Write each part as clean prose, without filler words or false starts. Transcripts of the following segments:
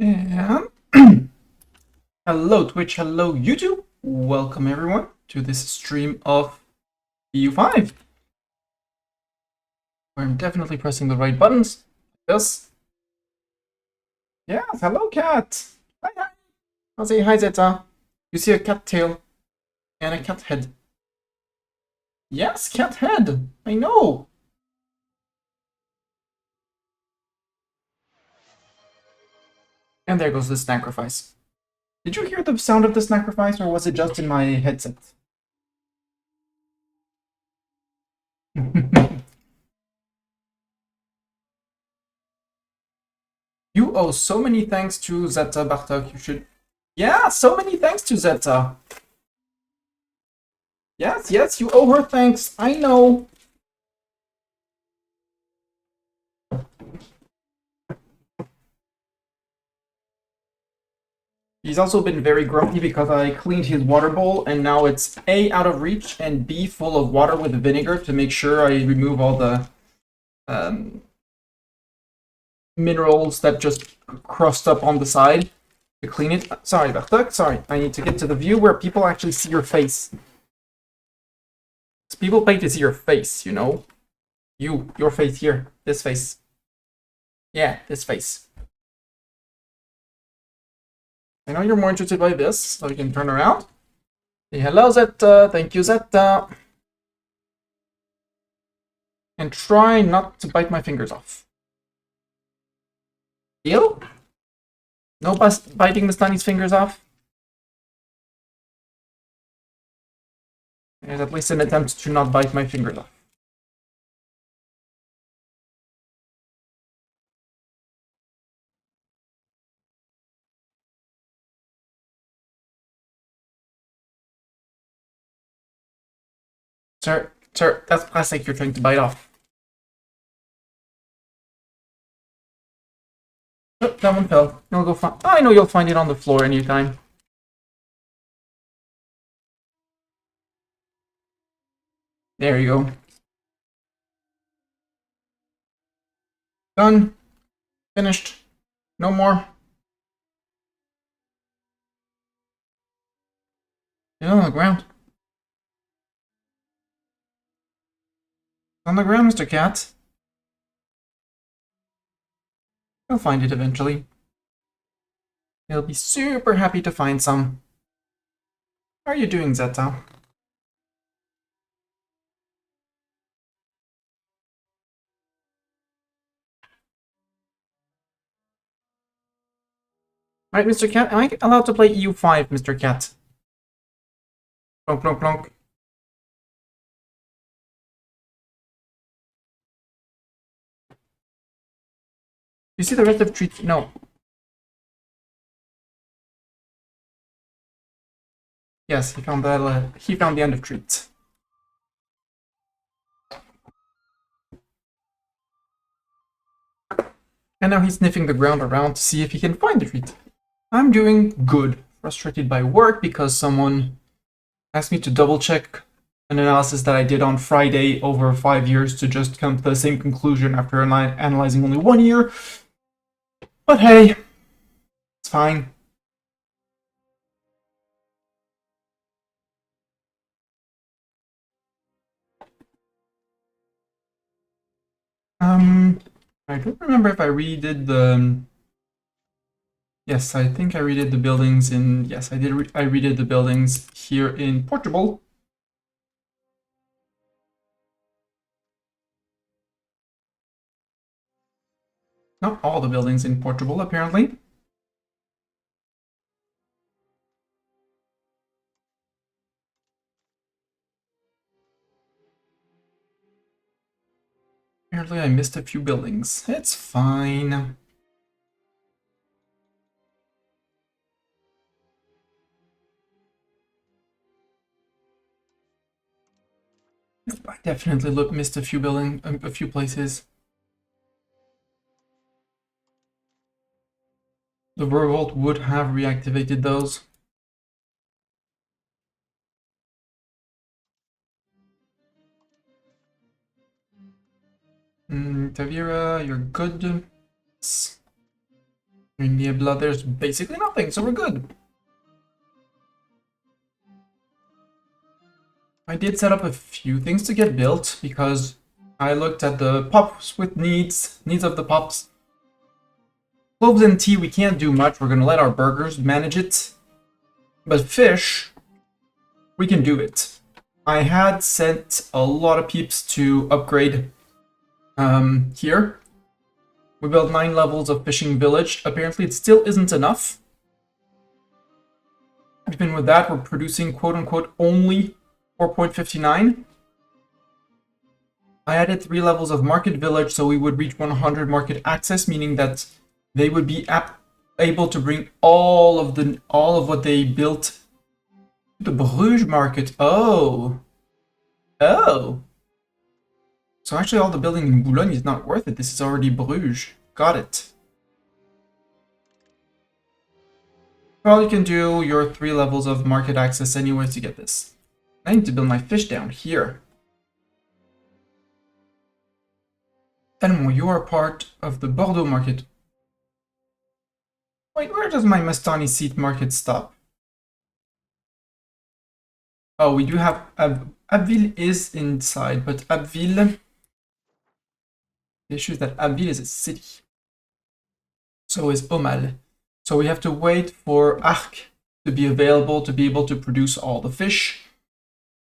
And hello Twitch, hello YouTube. Welcome everyone to this stream of EU5. I'm definitely pressing the right buttons. Yes. Yes, hello cat. Hi, hi. I'll say hi Zeta. You see a cat tail and a cat head. Yes, cat head. I know. And there goes the sacrifice. Did you hear the sound of the sacrifice, or was it just in my headset? You owe so many thanks to Zeta Bartok. You should. Yeah, so many thanks to Zeta. Yes, you owe her thanks. I know. He's also been very grumpy because I cleaned his water bowl and now it's A, out of reach, and B, full of water with vinegar to make sure I remove all the minerals that just crust up on the side to clean it. Sorry, Bartek, sorry. I need to get to the view where people actually see your face. People pay to see your face, you know? Your face here. This face. Yeah, this face. I know you're more interested by this, so you can turn around. Say hello, Zeta. Thank you, Zeta. And try not to bite my fingers off. Deal? No biting Miss Tany's fingers off? There's at least an attempt to not bite my fingers off. Sir, that's plastic you're trying to bite off. Oh, that one fell. You'll go find. I know you'll find it on the floor anytime. There you go. Done. Finished. No more. Get on the ground. On the ground, Mr. Cat. You'll find it eventually. You'll be super happy to find some. How are you doing, Zeta? Alright, Mr. Cat, am I allowed to play EU5, Mr. Cat? Plonk, plonk, plonk. You see the rest of treats? No. Yes, he found the end of treats. And now he's sniffing the ground around to see if he can find the treat. I'm doing good. Frustrated by work because someone asked me to double check an analysis that I did on Friday over 5 years to just come to the same conclusion after analyzing only 1 year. But hey, it's fine. I don't remember if I redid the. Yes, I think I redid the buildings in. Yes, I did. I redid the buildings here in Portugal. Not all the buildings in Portugal, apparently. Apparently I missed a few buildings. It's fine. I definitely missed a few places. The revolt would have reactivated those. Tavira, you're good. In the Ebla, there's basically nothing, so we're good. I did set up a few things to get built because I looked at the pups with needs of the pups. Cloves and tea, we can't do much. We're gonna let our burgers manage it. But fish, we can do it. I had sent a lot of peeps to upgrade here. We built 9 levels of fishing village. Apparently it still isn't enough. Even with that, we're producing quote-unquote only 4.59. I added 3 levels of market village so we would reach 100 market access, meaning that they would be able to bring all of what they built to the Bruges market. Oh. So actually all the building in Boulogne is not worth it. This is already Bruges. Got it. Well, you can do your 3 levels of market access anyways to get this. I need to build my fish down here. Elmo, you are part of the Bordeaux market. Wait, where does my Mastani seat market stop? Oh, we do have... Abbeville is inside, but Abbeville... The issue is that Abbeville is a city. So is Aumale. So we have to wait for Arc to be available to be able to produce all the fish.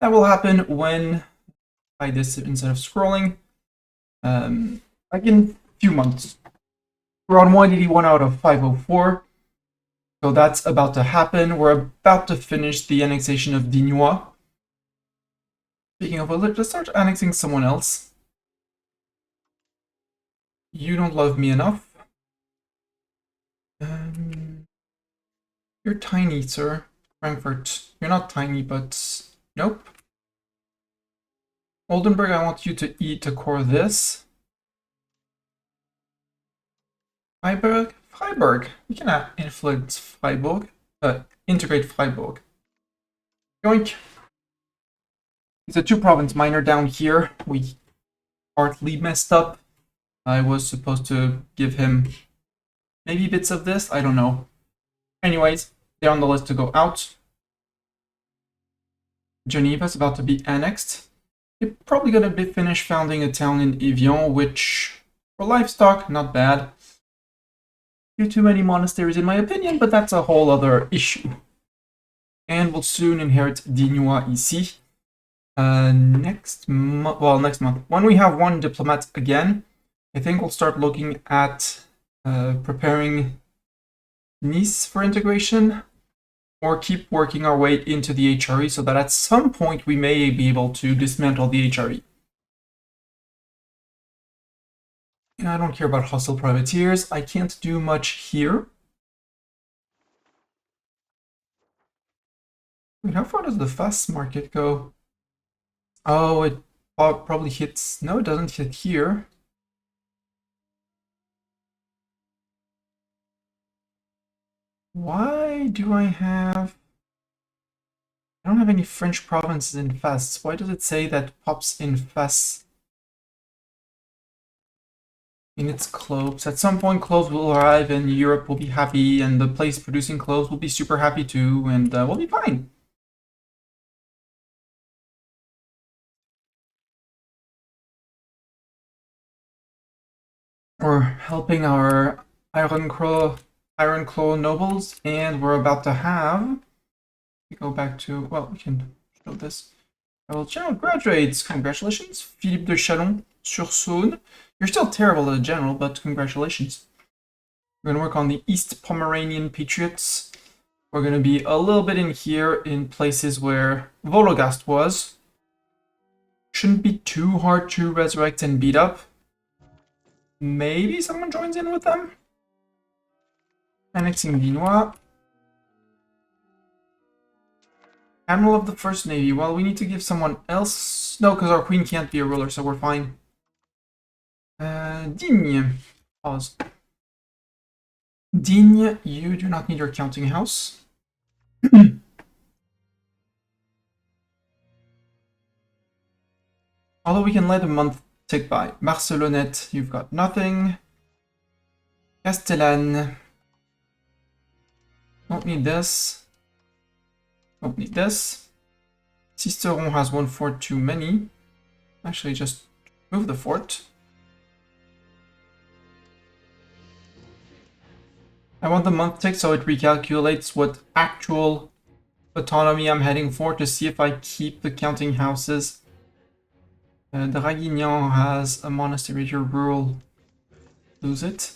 That will happen when... By this, instead of scrolling. Like in a few months. We're on 181 out of 504. So that's about to happen. We're about to finish the annexation of Dignois. Speaking of, let's start annexing someone else. You don't love me enough. You're tiny, sir. Frankfurt. You're not tiny, but... Nope. Oldenburg, I want you to eat a core this. Freiburg. We can influence Freiburg. Integrate Freiburg. Yoink. It's a 2-province miner down here. We partly messed up. I was supposed to give him maybe bits of this. I don't know. Anyways, they're on the list to go out. Geneva's about to be annexed. They're probably going to finish founding a town in Evian, which, for livestock, not bad. Too many monasteries in my opinion, but that's a whole other issue. And we'll soon inherit Dignois ici. Next month. When we have 1 diplomat again, I think we'll start looking at preparing Nice for integration, or keep working our way into the HRE so that at some point we may be able to dismantle the HRE. I don't care about hostile privateers. I can't do much here. Wait, how far does the fast market go? Oh, it probably hits... No, it doesn't hit here. Why do I have... I don't have any French provinces in Fes. Why does it say that pops in Fes? In its cloves. At some point, cloves will arrive and Europe will be happy, and the place producing cloves will be super happy too, and we'll be fine. We're helping our Iron Claw nobles, and we're about to have... We go back to... Well, we can show this. Well, general graduates. Congratulations. Philippe de Chalon-sur-Saône. You're still terrible as a general, but congratulations. We're going to work on the East Pomeranian Patriots. We're going to be a little bit in here in places where Vologast was. Shouldn't be too hard to resurrect and beat up. Maybe someone joins in with them? Annexing Vinois. Admiral of the First Navy. Well, we need to give someone else... No, because our queen can't be a ruler, so we're fine. Digne. Pause. Digne, you do not need your counting house. Although we can let a month tick by. Barcelonnette, you've got nothing. Castellane. Don't need this. Don't need this. Sisteron has one fort too many. Actually, just move the fort. I want the month tick so it recalculates what actual autonomy I'm heading for to see if I keep the counting houses. Draguignan has a monastery here, rural. Lose it.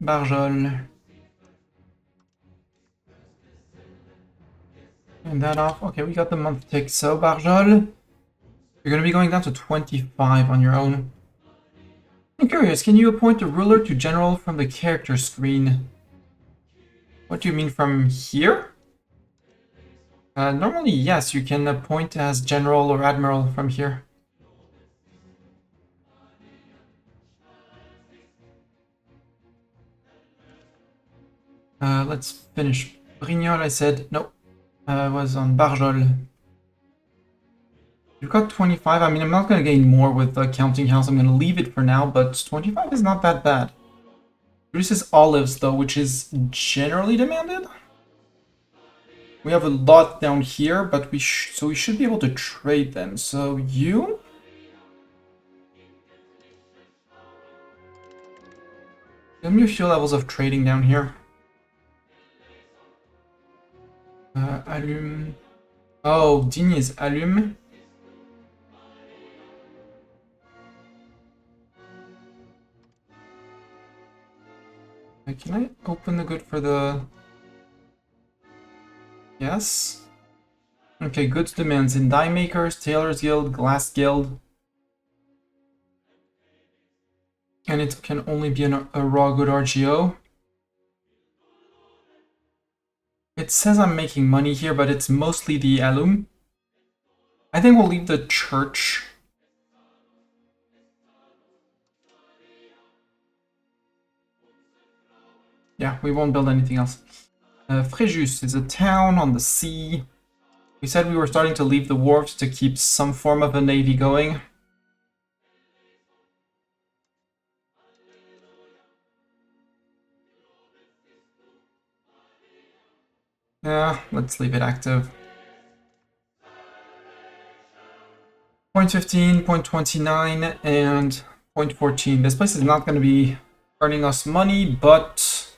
Barjol. And that off. Okay, we got the month tick. So, Barjol, you're going to be going down to 25 on your own. I'm curious, can you appoint a ruler to general from the character screen? What do you mean from here? Normally, yes, you can appoint as general or admiral from here. Let's finish. Brignol, I said, no, was on Barjol. You've got 25. I mean, I'm not going to gain more with the counting house. I'm going to leave it for now, but 25 is not that bad. Produces olives, though, which is generally demanded. We have a lot down here, but we should be able to trade them. So you... Give me a few levels of trading down here. Allume. Oh, Digne is allume. Can I open the good for the... Yes. Okay, goods demands in dye makers, tailors guild, glass guild. And it can only be a raw good RGO. It says I'm making money here, but it's mostly the alum. I think we'll leave the church. Yeah, we won't build anything else. Fréjus is a town on the sea. We said we were starting to leave the wharves to keep some form of a navy going. Yeah, let's leave it active. Point 15, point 29, and point 14. This place is not going to be earning us money, but...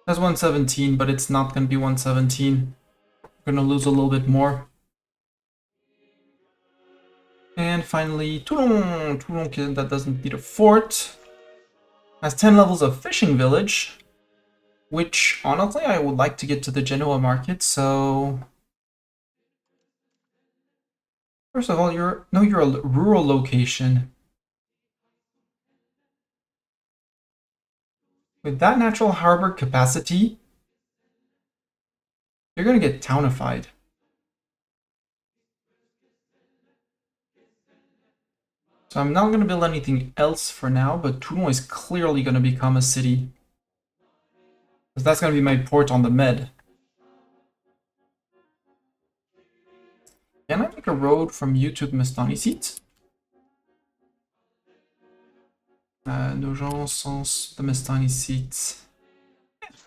That's 117, but it's not going to be 117. We're going to lose a little bit more. And finally, Toulon. Toulon, that doesn't need a fort. Has 10 levels of fishing village, which, honestly, I would like to get to the Genoa market, so... First of all, you're a rural location. With that natural harbor capacity, you're going to get townified. So I'm not going to build anything else for now, but Toulon is clearly going to become a city. Because that's going to be my port on the Med. Can I make a road from you to the Mestani seat? Nogent, Sens, the Mestani seat.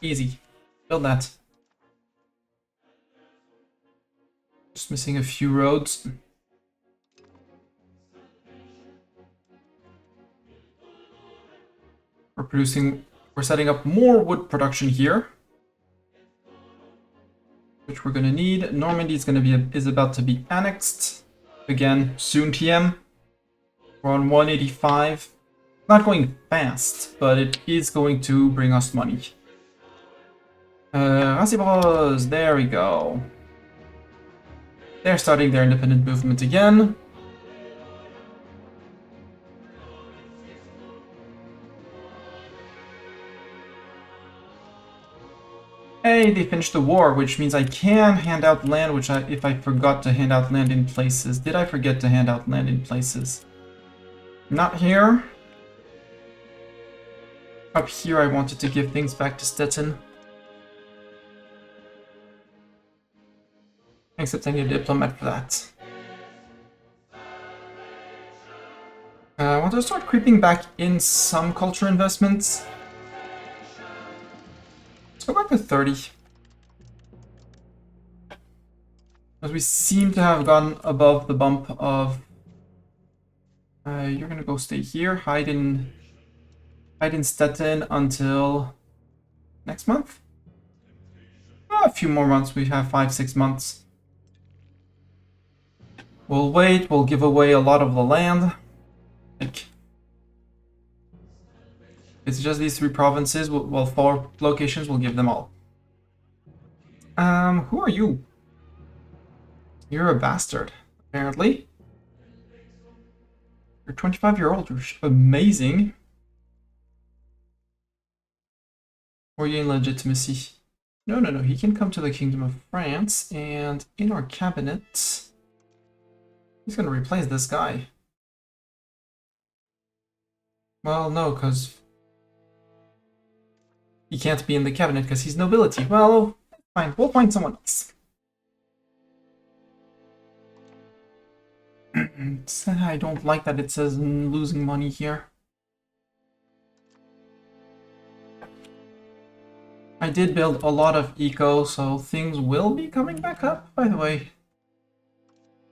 Easy. Build that. Just missing a few roads. We're setting up more wood production here, which we're gonna need. Normandy is about to be annexed. Again, soon TM. We're on 185. Not going fast, but it is going to bring us money. Rasibros, there we go. They're starting their independent movement again. Hey, they finished the war, which means I can hand out land, if I forgot to hand out land in places. Did I forget to hand out land in places? Not here. Up here I wanted to give things back to Stettin. Except I need a diplomat for that. I want to start creeping back in some culture investments. like a 30. As we seem to have gone above the bump of... you're gonna go stay here, hide in Stettin until next month? A few more months, we have 5-6 months. We'll wait, we'll give away a lot of the land. Like, it's just these 3 provinces, well, 4 locations, we'll give them all. Who are you? You're a bastard, apparently. You're 25-year-old, you're amazing. Or you in legitimacy? No, he can come to the Kingdom of France, and in our cabinet, he's gonna replace this guy. Well, no, because he can't be in the cabinet because he's nobility. Well, fine, we'll find someone else. I don't like that it says losing money here. I did build a lot of eco, so things will be coming back up, by the way.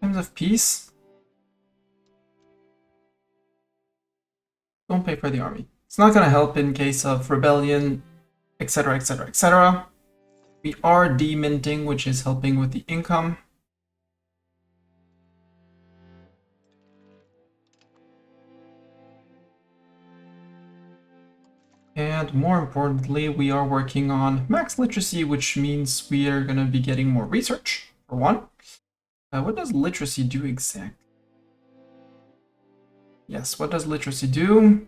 Times of peace. Don't pay for the army. It's not gonna help in case of rebellion, etc, etc, etc. We are deminting, which is helping with the income. And more importantly, we are working on max literacy, which means we are going to be getting more research, for one. What does literacy do exactly? Yes, what does literacy do?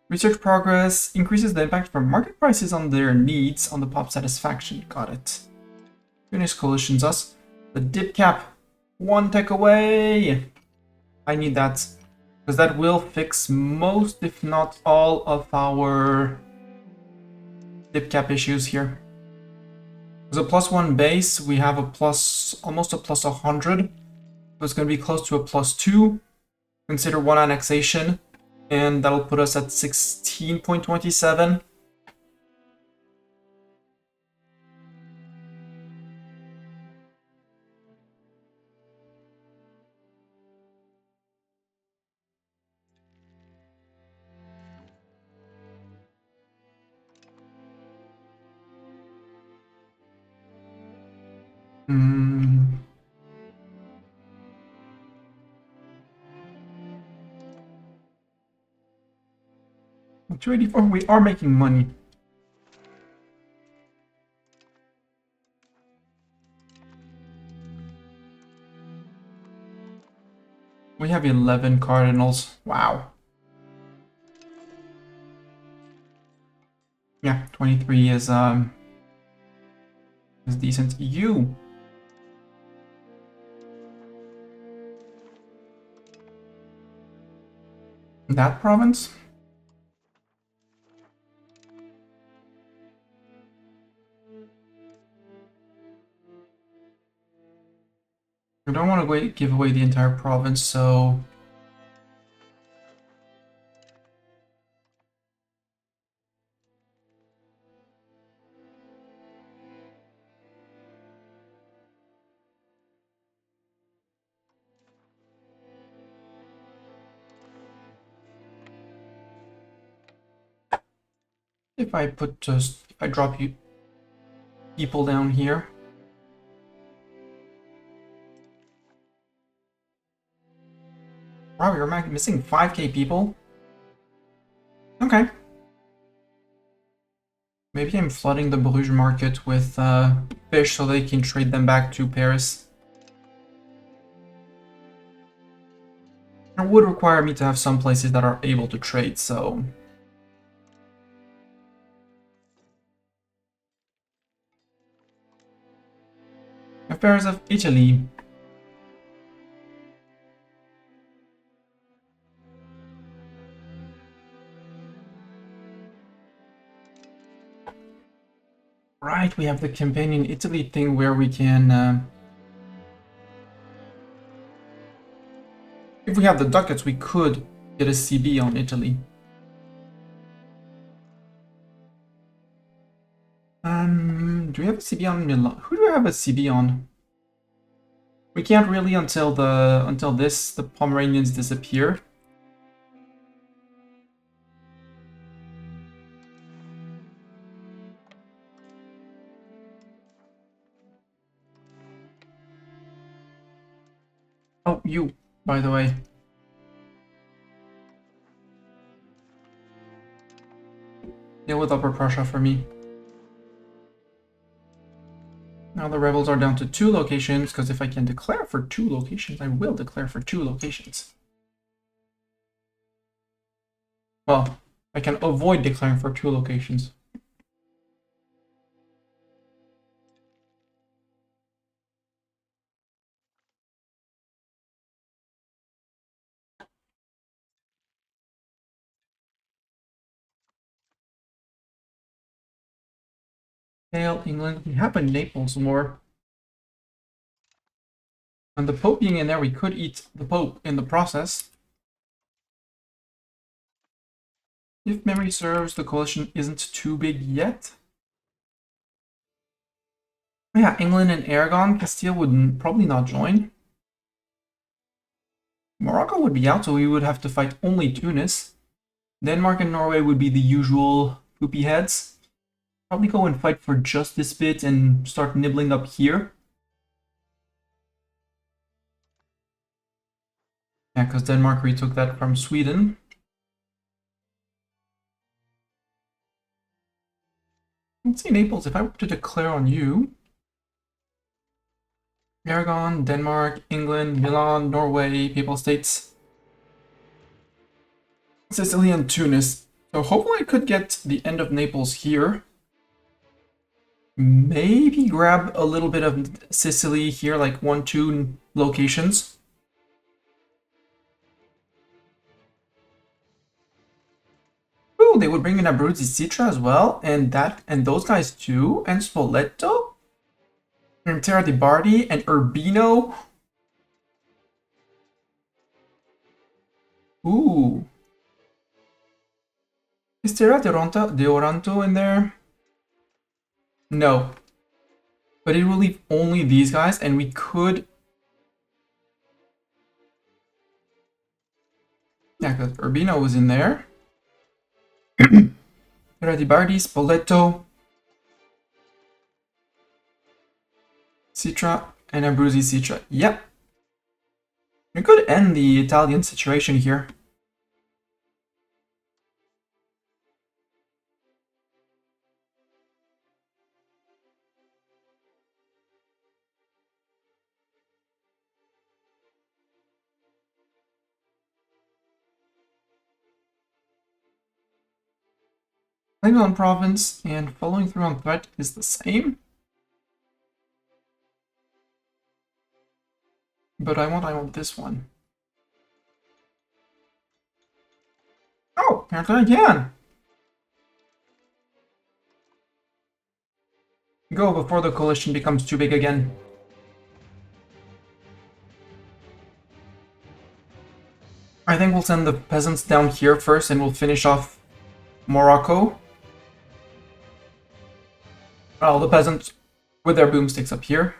Research progress increases the impact from market prices on their needs on the pop satisfaction. Got it. Finish coalitions us. The dip cap. 1 tech away. I need that. Because that will fix most, if not all, of our dip cap issues here. As a +1 base, we have a almost a +100. So it's going to be close to a +2. Consider 1 annexation, and that'll put us at 16.27. Hmm. 284, we are making money. We have 11 cardinals. Wow. Yeah, 23 is decent. You. That province? I don't want to give away the entire province, so... If I drop you people down here. Wow, you're missing 5k people? Okay. Maybe I'm flooding the Bruges market with fish so they can trade them back to Paris. It would require me to have some places that are able to trade, so... Affairs of Italy. Right, we have the campaign in Italy thing where we can... if we have the ducats, we could get a CB on Italy. Do we have a CB on Milan? Who do I have a CB on? We can't really until the Pomeranians disappear. Oh, you, by the way. Deal with Upper Prussia for me. Now the rebels are down to 2 locations, because if I can declare for 2 locations, I will declare for 2 locations. Well, I can avoid declaring for 2 locations. Hail, England. We have a Naples war. And the Pope being in there, we could eat the Pope in the process. If memory serves, the coalition isn't too big yet. Yeah, England and Aragon. Castile would probably not join. Morocco would be out, so we would have to fight only Tunis. Denmark and Norway would be the usual poopy heads. Probably go and fight for just this bit and start nibbling up here. Yeah, because Denmark retook that from Sweden. Let's see, Naples, if I were to declare on you, Aragon, Denmark, England, Milan, Norway, Papal States, Sicily, and Tunis. So hopefully I could get the end of Naples here. Maybe grab a little bit of Sicily here, like 1-2 locations. Ooh, they would bring in Abruzzi Citra as well, and those guys too, and Spoleto, and Terra di Bardi, and Urbino. Ooh. Is Terra de Oranto in there? No. But it will leave only these guys, and we could... Yeah, because Urbino was in there. Terra di Bardi, Spoleto, Citra, and Abruzzi Citra. Yep. We could end the Italian situation here. Claims on province and following through on threat is the same. But I want this one. Oh, apparently I can. Go before the coalition becomes too big again. I think we'll send the peasants down here first and we'll finish off Morocco. Well, the peasants with their boomsticks up here.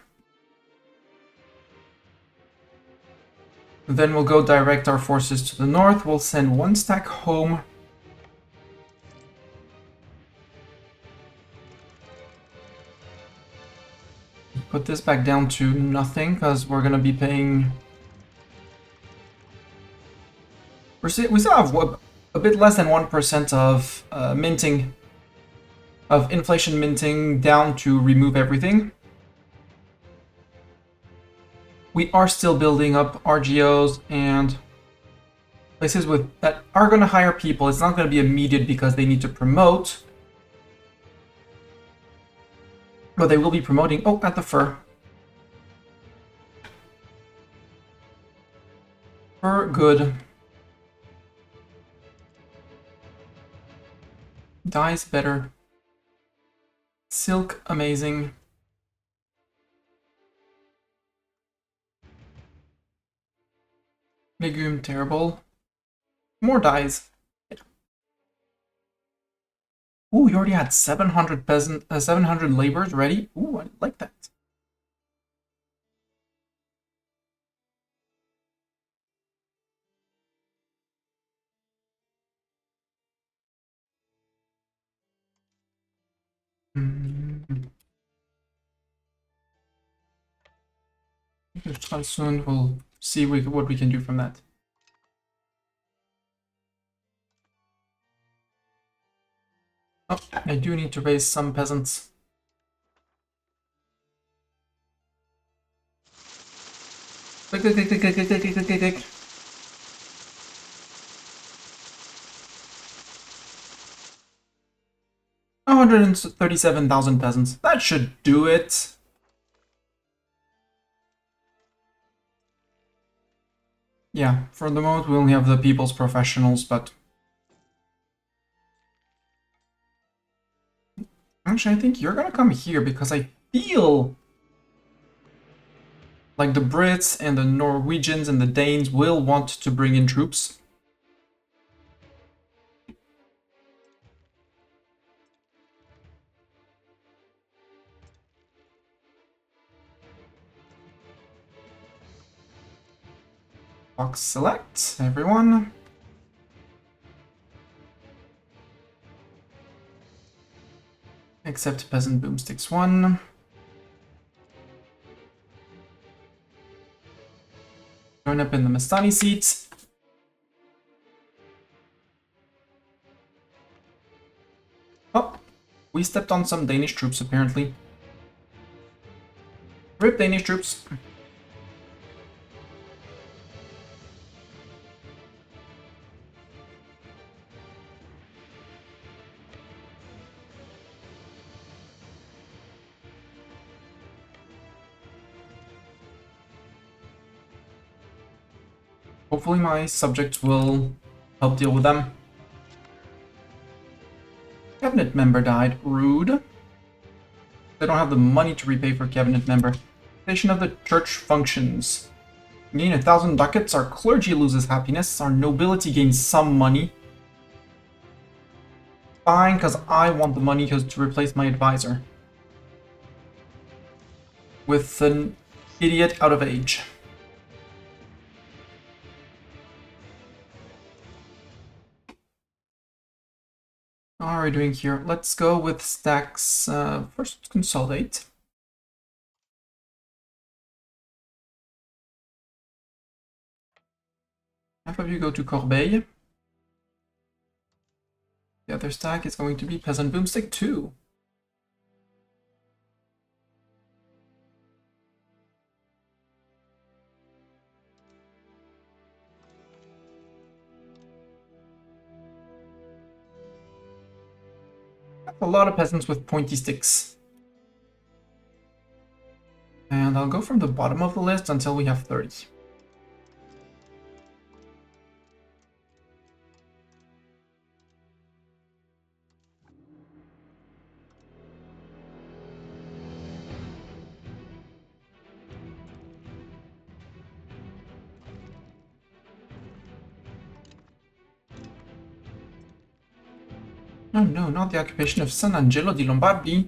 Then we'll go direct our forces to the north. We'll send 1 stack home. Put this back down to nothing because we're going to be paying... We still have a bit less than 1% of minting, of inflation minting down to remove everything. We are still building up RGOs and places that are going to hire people. It's not going to be immediate because they need to promote. But they will be promoting. Oh, at the fur. Fur, good. Dyes, better. Silk, amazing. Legume, terrible. More dyes. Ooh, you already had 700 laborers ready. Ooh, I like that. Soon we'll see what we can do from that. Oh, I do need to raise some peasants. Click, click, click, click, click, click, click, click, click, click. $137,000 peasants. That should do it. Yeah, for the moment we only have the people's professionals, but... Actually, I think you're gonna come here because I feel like the Brits and the Norwegians and the Danes will want to bring in troops. Box select, everyone. Except Peasant Boomsticks 1. Join up in the Mastani seat. Oh, we stepped on some Danish troops apparently. RIP Danish troops. Hopefully my subjects will help deal with them. Cabinet member died. Rude. They don't have the money to repay for cabinet member. Station of the church functions. Gain 1,000 ducats. Our clergy loses happiness. Our nobility gains some money. Fine, because I want the money to replace my advisor. With an idiot out of age. How are we doing here? Let's go with stacks. First, consolidate. Half of you go to Corbeil. The other stack is going to be Peasant Boomstick 2. That's a lot of peasants with pointy sticks. And I'll go from the bottom of the list until we have 30. No, no, not the occupation of San Angelo di Lombardy.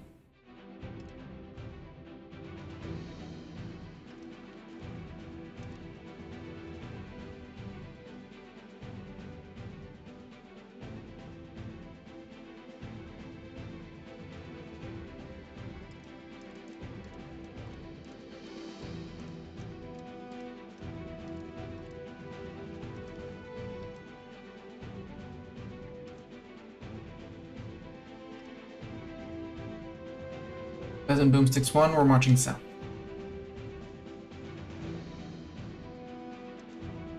Peasant Boomsticks 1, we're marching south.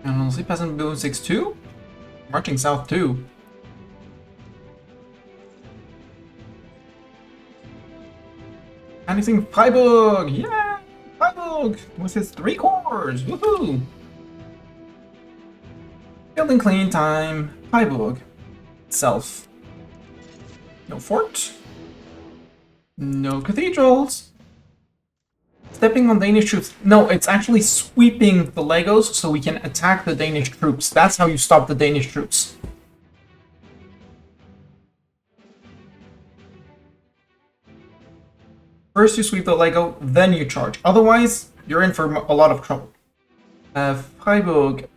And I'll see Peasant Boomsticks 2, marching south too. Anything Freiburg! Yeah! Freiburg! With his 3 cores! Woohoo! Building clean time. Freiburg. Itself. No fort. No cathedrals. Stepping on Danish troops. No, it's actually sweeping the Legos so we can attack the Danish troops. That's how you stop the Danish troops. First you sweep the Lego, then you charge. Otherwise, you're in for a lot of trouble. Freiburg,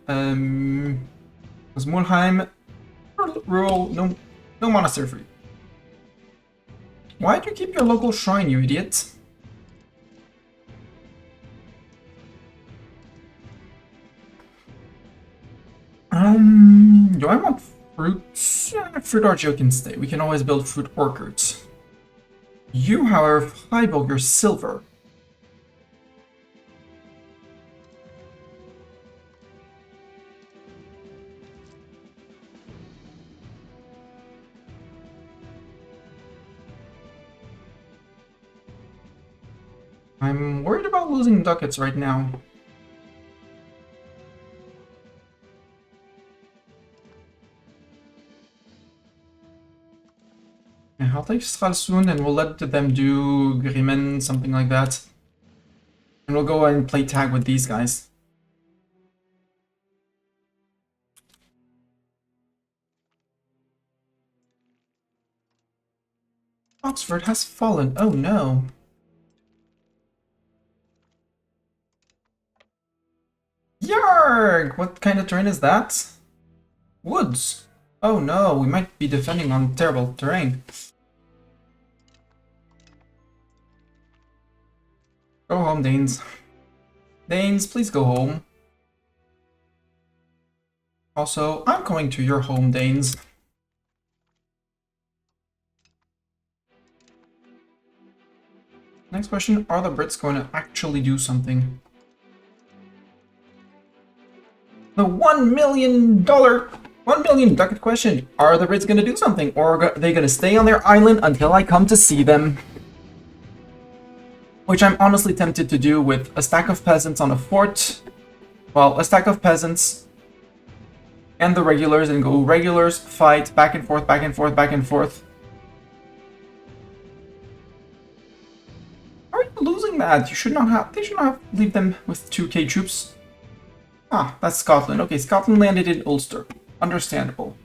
Mulheim, rural, no monastery for you. Why do you keep your local shrine, you idiot? Do I want fruits? Fruit orchard can stay. We can always build fruit orchards. You, however, Freiburg, you're silver. I'm worried about losing ducats right now. Yeah, I'll take Stralsund and we'll let them do Grimmen, something like that. And we'll go and play tag with these guys. Oxford has fallen. Oh no. Yarg! What kind of terrain is that? Woods. Oh no, we might be defending on terrible terrain. Go home, Danes. Danes, please go home. Also, I'm going to your home, Danes. Next question, are the Brits going to actually do something? The $1 million ducat question. Are the Brits going to do something? Or are they going to stay on their island until I come to see them? Which I'm honestly tempted to do with a stack of peasants on a fort. Well, a stack of peasants and the regulars, and go regulars, fight, back and forth, back and forth, back and forth. How are you losing that? You should not have. They should not have leave them with 2k troops. Ah, that's Scotland. Okay, Scotland landed in Ulster. Understandable.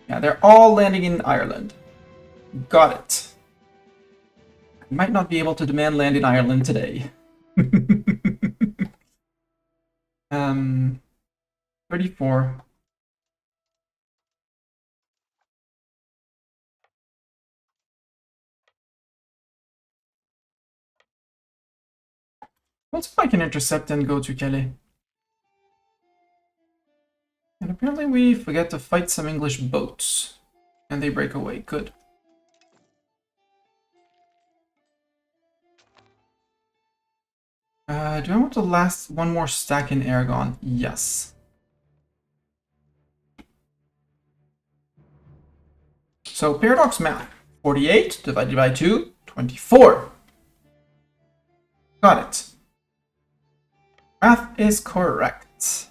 Yeah, they're all landing in Ireland. Got it. I might not be able to demand land in Ireland today. 34. Let's see if I can intercept and go to Calais. And apparently we forget to fight some English boats. And they break away. Good. Do I want to last one more stack in Aragon? Yes. So, paradox math. 48 divided by 2, 24. Got it. Math is correct.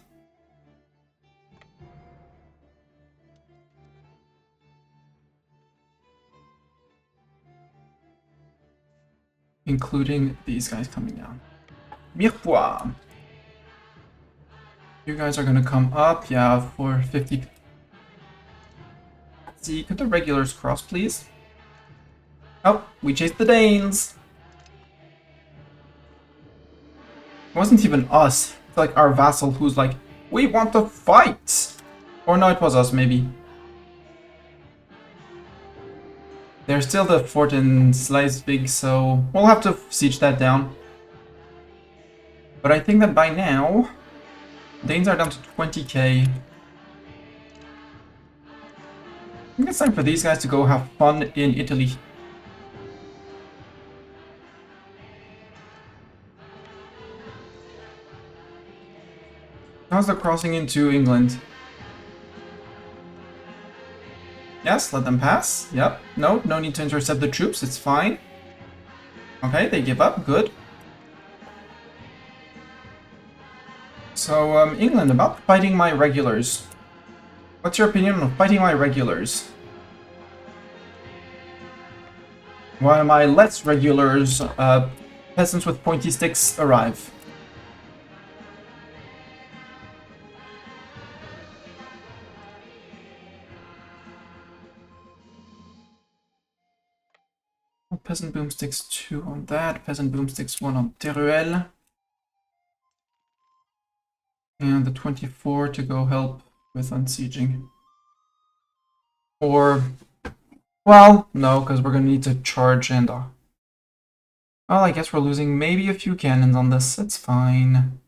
Including these guys coming down. Mirepoix. You guys are gonna come up, yeah, for 50. See, could the regulars cross, please? Oh, we chased the Danes. It wasn't even us. It's like our vassal who's like, we want to fight. Or no, it was us, maybe. There's still the fort in Sleisvig, so we'll have to siege that down. But I think that by now, Danes are down to 20k. I think it's time for these guys to go have fun in Italy. How's the crossing into England? Yes, let them pass. Yep. No need to intercept the troops. It's fine. Okay, they give up. Good. So, England, about fighting my regulars. What's your opinion on fighting my regulars? While my less regulars, peasants with pointy sticks, arrive. peasant boomsticks 2 on that, peasant boomsticks 1 on Teruel. And the 24 to go help with unsieging. Or, well, no, because we're going to need to charge and... well, I guess we're losing maybe a few cannons on this. It's fine.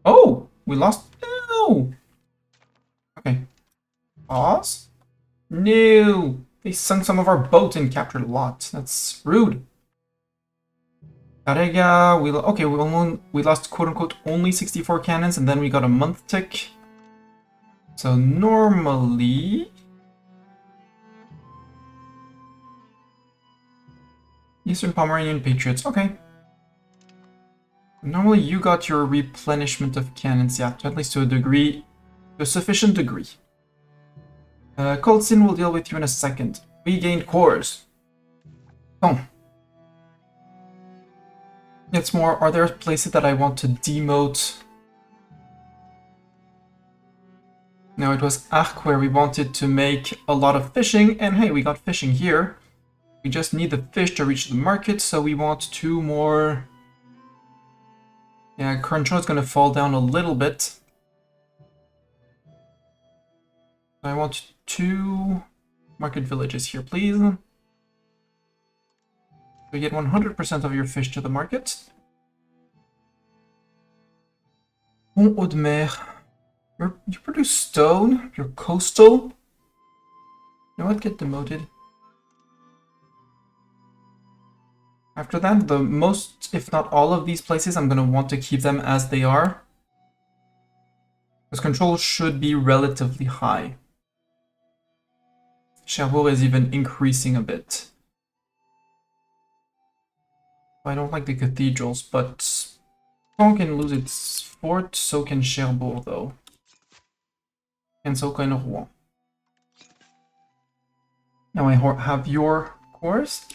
Oh, we lost... No! Okay. Pause? No! They sunk some of our boats and captured a lot. That's rude. Carrega, we lost quote-unquote only 64 cannons, and then we got a month tick. So normally... Eastern Pomeranian Patriots, okay. Normally you got your replenishment of cannons, yeah, at least to a degree, to a sufficient degree. Cold Sin will deal with you in a second. We gained cores. Oh. It's more, are there places that I want to demote? No, it was Arc where we wanted to make a lot of fishing, and hey, we got fishing here. We just need the fish to reach the market, so we want 2 more... Yeah, Cruncho is going to fall down a little bit. I want 2 market villages here, please. So you get 100% of your fish to the market. Pont Haut de Mer. You produce stone, you're coastal. You know what, get demoted. After that, the most, if not all of these places, I'm going to want to keep them as they are. Because control should be relatively high. Cherbourg is even increasing a bit. I don't like the cathedrals, but Caen can lose its fort, so can Cherbourg, though. And so can Rouen. Now I have your course.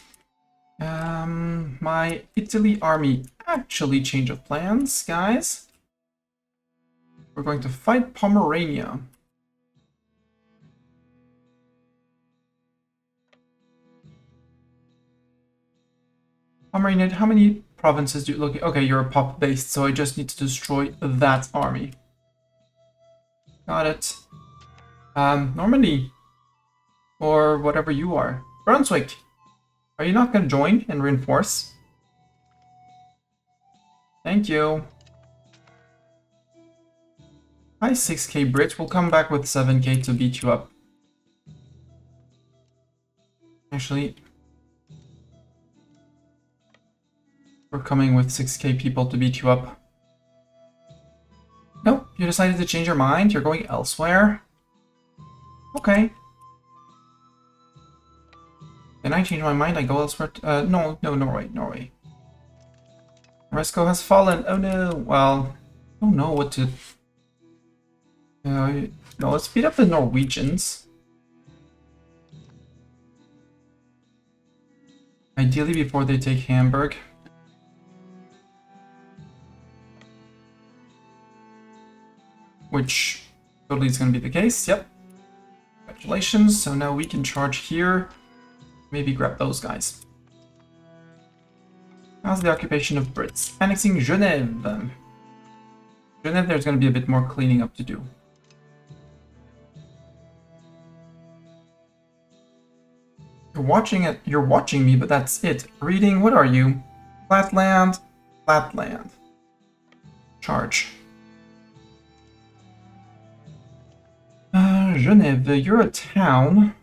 My Italy army actually change of plans, guys. We're going to fight Pomerania. Pomerania, how many provinces do you look at? Okay, you're a pop based, so I just need to destroy that army. Got it. Normandy. Or whatever you are. Brunswick. Are you not going to join and reinforce? Thank you. Hi 6k Brits, we'll come back with 7k to beat you up. Actually, we're coming with 6k people to beat you up. Nope, you decided to change your mind? You're going elsewhere? Okay. Can I change my mind? I go elsewhere? No, Norway. Resco has fallen. Oh no. Well, I don't know what to... no, let's beat up the Norwegians. Ideally before they take Hamburg. Which totally is going to be the case. Yep. Congratulations. So now we can charge here. Maybe grab those guys. How's the occupation of Brits? Annexing Genève. Genève, there's going to be a bit more cleaning up to do. You're watching me, but that's it. Reading, what are you? Flatland. Charge. Genève, you're a town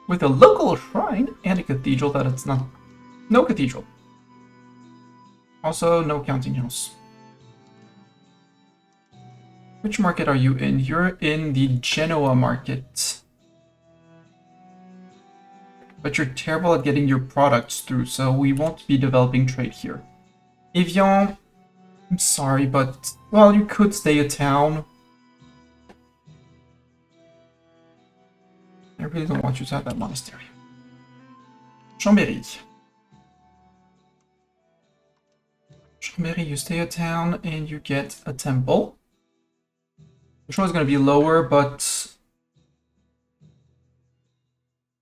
with a local shrine and a cathedral that it's not... No cathedral. Also, no counting house. Which market are you in? You're in the Genoa market. But you're terrible at getting your products through, so we won't be developing trade here. Evian, I'm sorry, but... well, you could stay a town. I really don't want you to have that monastery. Chambéry. Chambéry, you stay a town and you get a temple. The show is going to be lower, but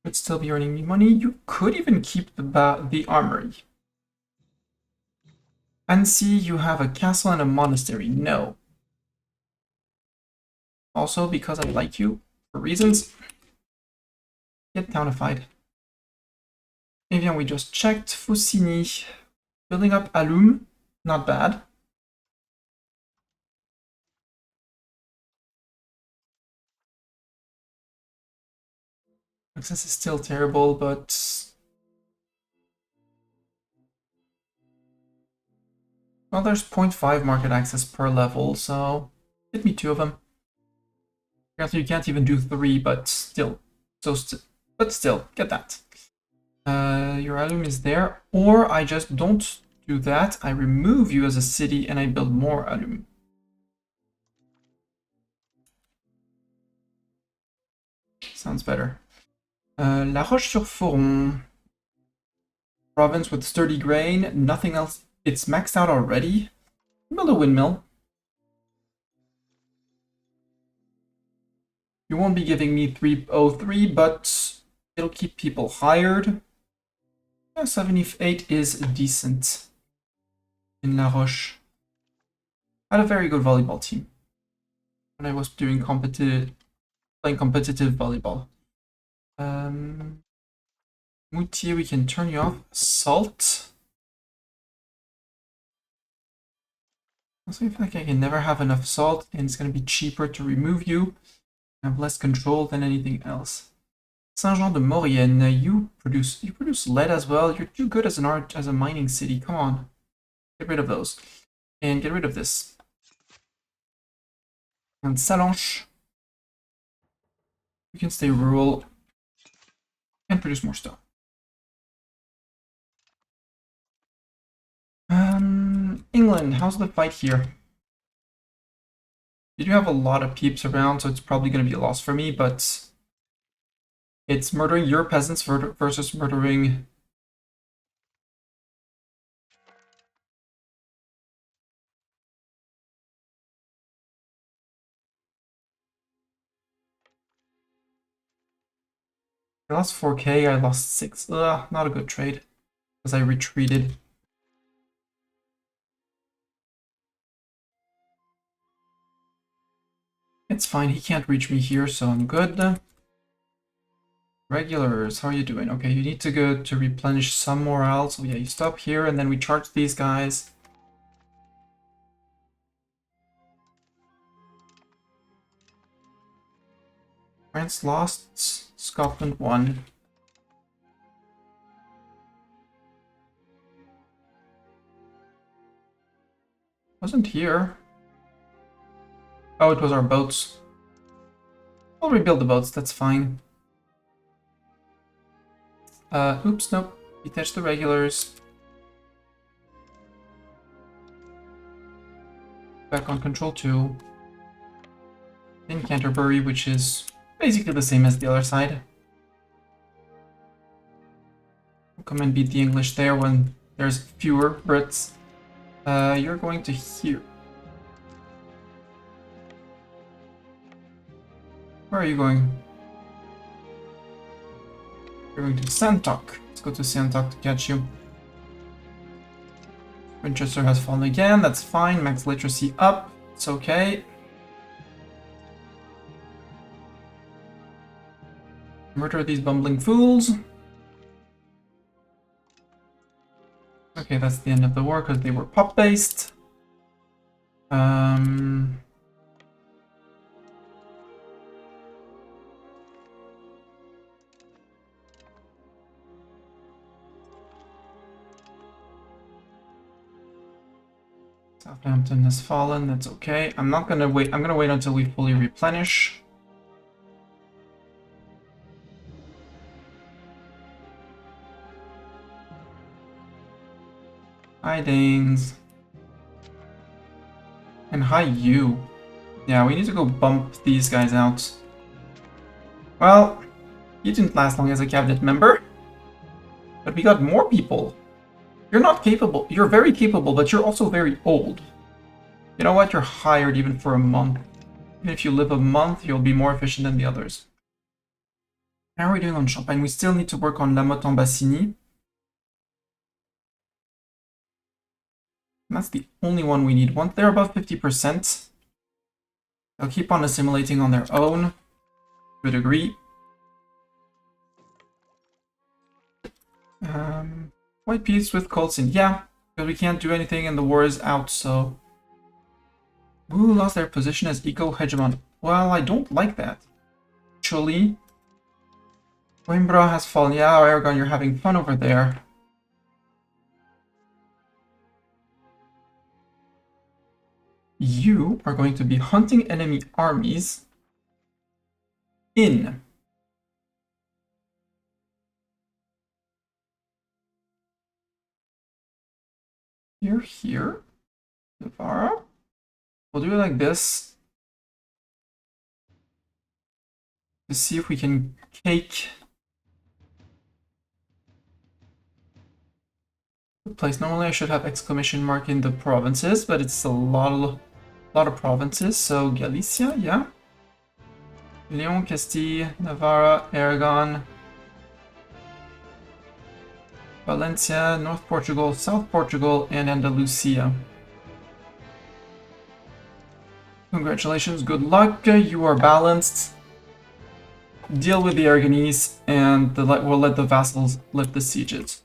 Would still be earning me money. You could even keep the armory. And see, you have a castle and a monastery. No. Also, because I like you, for reasons, get townified. Evian, we just checked. Faucigny, building up Alum, not bad. Access is still terrible, but... Well, there's 0.5 market access per level, so get me 2 of them. Apparently you can't even do 3, but still. But still, get that. Your alum is there, or I just don't do that. I remove you as a city and I build more alum. Sounds better. La Roche-sur-Foron. Province with sturdy grain, nothing else. It's maxed out already. Build a windmill. You won't be giving me 303, but it'll keep people hired. Yeah, 78 is decent in La Roche. I had a very good volleyball team when I was doing playing competitive volleyball. Moutier, we can turn you off. Salt. Also, I feel like I can never have enough salt, and it's going to be cheaper to remove you. I have less control than anything else. Saint-Jean de Maurienne, you produce lead as well. You're too good as a mining city. Come on, get rid of those, and get rid of this. And Salanches, you can stay rural and produce more stone. England, how's the fight here? You do have a lot of peeps around, so it's probably going to be a loss for me, but it's murdering your peasants versus murdering... I lost 4k, I lost 6. Ugh, not a good trade, because I retreated. It's fine, he can't reach me here, so I'm good. Regulars, how are you doing? Okay, you need to go to replenish some morale, so yeah, you stop here, and then we charge these guys. France lost, Scotland won. Wasn't here. Oh, it was our boats. We'll rebuild the boats, that's fine. Oops, nope. Detach the regulars. Back on control 2. In Canterbury, which is basically the same as the other side. We'll come and beat the English there when there's fewer Brits. You're going to here. Where are you going? You're going to Santok. Let's go to Santok to catch you. Winchester has fallen again, that's fine. Max literacy up, it's okay. Murder these bumbling fools. Okay, that's the end of the war because they were pop-based. Southampton has fallen, that's okay. I'm not gonna wait, I'm gonna wait until we fully replenish. Hi Danes. And hi you. Yeah, we need to go bump these guys out. Well, you didn't last long as a cabinet member. But we got more people. You're not capable. You're very capable, but you're also very old. You know what? You're hired even for a month. Even if you live a month, you'll be more efficient than the others. How are we doing on Champagne? We still need to work on La Motte-en-Bassini. That's the only one we need. Once they're above 50%, they'll keep on assimilating on their own, to a degree. White peace with Colson, yeah, because we can't do anything and the war is out, so... Who lost their position as eco-hegemon? Well, I don't like that. Actually, Coimbra has fallen. Yeah, Aragon, you're having fun over there. You are going to be hunting enemy armies in... Here, Navarra. We'll do it like this to see if we can cake the place. Normally I should have exclamation mark in the provinces, but it's a lot of provinces. So Galicia, yeah. Leon, Castile, Navarra, Aragon, Valencia, North Portugal, South Portugal, and Andalusia. Congratulations, good luck, you are balanced. Deal with the Aragonese, and we'll let the vassals lift the sieges.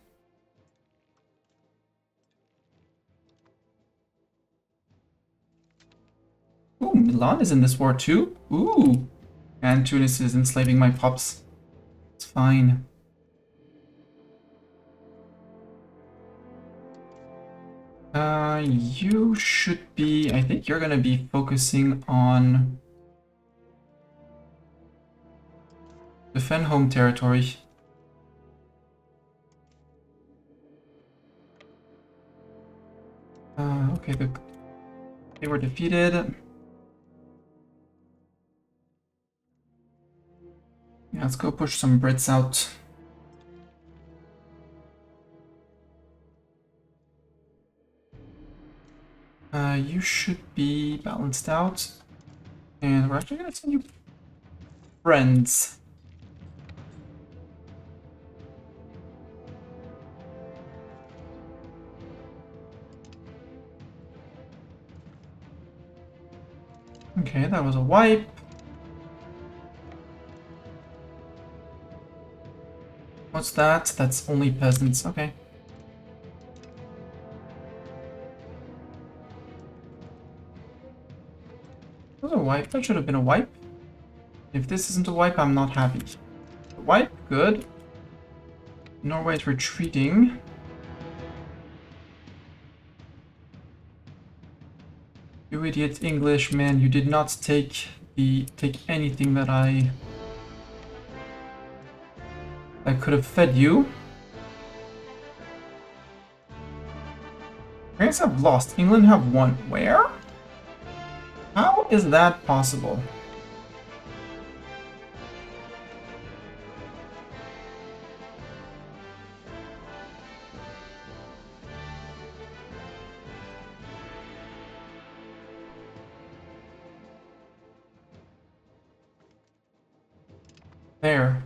Ooh, Milan is in this war too? Ooh! And Tunis is enslaving my pups. It's fine. You should be... I think you're gonna be focusing on... defend home territory. Okay, they were defeated. Yeah, let's go push some Brits out. You should be balanced out. And we're actually gonna send you friends. Okay, that was a wipe. What's that? That's only peasants. Okay. That was a wipe. That should have been a wipe. If this isn't a wipe, I'm not happy. Wipe, good. Norway is retreating. You idiot Englishman, you did not take anything that I could have fed you. France have lost. England have won. Where? How is that possible? There.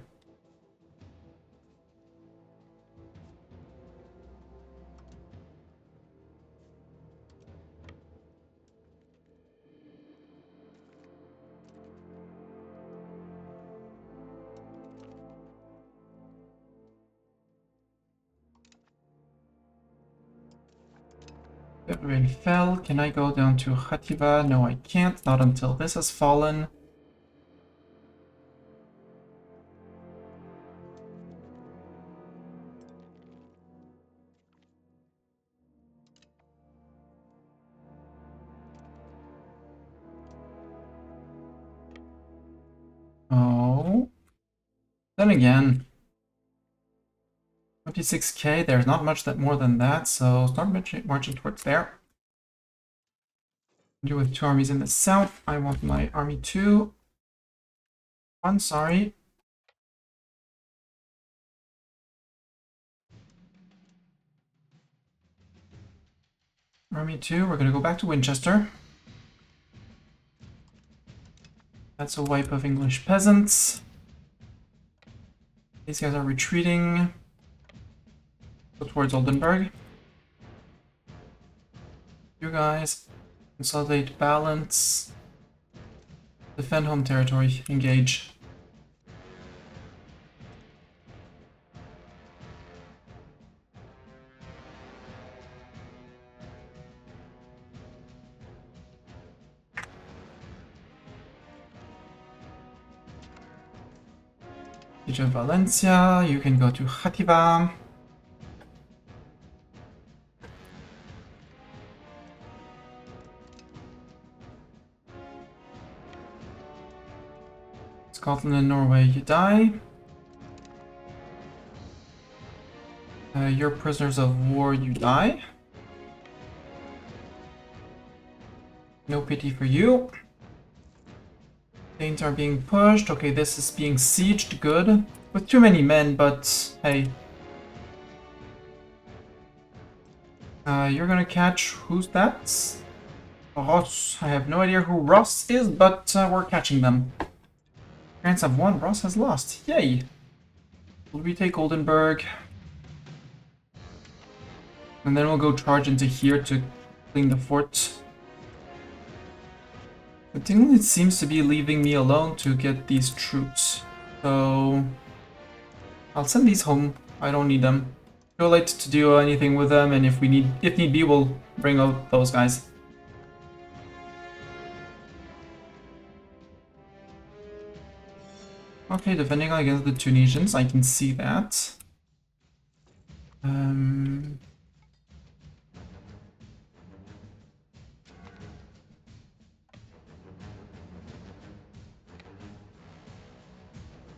February fell. Can I go down to Khativa? No, I can't. Not until this has fallen. Oh. Then again, 26k, there's not much more than that, so start marching towards there. Do with 2 armies in the south. I want my army 2. One, sorry. Army 2, we're gonna go back to Winchester. That's a wipe of English peasants. These guys are retreating. Go towards Oldenburg. You guys consolidate, balance, defend home territory, engage. Siege of Valencia, you can go to Khativa. Scotland and Norway, you die. You're prisoners of war, you die. No pity for you. Danes are being pushed. Okay, this is being sieged. Good. With too many men, but hey. You're gonna catch... Who's that? Ross. I have no idea who Ross is, but we're catching them. France have won. Ross has lost. Yay. Will we take Oldenburg? And then we'll go charge into here to clean the fort. The thing it seems to be leaving me alone to get these troops. So I'll send these home. I don't need them. Too late to do anything with them, and if need be, we'll bring out those guys. Okay, defending against the Tunisians, I can see that.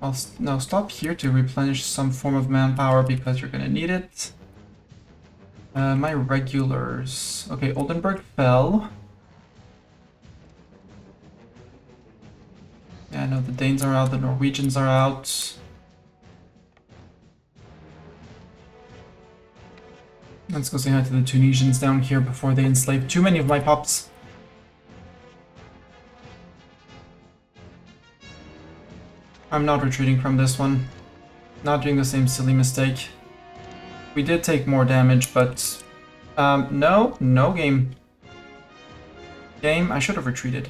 I'll now stop here to replenish some form of manpower because you're gonna need it. My regulars. Okay, Oldenburg fell. Yeah, no, the Danes are out, the Norwegians are out. Let's go say hi to the Tunisians down here before they enslave too many of my pups. I'm not retreating from this one. Not doing the same silly mistake. We did take more damage, but... no game. Game, I should have retreated.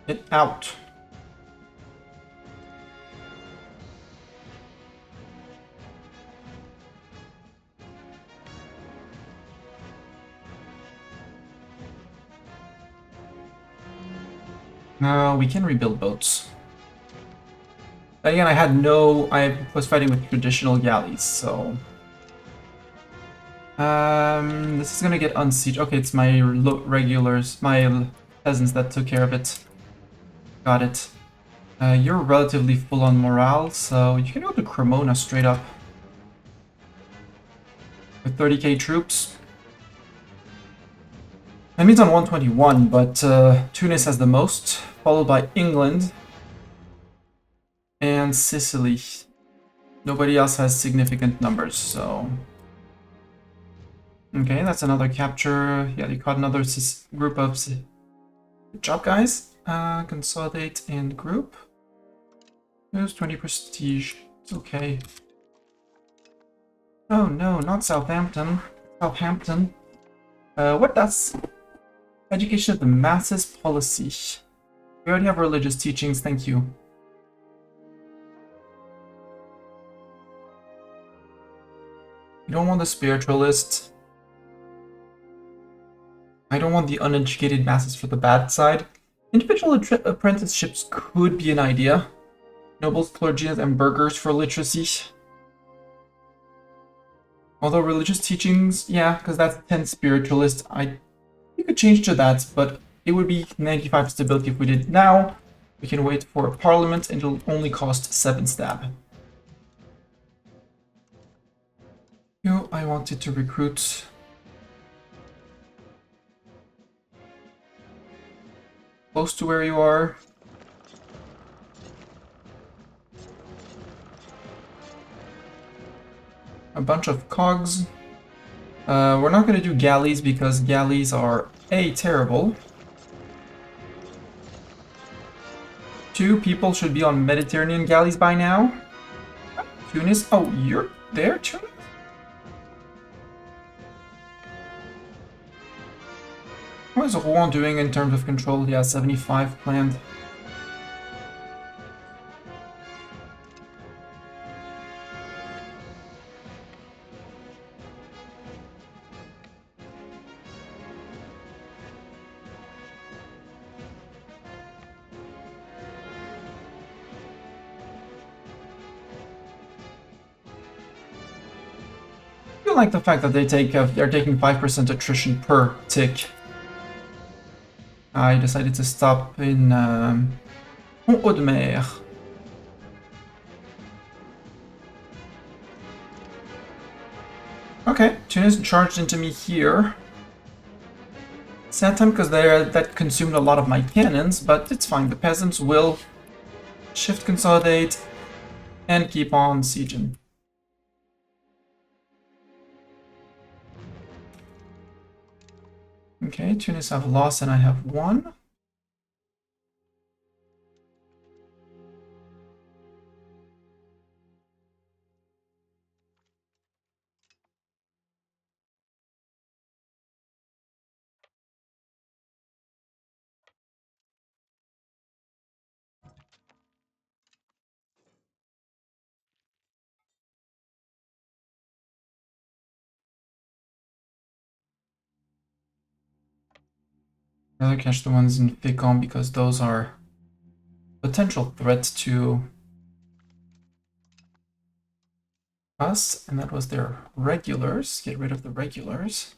Get out. We can rebuild boats. Again, I was fighting with traditional galleys, so... this is gonna get unsieged. Okay, it's my regulars, my peasants that took care of it. Got it. You're relatively full on morale, so you can go to Cremona straight up. With 30k troops. That means on 121, but Tunis has the most, followed by England and Sicily. Nobody else has significant numbers, so... Okay, that's another capture. Yeah, they caught another group of... Good job, guys. Consolidate and group. There's 20 prestige. It's okay. Oh no, not Southampton. Southampton. What does? Education of the masses policy. We already have religious teachings, thank you. You don't want the spiritualist. I don't want the uneducated masses for the bad side. Individual apprenticeships could be an idea. Nobles, clergymen, and burghers for literacy. Although religious teachings, yeah, because that's 10 spiritualist, you could change to that, but it would be 95 stability if we did it now. We can wait for a parliament and it'll only cost 7 stab. You, I wanted to recruit... close to where you are. A bunch of cogs. We're not going to do galleys because galleys are A, terrible. 2, people should be on Mediterranean galleys by now. Tunis, oh, you're there, Tunis? What is Rouen doing in terms of control? Yeah, 75 planned. I feel like the fact that they're taking 5% attrition per tick. I decided to stop in Pont-Audemer. Okay, Tunis charged into me here. Sad time because that consumed a lot of my cannons, but it's fine. The peasants will shift consolidate and keep on sieging. Okay, Tunis have lost and I have won. I'd rather catch the ones in Fécamp because those are potential threats to us, and that was their regulars. Get rid of the regulars.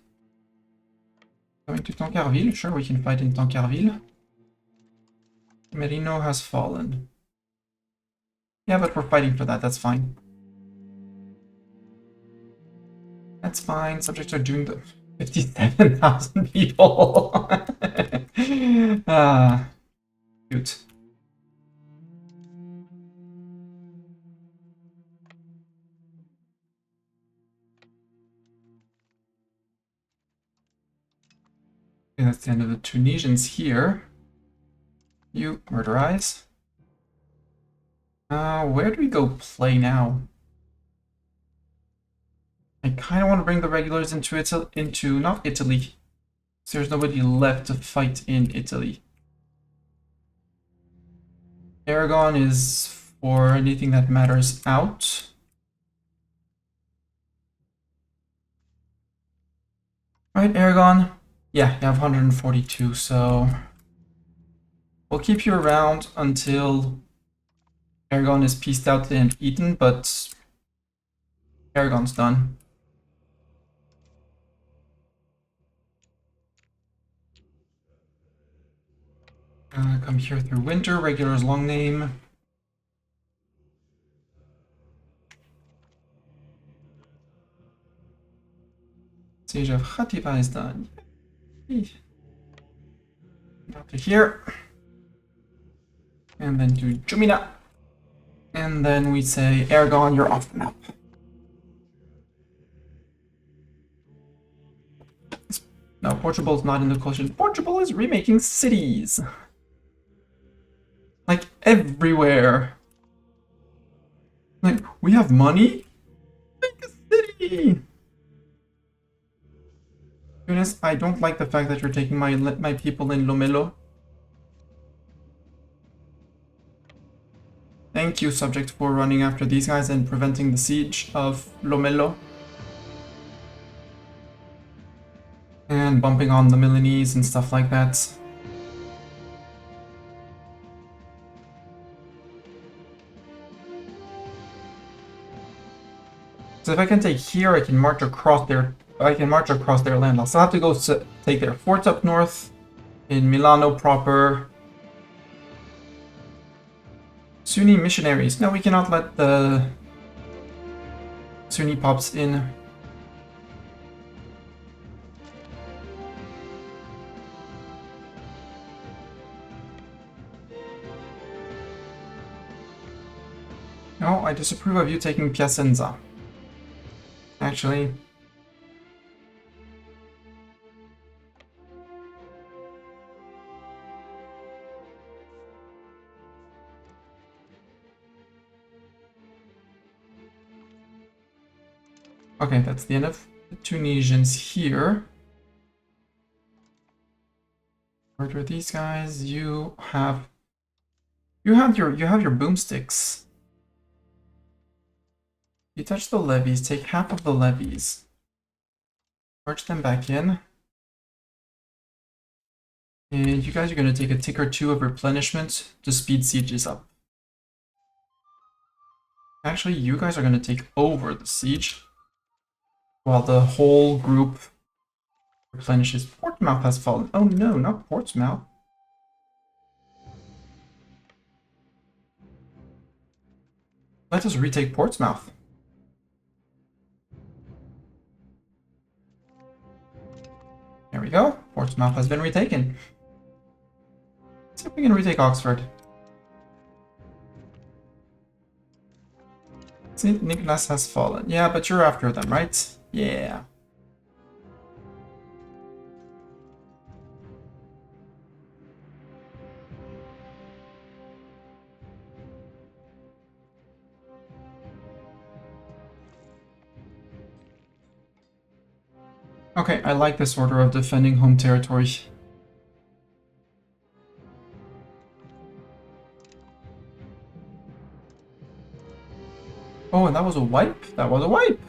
Going to Tancarville. Sure, we can fight in Tancarville. Merino has fallen. Yeah, but we're fighting for that. That's fine. That's fine. Subjects are doing the 57,000 people. Ah, cute. Okay, that's the end of the Tunisians here. You murderize. Where do we go play now? I kind of want to bring the regulars into not Italy. So there's nobody left to fight in Italy. Aragon is for anything that matters out. Right, Aragon. Yeah, you have 142, so we'll keep you around until Aragon is pieced out and eaten, but Aragon's done. Come here through winter, regular's long name. Siege of Khativa is done. Out to here. And then to Jumina. And then we say, Aragon, you're off the map. No, Portugal's not in the coalition. Portugal is remaking cities. Like, everywhere. Like, we have money? Make a city! Tunis, I don't like the fact that you're taking my people in Lomelo. Thank you, subject, for running after these guys and preventing the siege of Lomelo. And bumping on the Milanese and stuff like that. So if I can take here, I can march across their land. I'll still have to go take their forts up north in Milano proper. Sunni missionaries. No, we cannot let the Sunni pops in. No, I disapprove of you taking Piacenza. Actually, Okay, that's the end of the Tunisians here. Murder these guys. You have your boomsticks. You touch the levies, take half of the levies. March them back in. And you guys are going to take a tick or two of replenishment to speed sieges up. Actually, you guys are going to take over the siege while the whole group replenishes. Portsmouth has fallen. Oh no, not Portsmouth. Let us retake Portsmouth. There we go. Portsmouth has been retaken. Let's see if we can retake Oxford. St. Nicholas has fallen. Yeah, but you're after them, right? Yeah. Okay, I like this order of defending home territory. Oh, and that was a wipe? That was a wipe!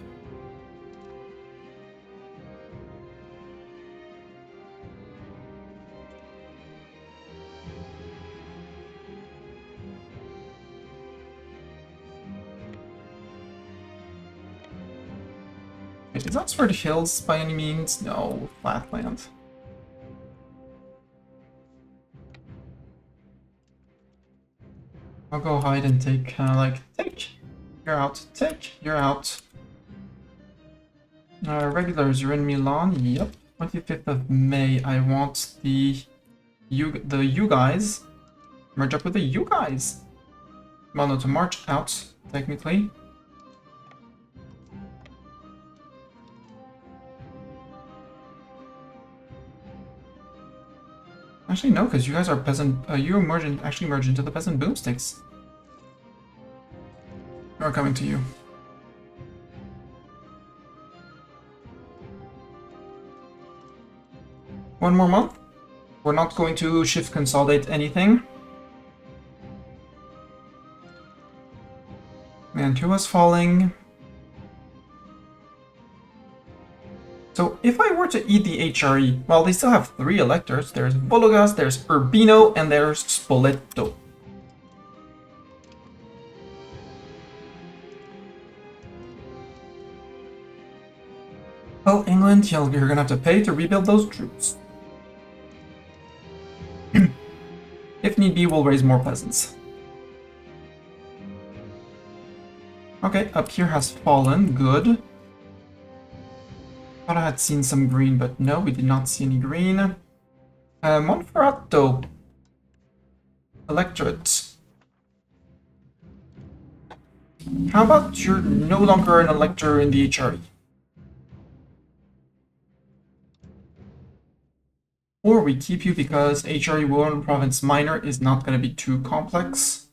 Wait, is Oxford Hills by any means? No, flatland. I'll go hide and take, take! You're out, take! You're out. Regulars, you're in Milan? Yep. 25th of May, I want the you guys. Merge up with the you guys. Well, no, to march out, technically. Actually, no, because you guys are peasant. You actually merge into the peasant boomsticks. We're coming to you. One more month. We're not going to shift consolidate anything. Mantua's falling. So if I were to eat the HRE, well, they still have 3 electors. There's Vologas, there's Urbino, and there's Spoleto. Well, England, you're gonna have to pay to rebuild those troops. If need be, we'll raise more peasants. Okay, up here has fallen. Good. Thought I had seen some green, but no, we did not see any green. Monferrato. Electorate. How about you're no longer an elector in the HRE? Or we keep you because HRE Wuhan Province Minor is not going to be too complex.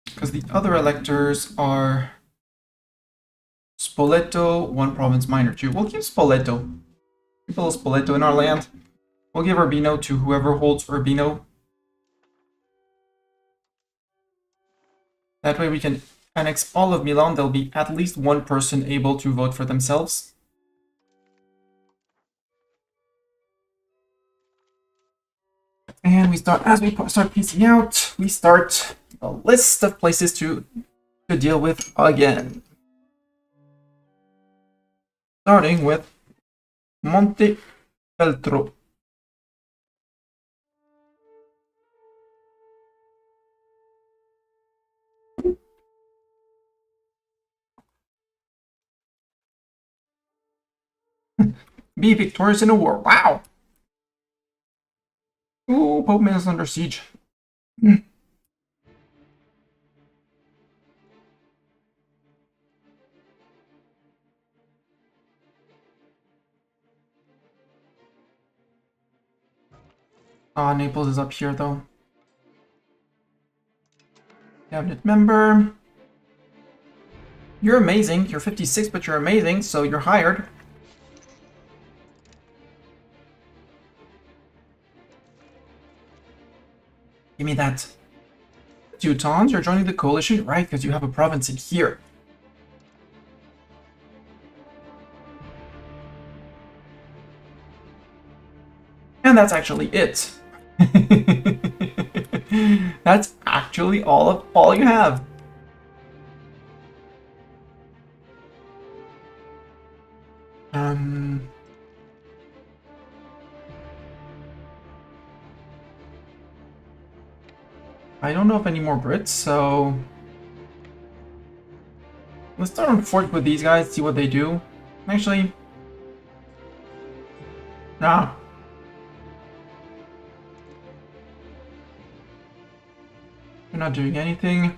Because the other electors are Spoleto, 1 Province Minor 2. We'll keep Spoleto. Keep a little Spoleto in our land. We'll give Urbino to whoever holds Urbino. That way we can annex all of Milan. There'll be at least one person able to vote for themselves. And we start, as we start piecing out, we start a list of places to deal with again. Starting with Monte Feltro. Be victorious in a war. Wow! Ooh, Pope is under siege. Ah, Naples is up here though. Cabinet member. You're amazing. You're 56, but you're amazing, so you're hired. Give me that. Teutons, you're joining the coalition, right? Because you have a province in here. And that's actually it. That's actually all you have. I don't know of any more Brits, so let's start on fort with these guys, see what they do. Actually, nah. You're not doing anything.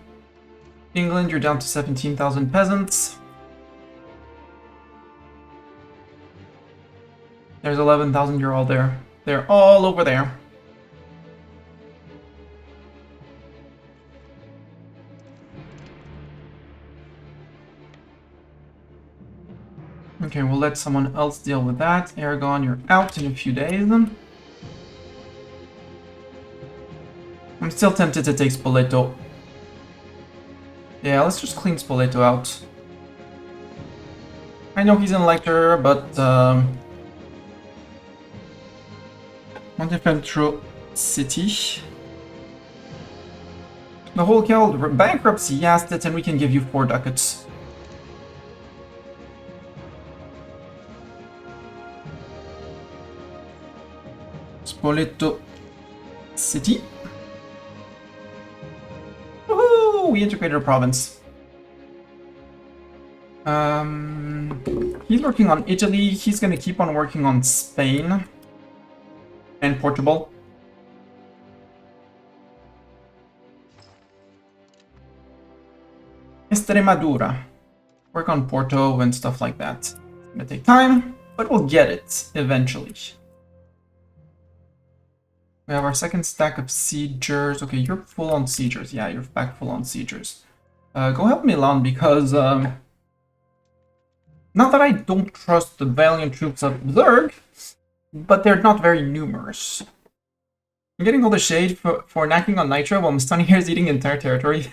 England, you're down to 17,000 peasants. There's 11,000, you're all there. They're all over there. Okay, we'll let someone else deal with that. Aragon, you're out in a few days. I'm still tempted to take Spoleto. Yeah, let's just clean Spoleto out. I know he's an elector, but Montefentro City. The whole guild bankruptcy, yes, that, and we can give you 4 ducats. Spoleto City. Woohoo! We integrated a province. He's working on Italy. He's gonna keep on working on Spain and Portugal. Extremadura. Work on Porto and stuff like that. It's gonna take time, but we'll get it eventually. We have our second stack of siegers. Okay, you're full on siegers. Yeah, you're back full on siegers. Go help Milan because not that I don't trust the valiant troops of Zerg, but they're not very numerous. I'm getting all the shade for knacking on Nitra while Mustani here is eating entire territory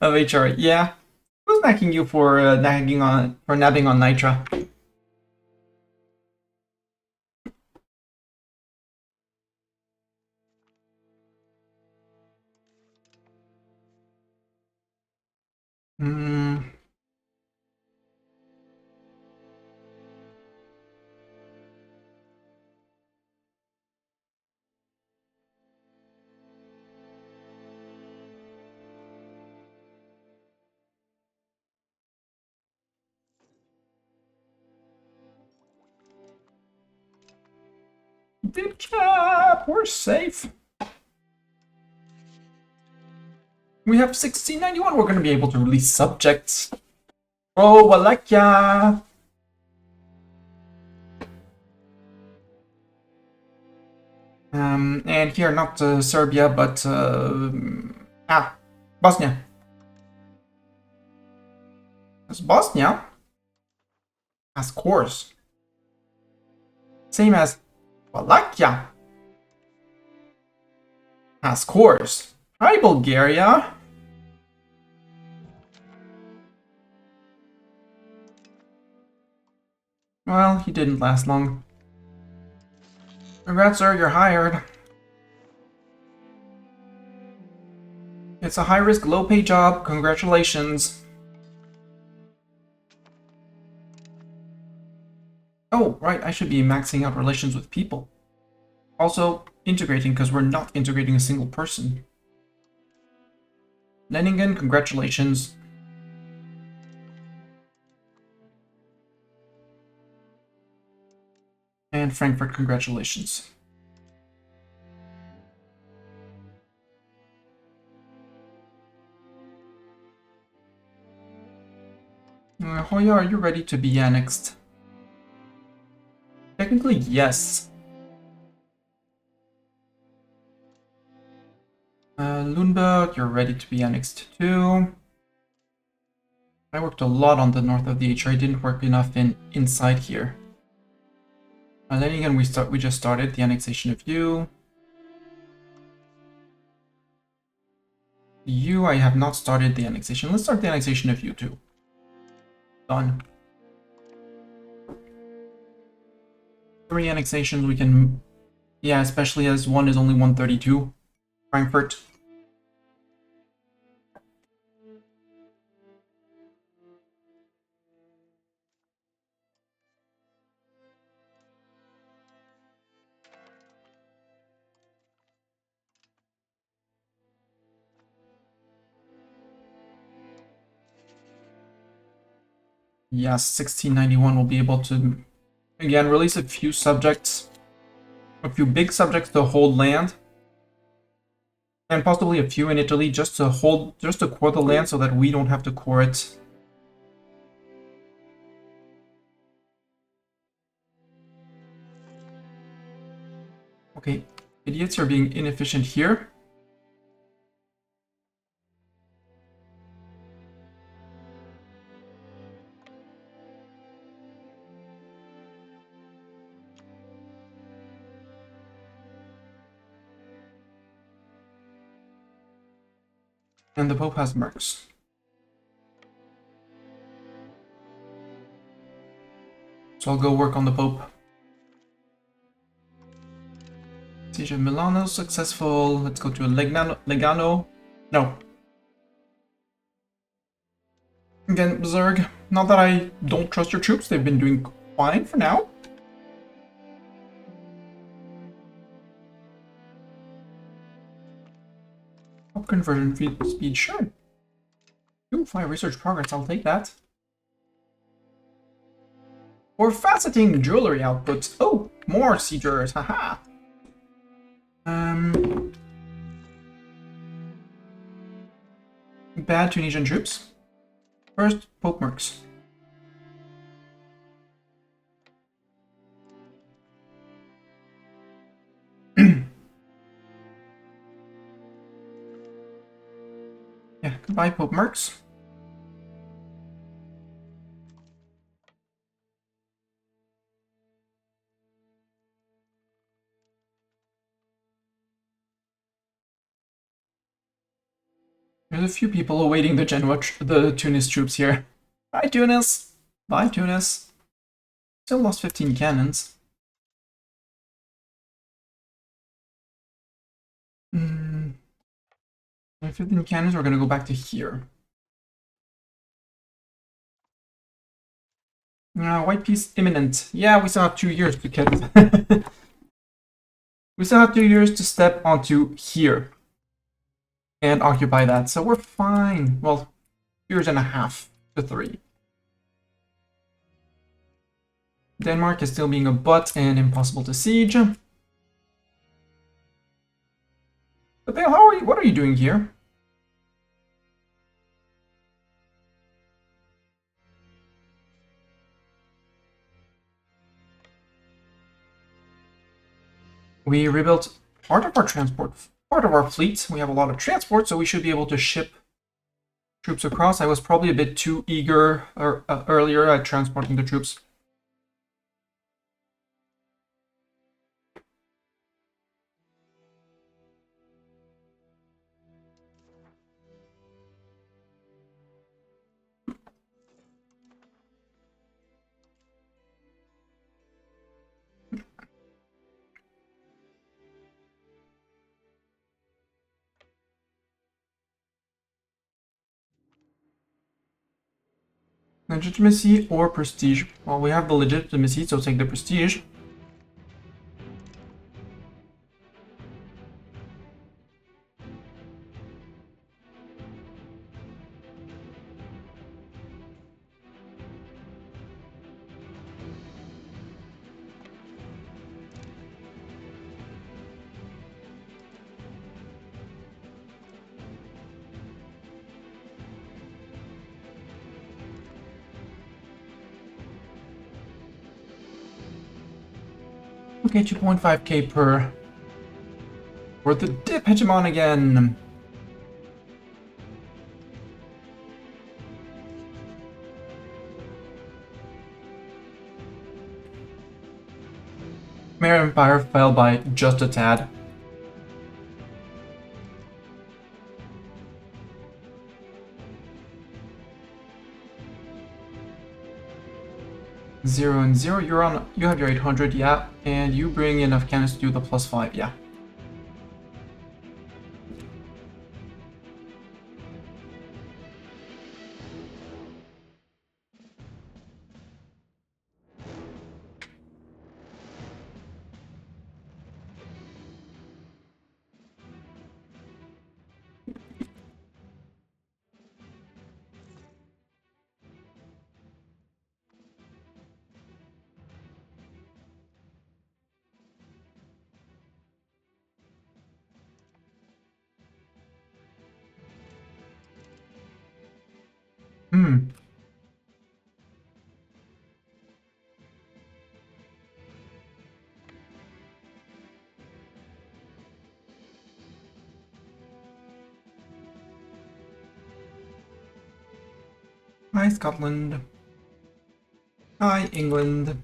of HR. Yeah. Who's knacking you for nabbing on Nitra? Did cap, we're safe. We have 1691, we're gonna be able to release subjects. Oh, Wallachia! And here, not Serbia, but Bosnia. As Bosnia has cores. Same as Wallachia has cores. Hi, Bulgaria. Well, he didn't last long. Congrats, sir, you're hired. It's a high-risk, low-pay job. Congratulations. Oh, right, I should be maxing out relations with people. Also, integrating, because we're not integrating a single person. Leningen, congratulations. And Frankfurt, congratulations. Hoya, are you ready to be annexed? Technically, yes. Lundberg, you're ready to be annexed too. I worked a lot on the north of the HR. I didn't work enough inside here. Leningen, we just started the annexation of you. You, I have not started the annexation. Let's start the annexation of you too. Done. 3 annexations we can... Yeah, especially as one is only 132. Frankfurt. Yes, 1691 will be able to, again, release a few subjects, a few big subjects to hold land, and possibly a few in Italy just to core the land so that we don't have to core it. Okay, idiots are being inefficient here. And the Pope has mercs. So I'll go work on the Pope. Siege of Milano, successful. Let's go to a Legano. No. Again, Zerg. Not that I don't trust your troops, they've been doing fine for now. Up conversion speed, sure. 2-5 research progress, I'll take that. Or faceting jewelry output. Oh, more siegers, haha. Bad Tunisian troops. First, Pope mercs. Yeah, goodbye, Pope mercs. There's a few people awaiting the the Tunis troops here. Bye, Tunis. Bye, Tunis. Still lost 15 cannons. 15 cannons, we're gonna go back to here. White peace imminent. Yeah, we still have 2 years to get... we still have 2 years to step onto here. And occupy that, so we're fine. Well, 2.5 to 3. Denmark is still being a butt and impossible to siege. But Bale, what are you doing here? We rebuilt part of our transport, part of our fleet. We have a lot of transport, so we should be able to ship troops across. I was probably a bit too eager earlier at transporting the troops. Legitimacy or prestige? Well, we have the legitimacy, so take the prestige. Okay, 2.5k per... For the dip hegemon again. Khmer Empire fell by just a tad. Zero and zero. You're on. You have your 800, yeah, and you bring enough cannons to do the +5, yeah. Hmm. Hi, Scotland. Hi, England.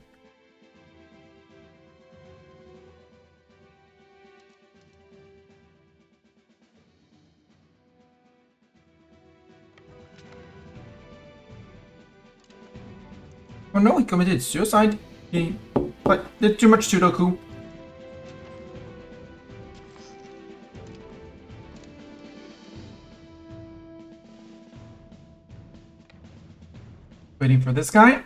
Oh no, he committed suicide. He did too much Sudoku. Waiting for this guy.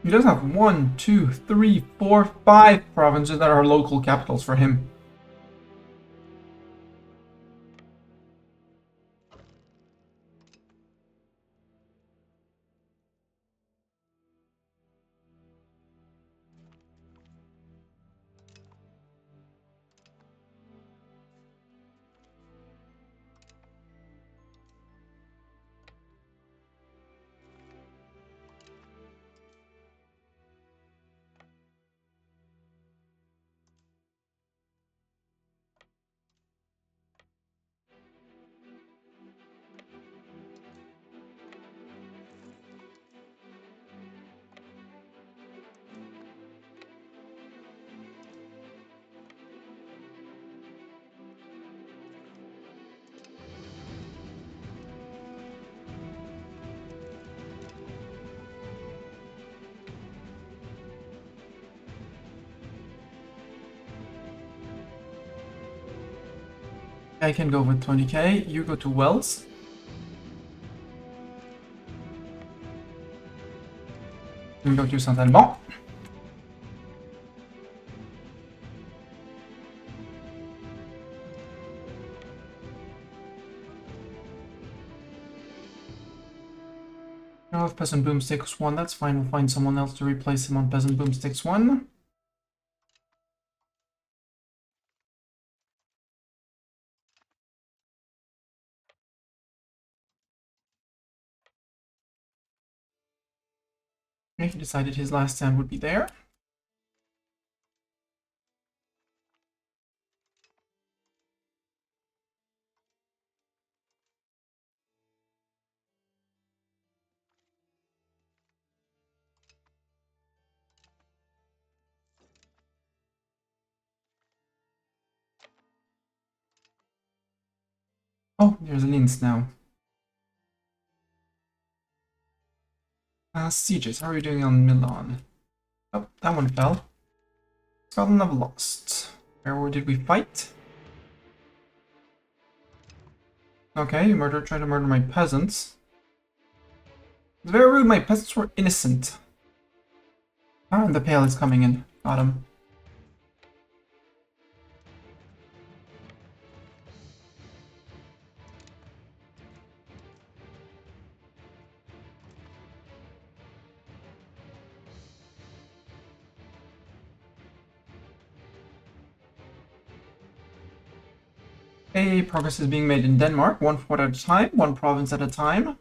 He does have 1, 2, 3, 4, 5 provinces that are local capitals for him. I can go with 20k. You go to Wells. You go to Saint-Alban. Now if Peasant Boomsticks 1, that's fine. We'll find someone else to replace him on Peasant Boomsticks 1. He decided his last stand would be there. Oh, there's a Linz now. Sieges, how are you doing on Milan? Oh, that one fell. Scotland have lost. Where did we fight? Okay, you tried to murder my peasants. It's very rude, my peasants were innocent. Ah, and the Pale is coming in. Got him. Okay, progress is being made in Denmark, 1 fort at a time, 1 province at a time.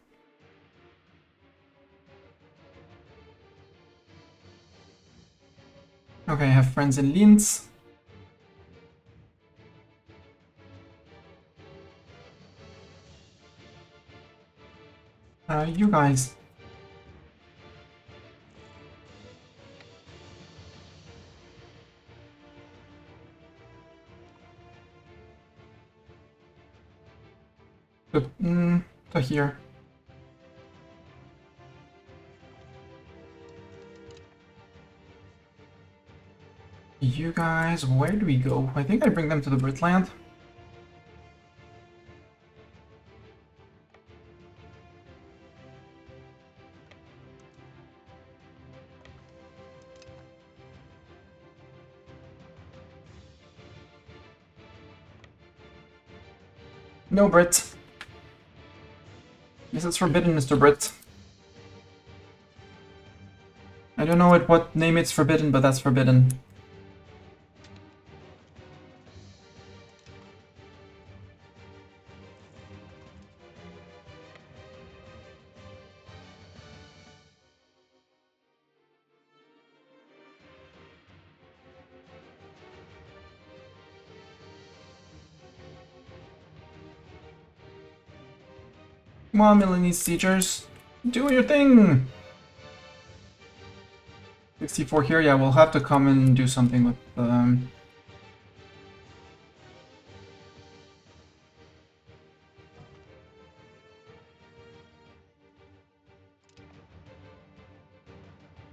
Okay, I have friends in Linz. You guys. To here. You guys, where do we go? I think I bring them to the Britland. No, Brit. Yes, it's forbidden, Mr. Brit. I don't know at what name it's forbidden, but that's forbidden. Come on, Milanese siegers. Do your thing! 64 here, yeah, we'll have to come and do something with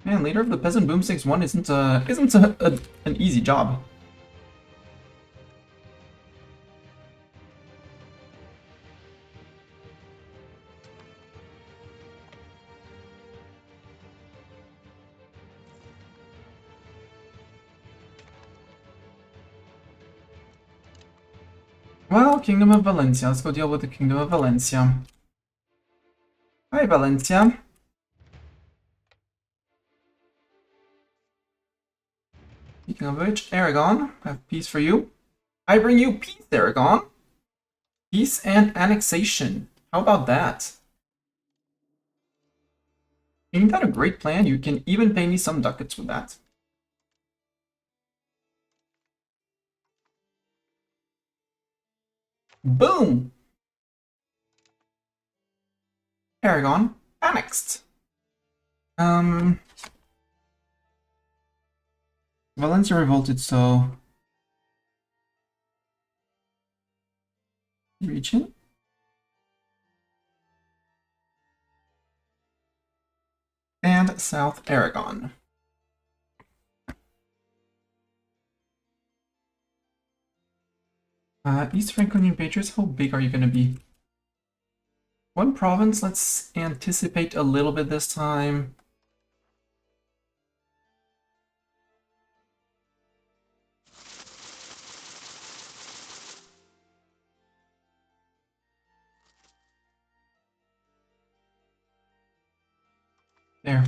Man, leader of the peasant boomsticks 1 isn't an easy job. Well, Kingdom of Valencia. Let's go deal with the Kingdom of Valencia. Hi, Valencia. Speaking of which, Aragon, I have peace for you. I bring you peace, Aragon. Peace and annexation. How about that? Ain't that a great plan? You can even pay me some ducats with that. Boom! Aragon, annexed. Valencia revolted, so... Region? And South Aragon. East Franconian Patriots, how big are you gonna be? One province, let's anticipate a little bit this time. There.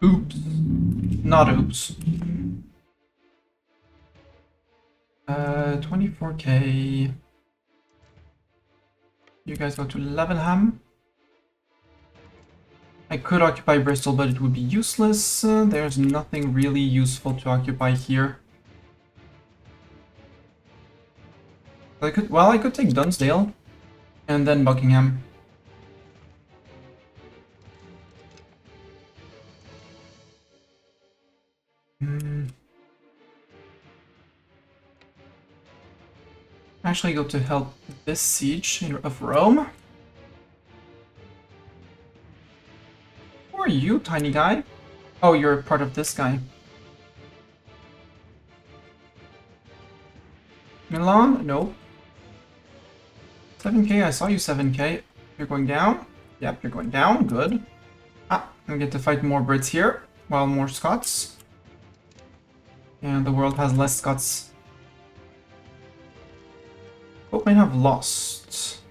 Oops. Not oops. 24k. You guys go to Levenham. I could occupy Bristol, but it would be useless. There's nothing really useful to occupy here. I could take Dunsdale and then Buckingham. Actually go to help this siege of Rome. Who are you, tiny guy? Oh, you're part of this guy. Milan? No. 7k, I saw you 7k. You're going down? Yep, you're going down. Good. Ah, I get to fight more Brits here, while more Scots. And the world has less Scots. Both may have lost.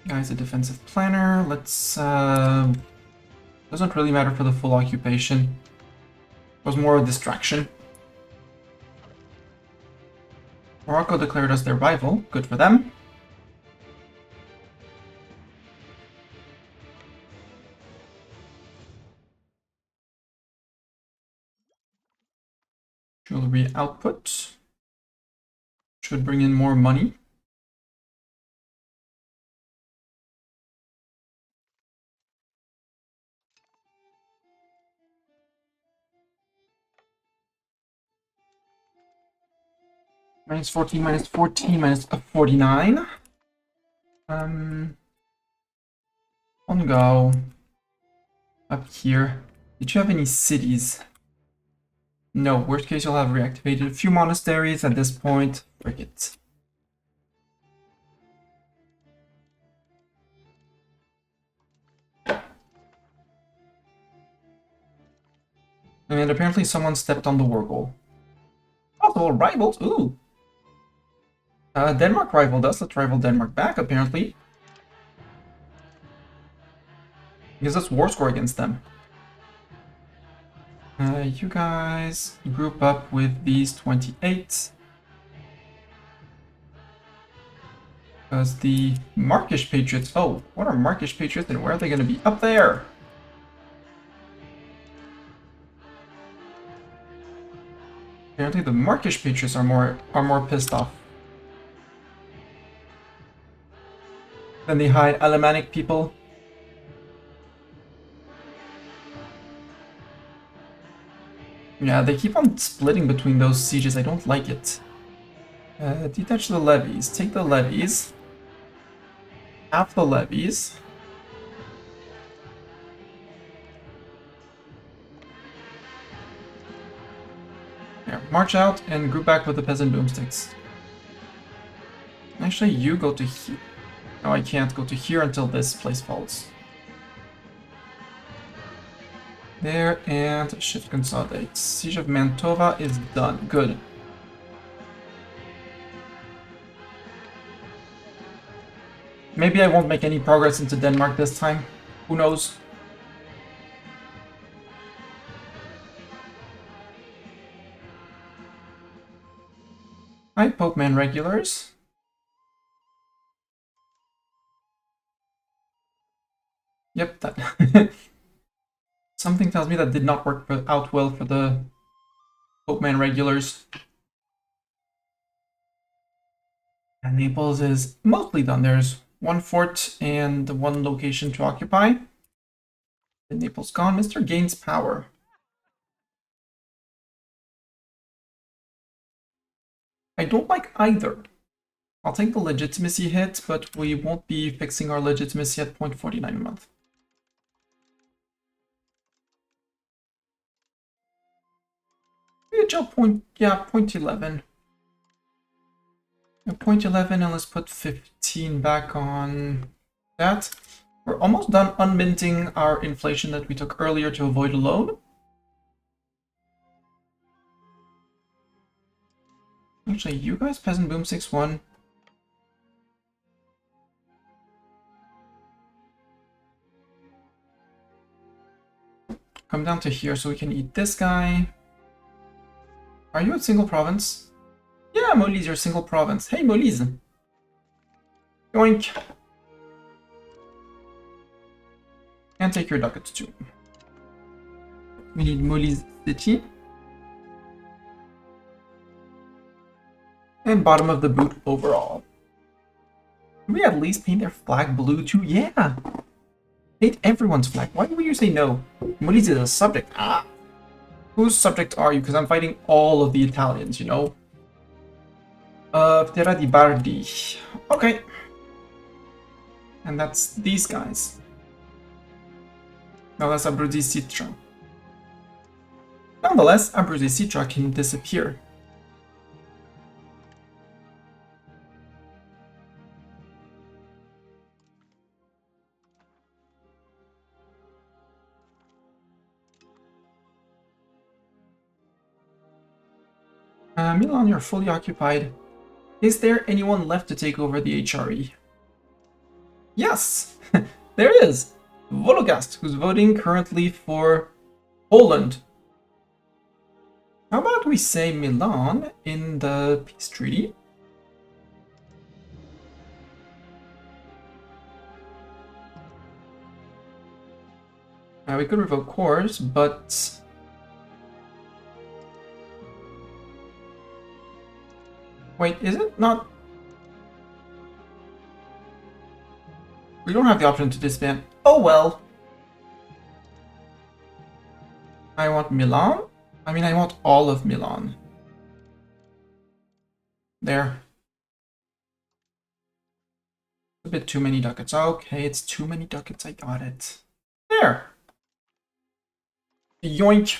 Guy's a defensive planner. Let's... doesn't really matter for the full occupation. It was more a distraction. Morocco declared us their rival. Good for them. Jewelry output. Should bring in more money. Minus 14, minus 14, minus 49. On go. Up here. Did you have any cities? No, worst case you'll have reactivated a few monasteries at this point. Frick it. And apparently someone stepped on the war goal. Possible rivals? Ooh. Denmark rivaled us. Let's rival Denmark back, apparently. Gives us war score against them. You guys group up with these 28. Because the Markish Patriots... Oh, what are Markish Patriots and where are they going to be? Up there! Apparently the Markish Patriots are more pissed off than the high Alemannic people. Yeah, they keep on splitting between those sieges. I don't like it. Detach the levies. Take the levies. Half the levies. Yeah, march out and group back with the peasant boomsticks. Actually, you go to here. No, I can't go to here until this place falls. There, and shift consolidate. Siege of Mantova is done. Good. Maybe I won't make any progress into Denmark this time. Who knows? Hi, Pope Man regulars. Yep, that... Something tells me that did not work out well for the Pope Man regulars. And Naples is mostly done. There's one fort and one location to occupy. And Naples gone. Mr. gains power. I don't like either. I'll take the legitimacy hit, but we won't be fixing our legitimacy at 0.49 a month. Point, yeah, 0.11. 0.11, and let's put 15 back on that. We're almost done unminting our inflation that we took earlier to avoid a loan. Actually, you guys, Peasant Boom 6-1. Come down to here so we can eat this guy. Are you a single province? Yeah, Molise, you're a single province. Hey, Molise. Yoink. And take your ducats too. We need Molise City. And bottom of the boot overall. Can we at least paint their flag blue too? Yeah! Paint everyone's flag. Why would you say no? Molise is a subject. Ah! Whose subject are you? Because I'm fighting all of the Italians, you know? Terra di Bardi. Okay. And that's these guys. No, that's Abruzzi Citra. Nonetheless, Abruzzi Citra can disappear. Milan, you're fully occupied. Is there anyone left to take over the HRE? Yes! There is! Vologast, who's voting currently for Poland. How about we say Milan in the peace treaty? We could revoke cores, but... Wait, is it not... We don't have the option to disband. Oh well! I want Milan? I mean, I want all of Milan. There. A bit too many ducats. Okay, it's too many ducats. I got it. There. Yoink.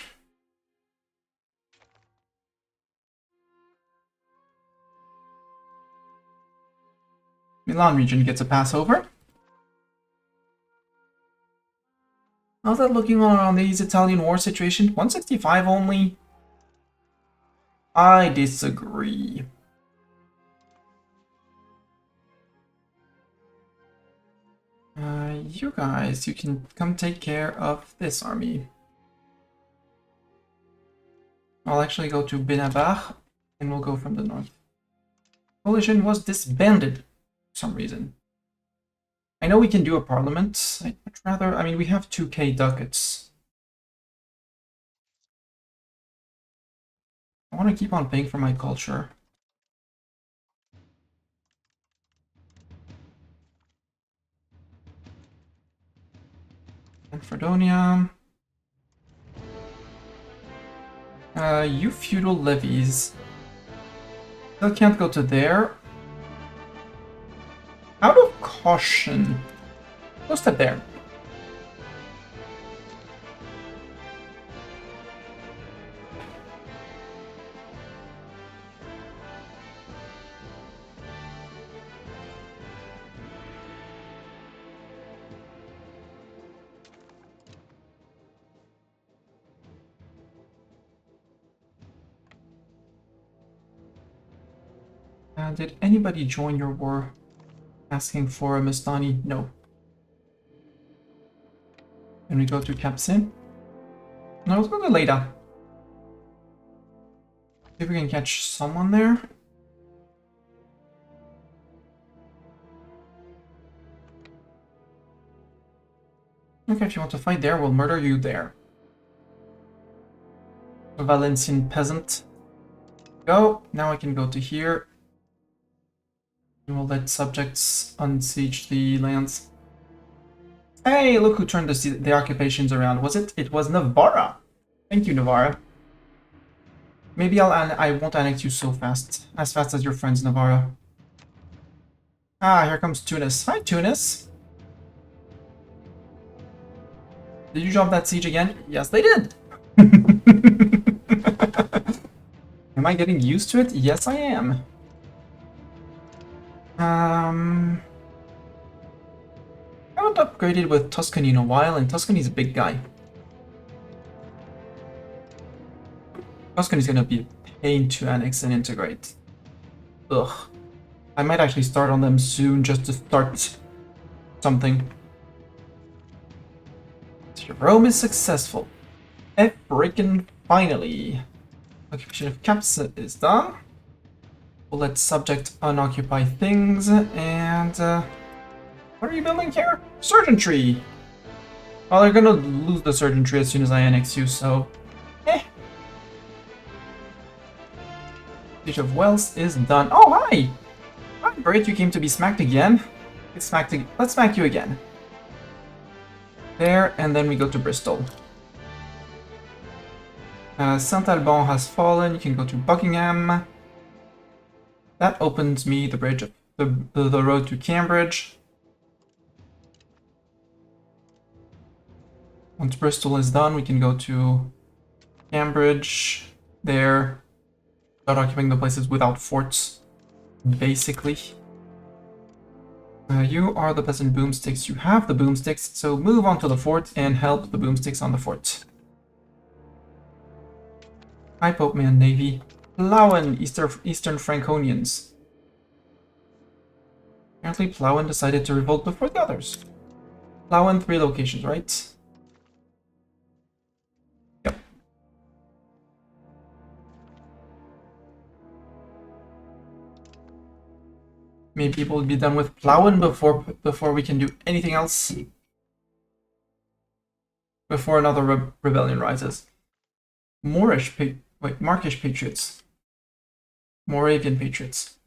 Milan region gets a pass over. How's that looking on these Italian war situation? 165 only? I disagree. You guys, you can come take care of this army. I'll actually go to Benabar, and we'll go from the north. Coalition was disbanded for some reason. I know we can do a parliament. I'd much rather... I mean, we have 2k ducats. I want to keep on paying for my culture. And Fredonia. You feudal levies. Still can't go to there. Out of caution. Go step there. Did anybody join your war? Asking for a Mastani? No. Can we go to Capsin? No, let's go to Leda. See if we can catch someone there. Okay, if you want to fight there, we'll murder you there. A Valencian peasant. Go. Now I can go to here. And we'll let subjects unsiege the lands. Hey, look who turned the occupations around. Was it? It was Navarra. Thank you, Navarra. Maybe I won't annex you so fast. As fast as your friends, Navarra. Ah, here comes Tunis. Hi, Tunis. Did you drop that siege again? Yes, they did. Am I getting used to it? Yes, I am. I haven't upgraded with Tuscany in a while, and Tuscany's a big guy. Tuscany's gonna be a pain to annex and integrate. Ugh. I might actually start on them soon just to start something. So Rome is successful. Freaking finally. Occupation of Caps is done. We'll let subject unoccupy things, and what are you building here? Surgeonry! Well, they're gonna lose the surgeonry as soon as I annex you, so... Siege of Wells is done. Oh, hi! Hi, great, you came to be smacked again. Let's smack you again. There, and then we go to Bristol. Saint-Alban has fallen, you can go to Buckingham. That opens me the bridge of the road to Cambridge. Once Bristol is done, we can go to Cambridge. There. Start occupying the places without forts, basically. You are the peasant boomsticks. You have the boomsticks, so move on to the fort and help the boomsticks on the fort. Hi, Pope Man Navy. Plauen, Eastern Franconians. Apparently Plauen decided to revolt before the others. Plauen, 3 locations, right? Yep. Maybe we'll be done with Plauen before we can do anything else. Before another rebellion rises. Markish Patriots. Moravian Patriots.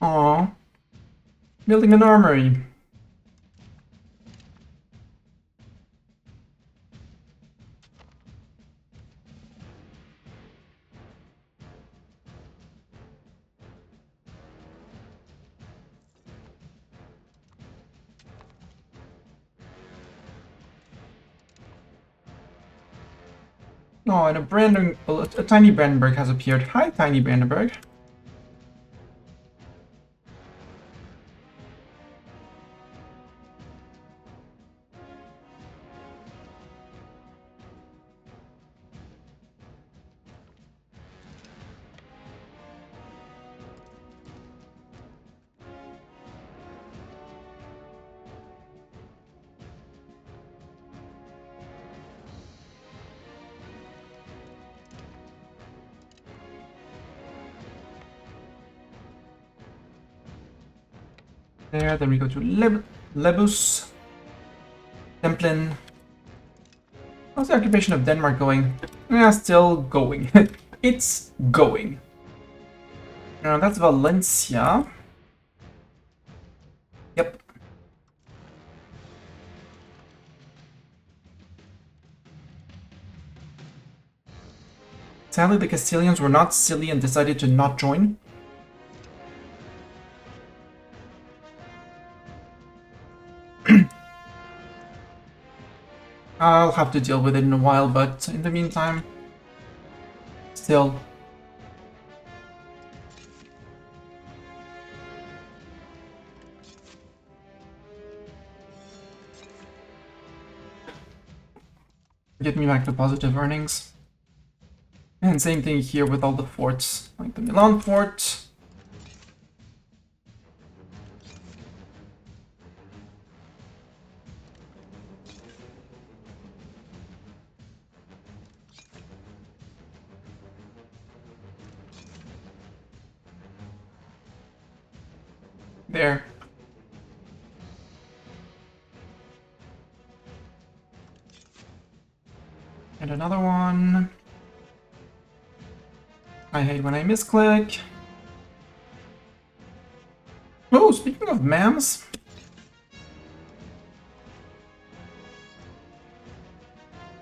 Aww. Building an armory. Oh, and a tiny Brandenburg has appeared. Hi, tiny Brandenburg. There, then we go to Lebus, Templin. How's the occupation of Denmark going? Yeah, still going. It's going. That's Valencia. Yep. Sadly, the Castilians were not silly and decided to not join. I'll have to deal with it in a while, but in the meantime, still. Get me back to positive earnings. And same thing here with all the forts, like the Milan fort. There. And another one. I hate when I misclick. Oh, speaking of mams.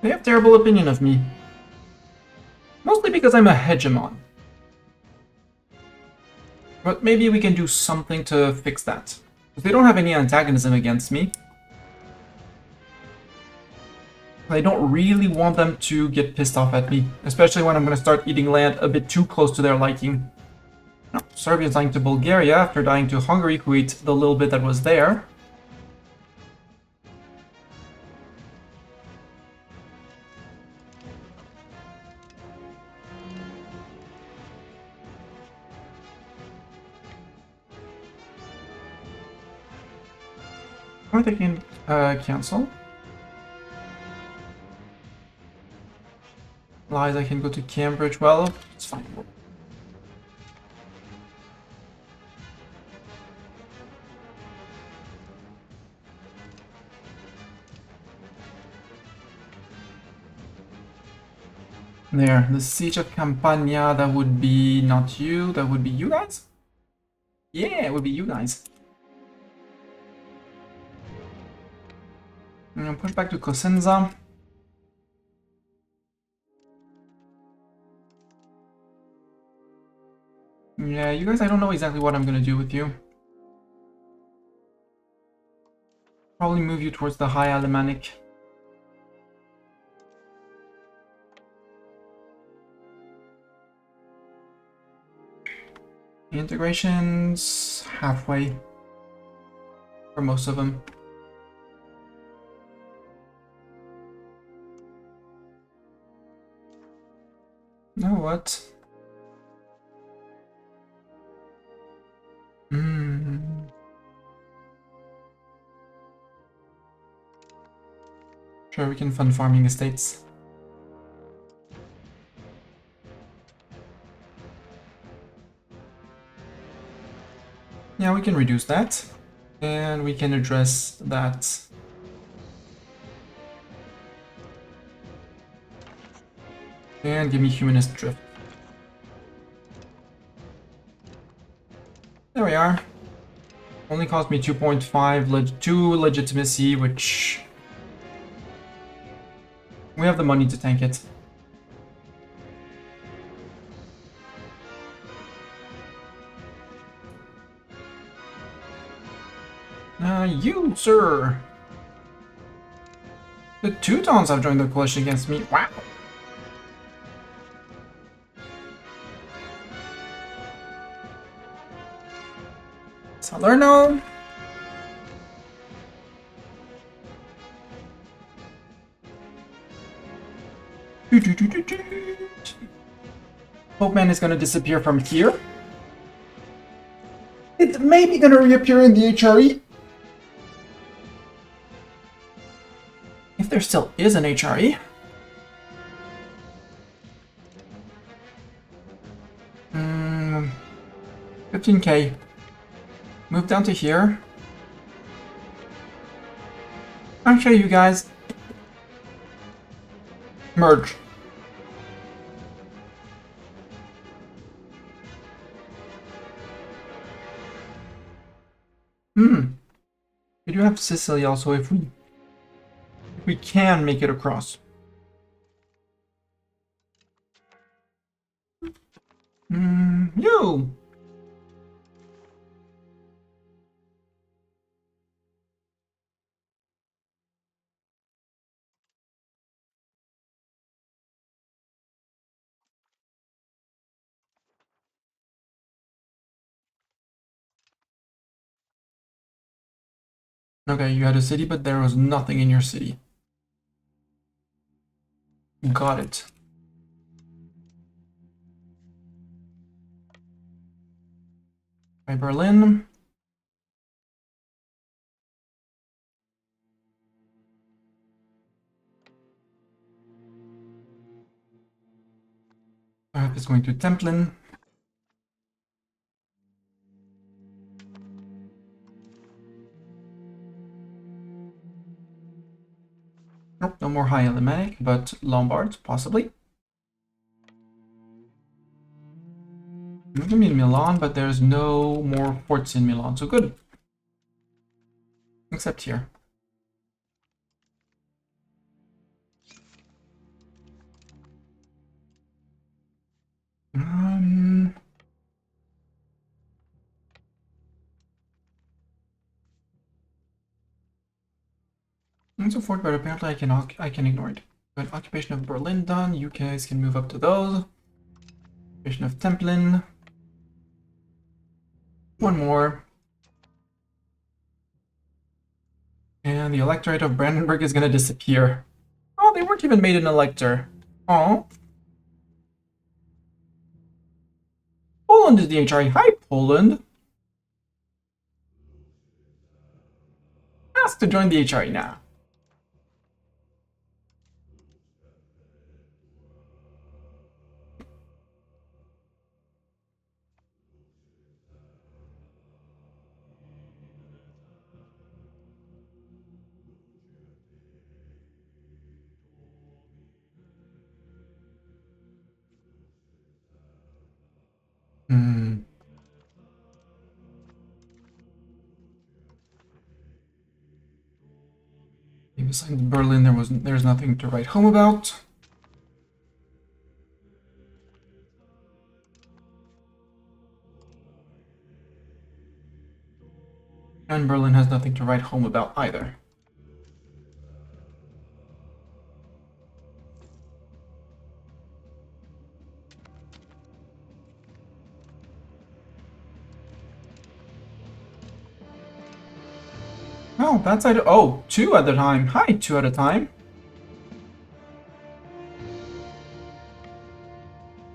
They have terrible opinion of me. Mostly because I'm a hegemon. But maybe we can do something to fix that. Because they don't have any antagonism against me. I don't really want them to get pissed off at me. Especially when I'm going to start eating land a bit too close to their liking. No, Serbia's dying to Bulgaria after dying to Hungary, who ate the little bit that was there. Or they can cancel. Lies, I can go to Cambridge. Well, it's fine. There, the Siege of Campania, that would be not you, that would be you guys? Yeah, it would be you guys. I'm gonna push back to Cosenza. Yeah, you guys, I don't know exactly what I'm gonna do with you. Probably move you towards the High Alemannic. Integrations halfway for most of them. You know what? Sure, we can fund farming estates. Yeah, we can reduce that. And we can address that. And give me humanist drift. There we are. Only cost me 2.5 2 legitimacy, which we have the money to tank it. You, sir! The Teutons have joined the coalition against me. Wow! Salerno. Pope Man is gonna disappear from here. It's maybe gonna reappear in the HRE. If there still is an HRE. 15k. Move down to here. I'll show you guys. Merge. We do have Sicily also if we can make it across. Yo! Okay, you had a city, but there was nothing in your city. Got it. By Berlin. It's going to Templin. Nope, no more high Alemannic, but Lombards, possibly. I'm gonna be in Milan, but there's no more forts in Milan, so good. Except here. It's a fort, but apparently I can ignore it. But occupation of Berlin done. You guys can move up to those. Occupation of Templin. One more. And the electorate of Brandenburg is gonna disappear. Oh, they weren't even made an elector. Oh. Poland is the HRE. Hi, Poland. Ask to join the HRE now. Besides Berlin, there's nothing to write home about. And Berlin has nothing to write home about either. Oh, that side. Oh, two at a time. Hi, two at a time.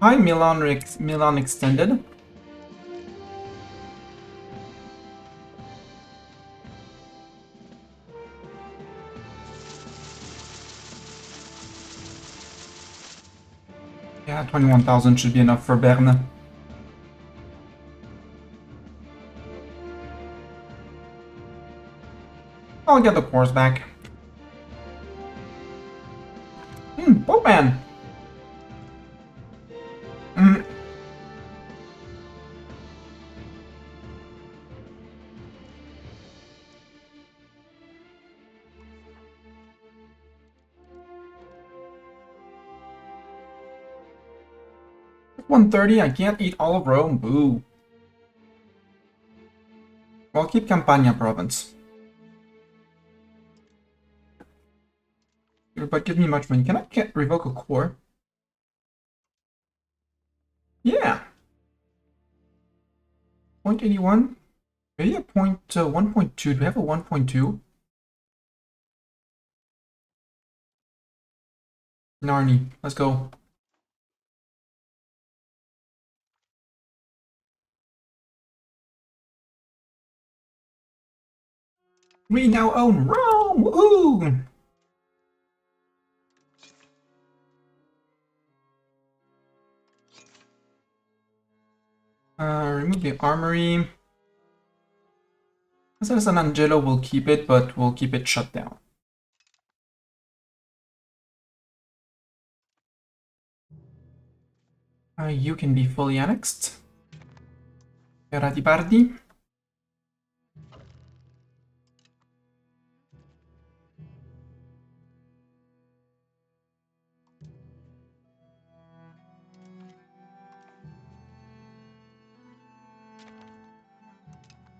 Hi, Milan extended. Yeah, 21,000 should be enough for Berne. I'll get the cores back. Boatman! 130, I can't eat all of Rome, boo. Well, keep Campania province. But give me much money. Can I revoke a core? Yeah. 0.81. Maybe a 1.2. Do we have a 1.2? Narni, let's go. We now own Rome! Woohoo! Remove the armory. As an Angelo, we'll keep it, but we'll keep it shut down. You can be fully annexed. Radibardi.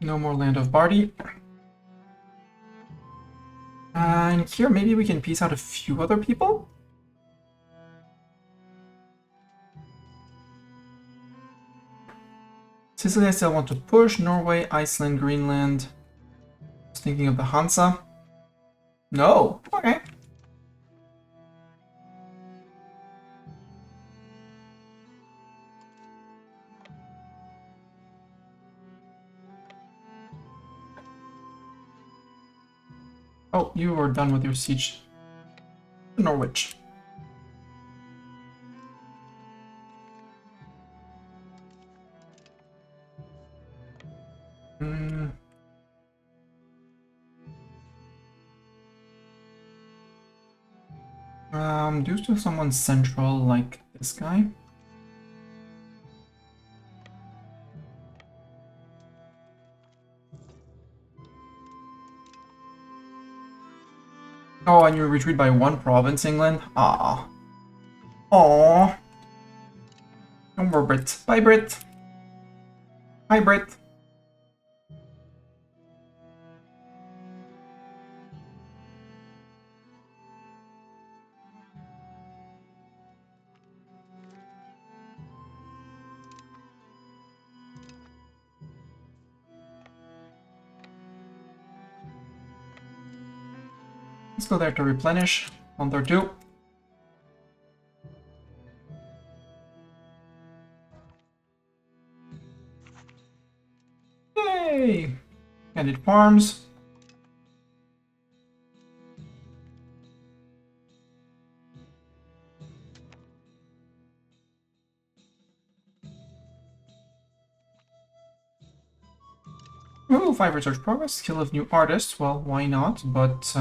No more land of Bardi. And here, maybe we can piece out a few other people? Sicily, I still want to push. Norway, Iceland, Greenland. Just thinking of the Hansa. No! Okay. Oh, you were done with your siege. Norwich. Do to someone central like this guy. Oh, and you retreat by one province, England? Ah. Aww. No more Brit. Bye, Brit. Hi, Brit. Let's go there to replenish. 132. Yay! And it farms. Ooh, 5 research progress. Skill of new artists. Well, why not? But,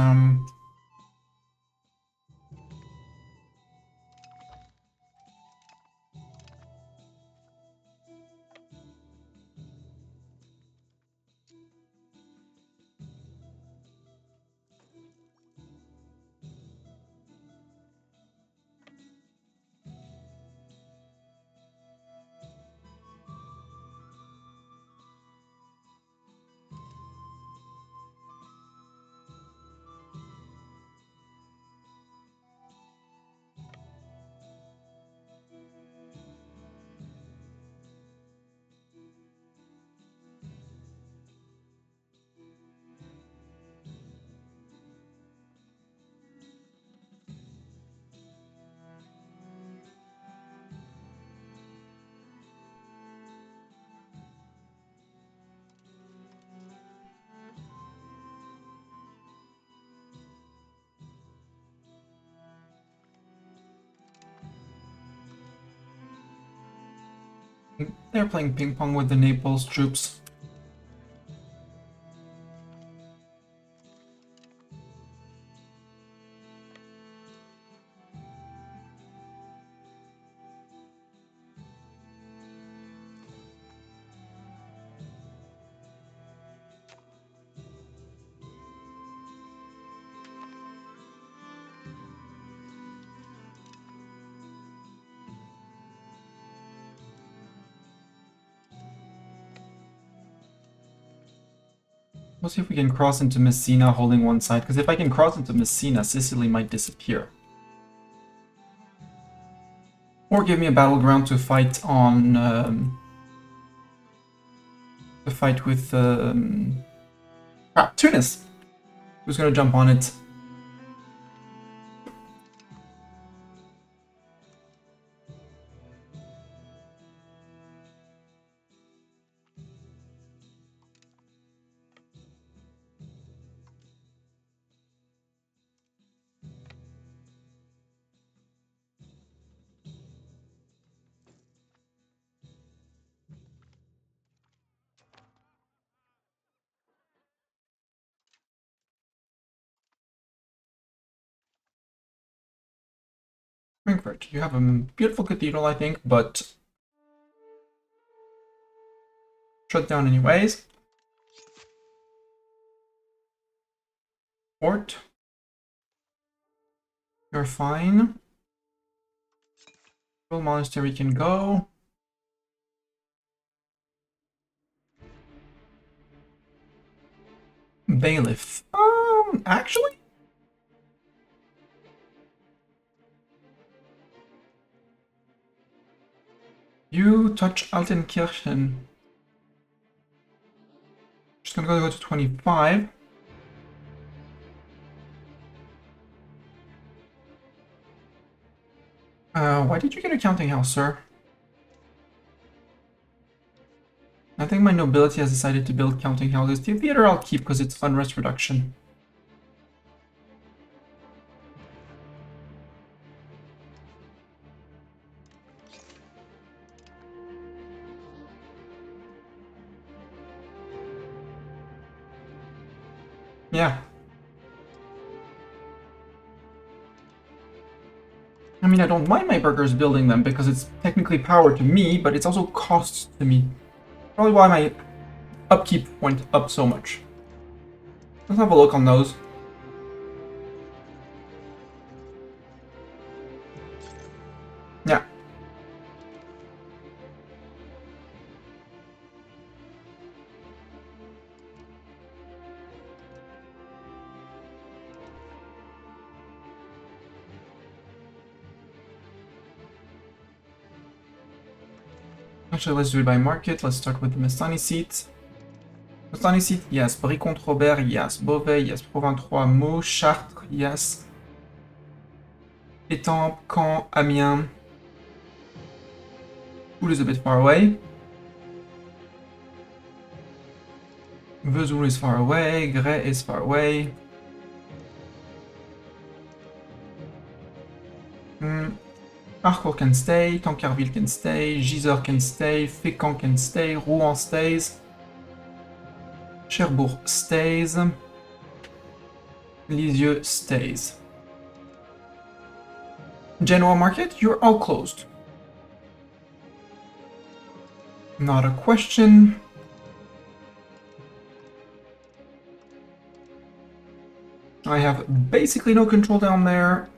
they're playing ping pong with the Naples troops. We'll see if we can cross into Messina holding one side, because if I can cross into Messina, Sicily might disappear. Or give me a battleground to fight on the fight with Tunis. Who's gonna jump on it? Frankfurt, you have a beautiful cathedral, I think, but shut down anyways. Fort. You're fine. Royal Monastery can go. Bailiff. Actually? You touch Altenkirchen. Just gonna go to 25. Why did you get a counting house, sir? I think my nobility has decided to build counting houses. The theater I'll keep because it's unrest reduction. Yeah. I mean, I don't mind my burgers building them because it's technically power to me, but it's also costs to me. Probably why my upkeep went up so much. Let's have a look on those. Yeah. Actually, let's do it by market. Let's start with the Mestani seat. Mestani seat, yes. Brie-Comte-Robert, yes. Beauvais, yes. Provins-3, Meaux, Chartres, yes. Étampes, Caen, Amiens. Toul is a bit far away. Vesoul is far away. Grès is far away. Harcourt can stay. Tancarville can stay. Gisors can stay. Fécamp can stay. Rouen stays. Cherbourg stays. Lisieux stays. Genoa market, you're all closed. Not a question. I have basically no control down there.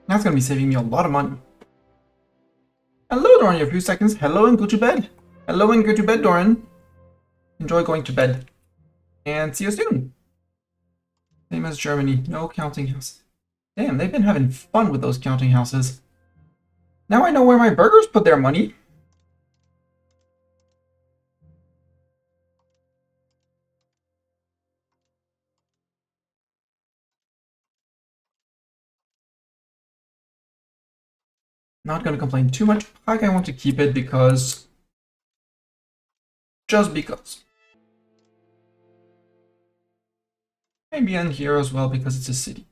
That's gonna be saving me a lot of money. Hello, Doran, you have a few seconds. Hello and go to bed. Hello and go to bed, Doran. Enjoy going to bed. And see you soon. Same as Germany, no counting house. Damn, they've been having fun with those counting houses. Now I know where my burgers put their money. Not gonna complain too much. Prague, I want to keep it because... just because. Maybe in here as well because it's a city.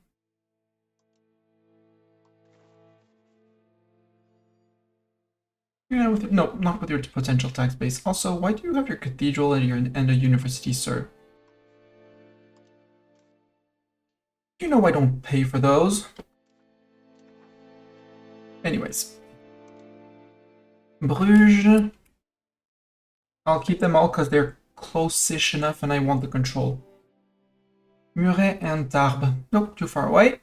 Yeah, no, not with your potential tax base. Also, why do you have your cathedral and a university, sir? You know I don't pay for those. Anyways. Bruges. I'll keep them all because they're close-ish enough and I want the control. Muret and Tarbes. Nope, too far away.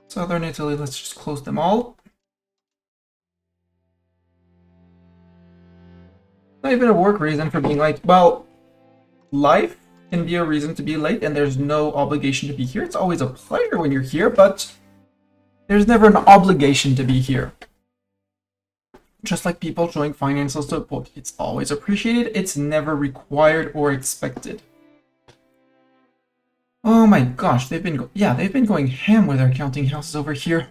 Southern Italy, let's just close them all. Not even a work reason for being like, well, life can be a reason to be late, and there's no obligation to be here. It's always a pleasure when you're here, but there's never an obligation to be here. Just like people showing financial support. It's always appreciated, it's never required or expected. Oh my gosh, they've been going ham with their counting houses over here.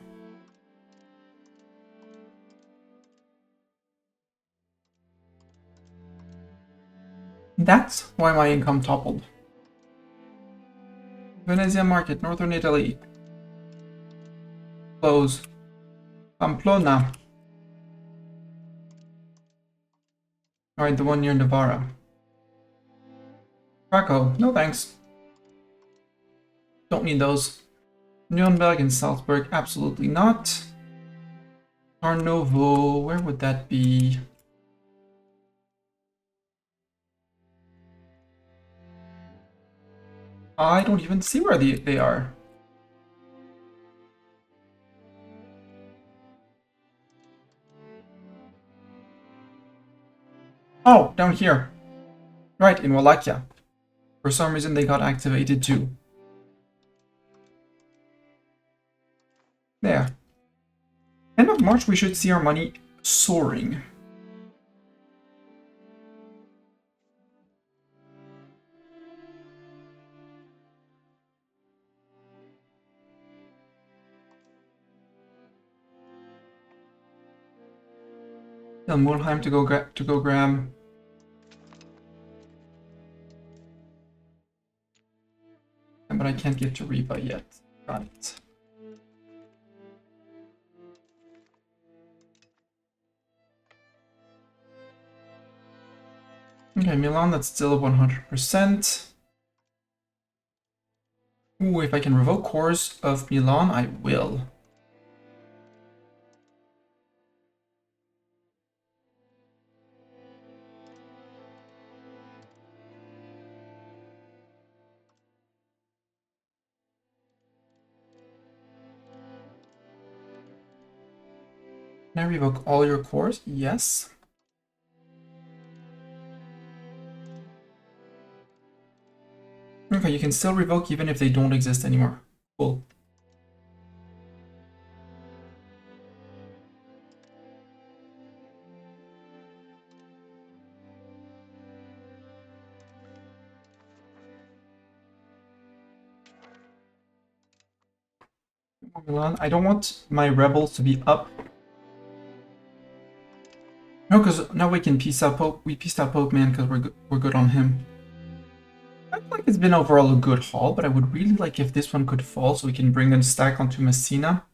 That's why my income toppled. Venezia Market, Northern Italy. Close. Pamplona. Alright, the one near Novara. Krakow, no thanks. Don't need those. Nuremberg and Salzburg, absolutely not. Tarnovo, where would that be? I don't even see where they are. Oh, down here. Right, in Wallachia. For some reason they got activated too. There. End of March we should see our money soaring. Tell Mulheim to go grab. But I can't give to Reba yet. Got it. Okay, Milan, that's still 100%. Ooh, if I can revoke cores of Milan, I will. Can I revoke all your cores? Yes. Okay, you can still revoke even if they don't exist anymore. Cool. Milan, I don't want my rebels to be up. No, because now we can peace out Pope. We peaced out Pope Man because we're good on him. I feel like it's been overall a good haul, but I would really like if this one could fall so we can bring them stack onto Messina.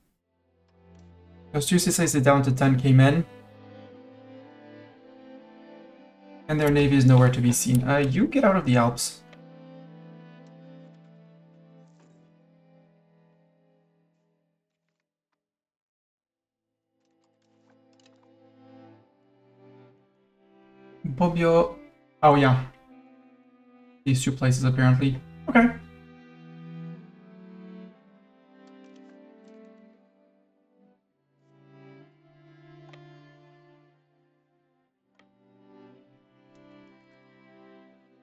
Because Tuesday says it down to 10k men. And their navy is nowhere to be seen. You get out of the Alps. Bobbio. Oh yeah. These two places apparently. Okay.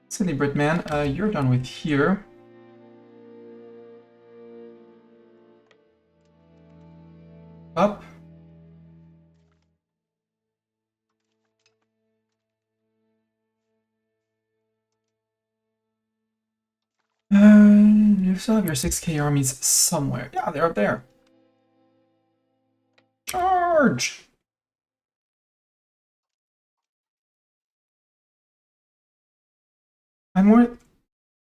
Silly Britman, you're done with here. Up. You still have your 6k armies somewhere. Yeah, they're up there. Charge! I'm more...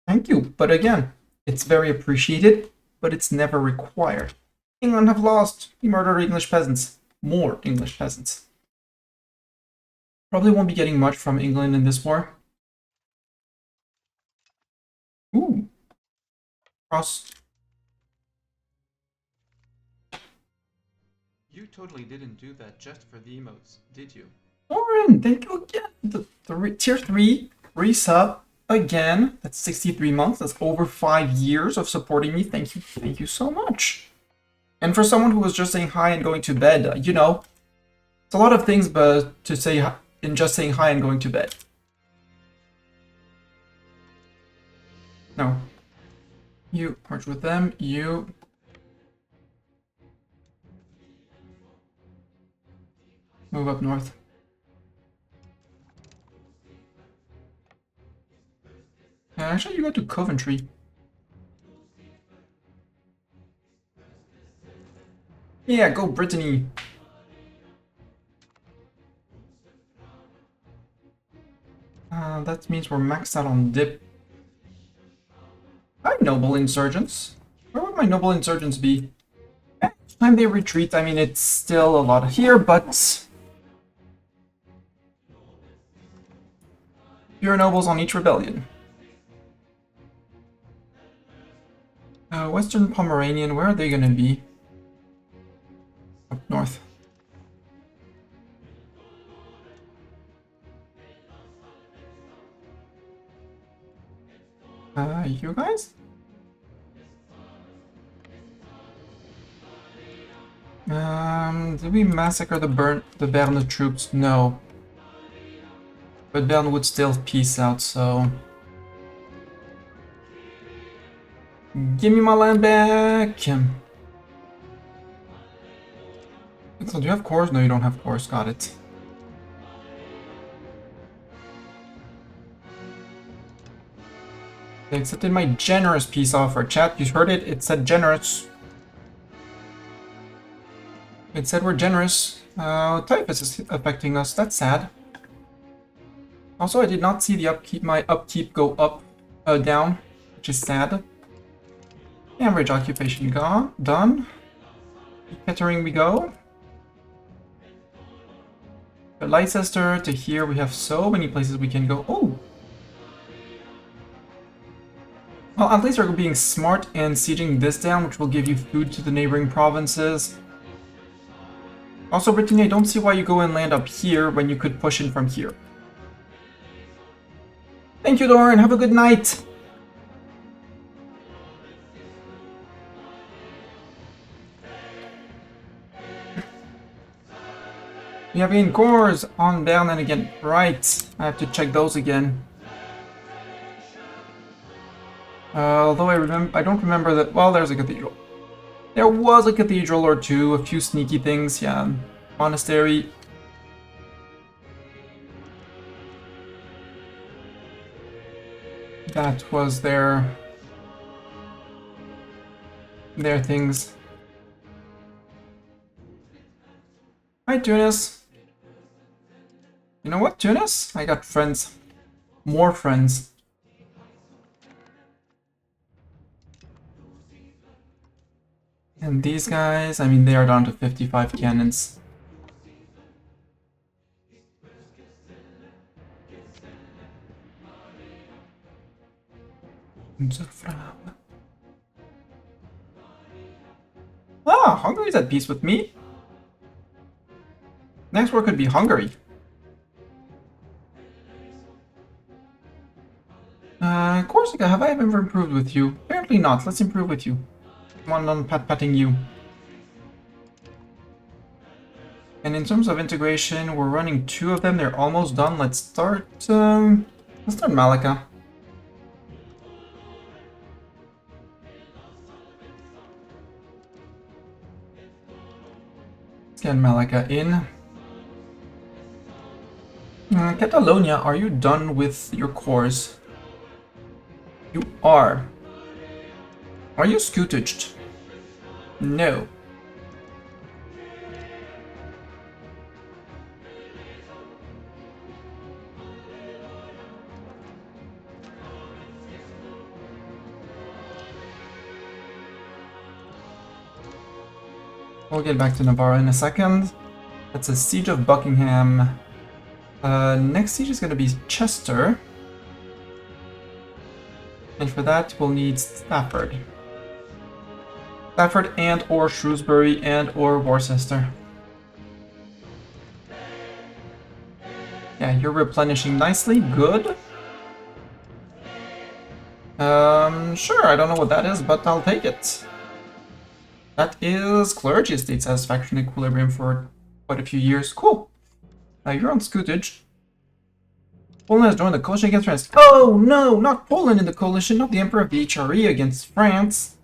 Thank you, but again, it's very appreciated, but it's never required. England have lost. We murdered English peasants. More English peasants. Probably won't be getting much from England in this war. Ooh. Cross. You totally didn't do that just for the emotes, did you? Lauren, thank you again. The tier 3 resub again. That's 63 months. That's over 5 years of supporting me. Thank you so much. And for someone who was just saying hi and going to bed, you know, it's a lot of things but to say in just saying hi and going to bed. No. You merge with them. You. Move up north. Actually, you go to Coventry. Yeah, go Brittany. That means we're maxed out on dip. Hi, noble insurgents. Where would my noble insurgents be? Each time they retreat, I mean, it's still a lot here, but... fewer nobles on each rebellion. Western Pomeranian, where are they gonna be? Up north. You guys? Did we massacre the Berne troops? No. But Berne would still peace out, so... give me my land back! So do you have cores? No, you don't have cores. Got it. They accepted my generous peace offer. Chat, you heard it? It said generous. It said we're generous. Typhus is affecting us. That's sad. Also, I did not see the my upkeep go up, down, which is sad. Average occupation gone. Done. Kettering we go. Leicester to here. We have so many places we can go. Oh! Well, at least we're being smart and sieging this down, which will give you food to the neighboring provinces. Also, Brittany, I don't see why you go and land up here when you could push in from here. Thank you, Doran. Have a good night. We have gained cores on down and again. Right. I have to check those again. Although I don't remember that. Well, there's a cathedral. There was a cathedral or two, a few sneaky things, yeah. Monastery. That was their things. Hi, Tunis. You know what, Tunis? I got friends. More friends. And these guys, I mean, they are down to 55 cannons. Ah, Hungary's at peace with me. Next war could be Hungary. Corsica, have I ever improved with you? Apparently not. Let's improve with you. Come on, pat-patting you. And in terms of integration, we're running 2 of them. They're almost done. Let's start Malacca. Let's get Malacca in. Catalonia, are you done with your cores? You are. Are you scootaged? No. We'll get back to Navarra in a second. That's a siege of Buckingham. Next siege is going to be Chester. And for that, we'll need Stafford. Stafford and or Shrewsbury and or Worcester. Yeah, you're replenishing nicely. Good. Sure, I don't know what that is, but I'll take it. That is Clergy Estate Satisfaction Equilibrium for quite a few years. Cool. You're on Scootage. Poland has joined the coalition against France. Oh no, not Poland in the coalition, not the Emperor of the HRE against France.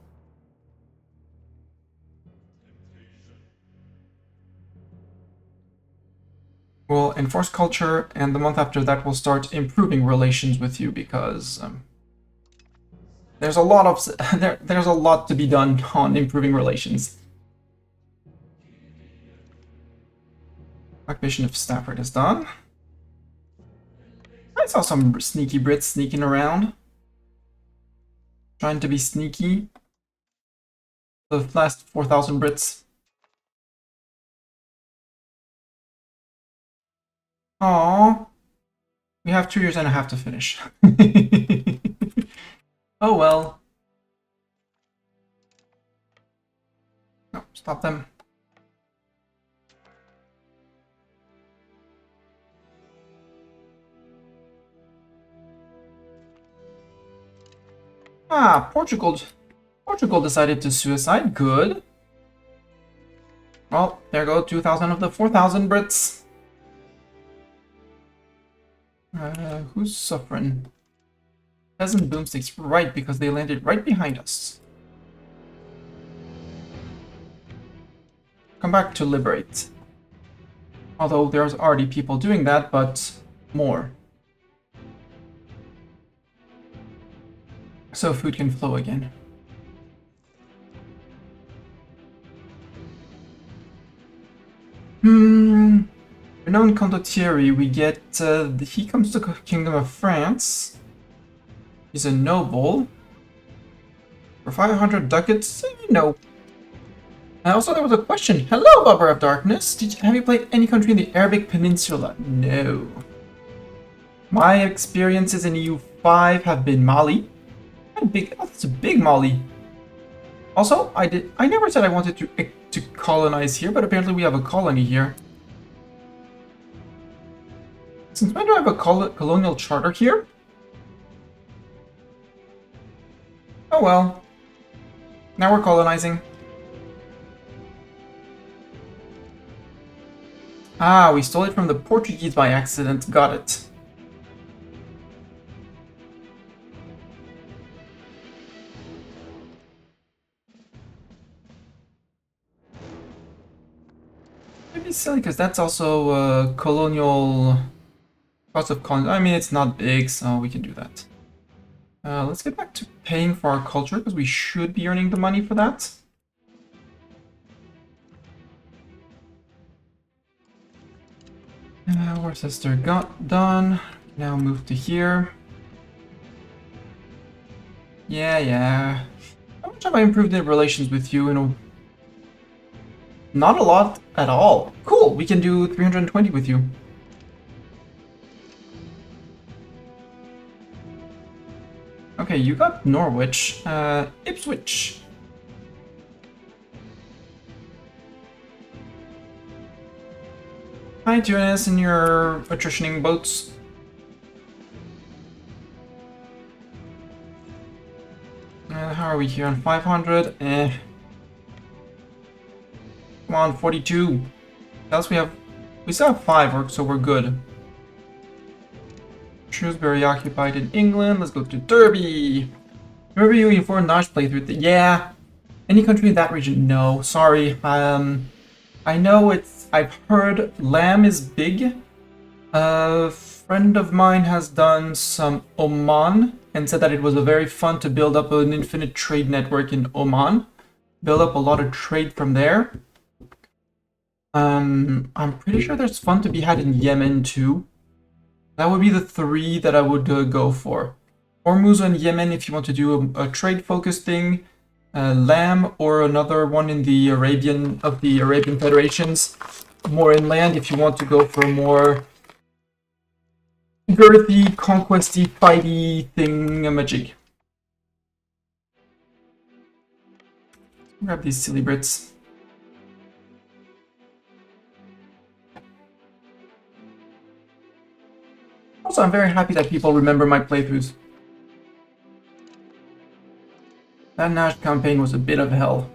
We'll enforce culture, and the month after that we'll start improving relations with you because there's a lot of there's a lot to be done on improving relations. Occupation of Stafford is done. I saw some sneaky Brits sneaking around, trying to be sneaky. The last 4,000 Brits. Aww. We have 2 years and a half to finish. Oh well. No, stop them. Ah, Portugal decided to suicide. Good. Well, there go 2,000 of the 4,000 Brits. Who's suffering? Peasant boomsticks, right, because they landed right behind us. Come back to liberate. Although there's already people doing that, but more. So food can flow again. Renowned condottieri, we get, he comes to the Kingdom of France. He's a noble. For 500 ducats? No. Also, there was a question. Hello, Bubber of Darkness. Have you played any country in the Arabic Peninsula? No. My experiences in EU5 have been Mali. That's a big Mali. Also, I never said I wanted to colonize here, but apparently we have a colony here. Since when do I have a colonial charter here? Oh well. Now we're colonizing. Ah, we stole it from the Portuguese by accident. Got it. Maybe silly, because that's also colonial cost of colony. I mean, it's not big, so we can do that. Let's get back to paying for our culture, because we should be earning the money for that. War sister got done. Now move to here. Yeah. How much have I improved the relations with you? Not a lot at all. Cool, we can do 320 with you. Okay, you got Norwich. Ipswich. Hi, Tunis, in your attritioning boats. How are we here on 500? Come on, 42. Else we still have 5, so we're good. Shrewsbury occupied in England. Let's go to Derby. Remember you in foreign knowledge playthrough? Yeah. Any country in that region? No. Sorry. I know I've heard lamb is big. A friend of mine has done some Oman and said that it was very fun to build up an infinite trade network in Oman. Build up a lot of trade from there. I'm pretty sure there's fun to be had in Yemen too. That would be the 3 that I would go for. Hormuz and Yemen if you want to do a trade-focused thing. Lamb or another one in the Arabian Federations. More inland if you want to go for a more girthy, conquesty, fighty thingamajig. Grab these silly Brits. Also, I'm very happy that people remember my playthroughs. That Nash campaign was a bit of hell.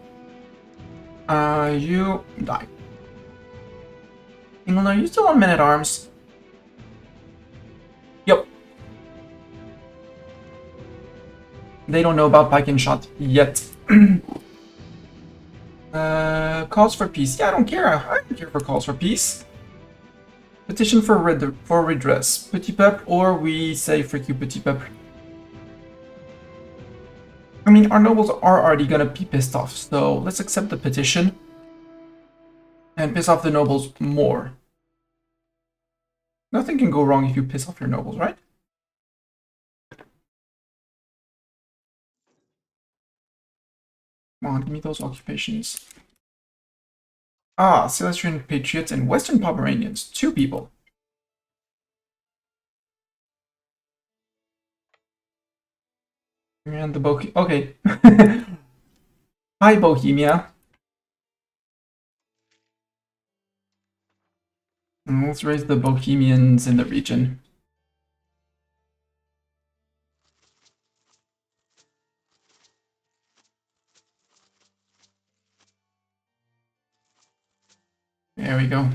You die. England, are you still on men-at-arms? Yep. They don't know about pike and shot yet. Calls for peace. Yeah, I don't care. I don't care for calls for peace. Petition for redress. Petit peuple, or we say frick you, petit peuple. I mean, our nobles are already gonna be pissed off, so let's accept the petition and piss off the nobles more. Nothing can go wrong if you piss off your nobles, right? Come on, give me those occupations. Ah, Silesian Patriots and Western Pomeranians. 2 people. And the okay. Hi, Bohemia. And let's raise the Bohemians in the region. There we go.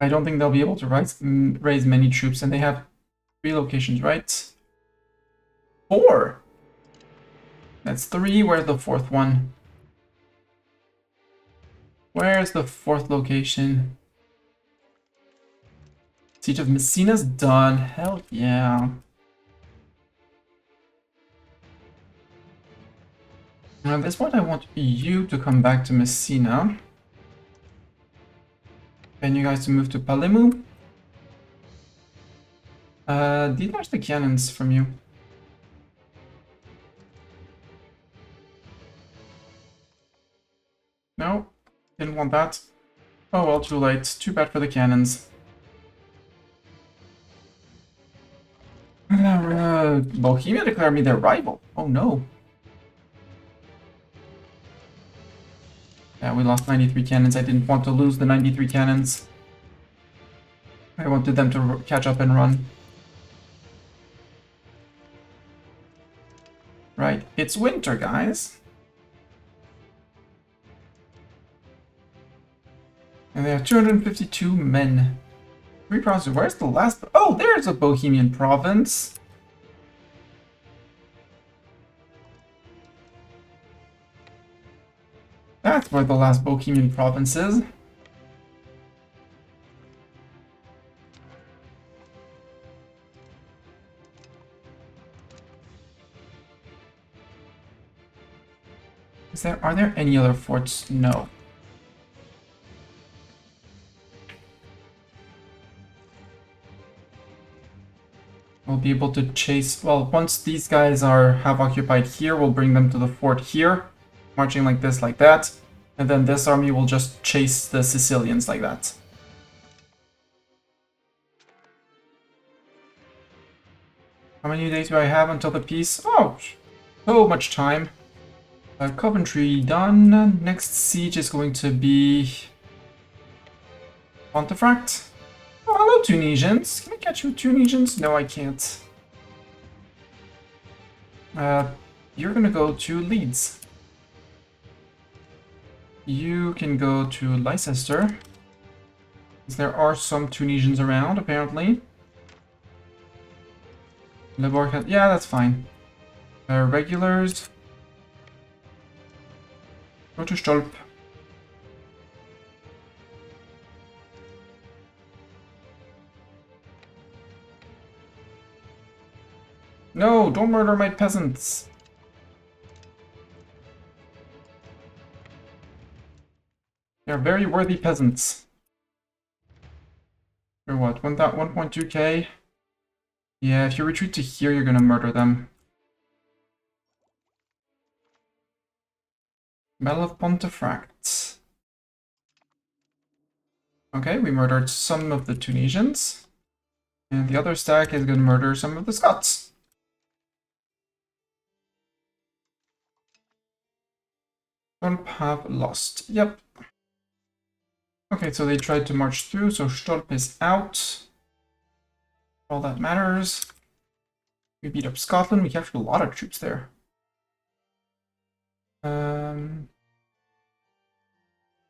I don't think they'll be able to raise many troops, and they have 3 locations, right? 4! That's 3. Where's the 4th one? Where's the 4th location? Siege of Messina's done. Hell yeah. Now at this point I want you to come back to Messina. And you guys to move to Palermo. Detach the cannons from you. No, didn't want that. Oh well, too late. Too bad for the cannons. Bohemia declared me their rival. Oh no. Yeah, we lost 93 cannons. I didn't want to lose the 93 cannons. I wanted them to catch up and run. Right, it's winter, guys. And they have 252 men. 3 provinces. Where's the last? Oh, there's a Bohemian province. That's where the last Bohemian province is. Are there any other forts? No. We'll be able to chase, well, once these guys have occupied here, we'll bring them to the fort here, marching like this, like that, and then this army will just chase the Sicilians like that. How many days do I have until the peace? Oh, so much time. Coventry done. Next siege is going to be Pontefract. Oh, hello, Tunisians. Can I catch you, Tunisians? No, I can't. You're gonna go to Leeds. You can go to Leicester. There are some Tunisians around, apparently. Yeah, that's fine. Regulars. Go to Stolp. No, don't murder my peasants. They're very worthy peasants. You're what, 1.2k? Yeah, if you retreat to here, you're gonna murder them. Battle of Pontefract. Okay, we murdered some of the Tunisians. And the other stack is gonna murder some of the Scots. Stolp have lost. Yep. Okay, so they tried to march through, so Stolp is out. All that matters. We beat up Scotland. We captured a lot of troops there. I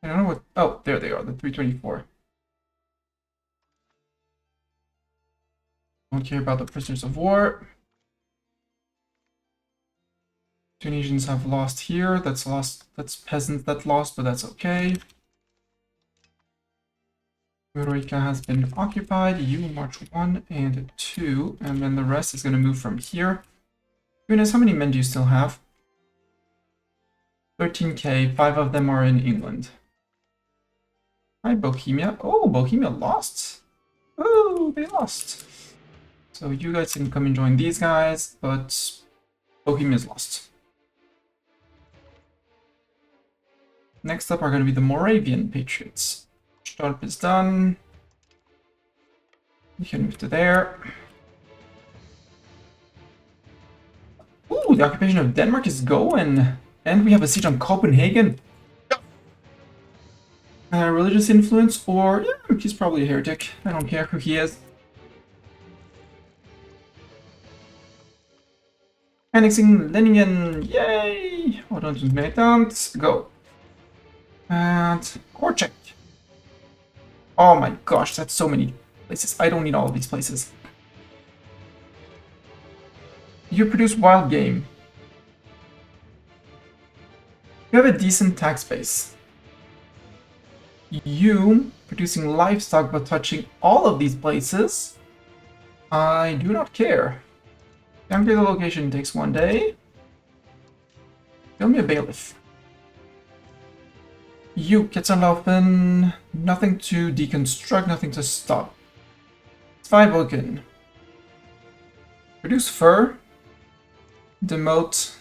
don't know what... Oh, there they are, the 324. Don't care about the prisoners of war. Tunisians have lost here. That's peasants that lost, but that's okay. Europa has been occupied. You march 1 and 2, and then the rest is going to move from here. Tunis, how many men do you still have? 13k, 5 of them are in England. Hi, Bohemia. Oh, Bohemia lost. Oh, they lost. So you guys can come and join these guys, but Bohemia's lost. Next up are going to be the Moravian Patriots. Stolp is done. You can move to there. Ooh, the occupation of Denmark is going. And we have a siege on Copenhagen. Religious influence, or yeah, he's probably a heretic. I don't care who he is. Annexing Leningen, yay! Hold on to militant, go. And court check. Oh my gosh, that's so many places. I don't need all of these places. You produce wild game. You have a decent tax base. You producing livestock but touching all of these places. I do not care. Downgrade the location takes 1 day. Build me a bailiff. You, Ketzenlaufen, nothing to deconstruct, nothing to stop. Zweibrücken. Produce fur. Demote.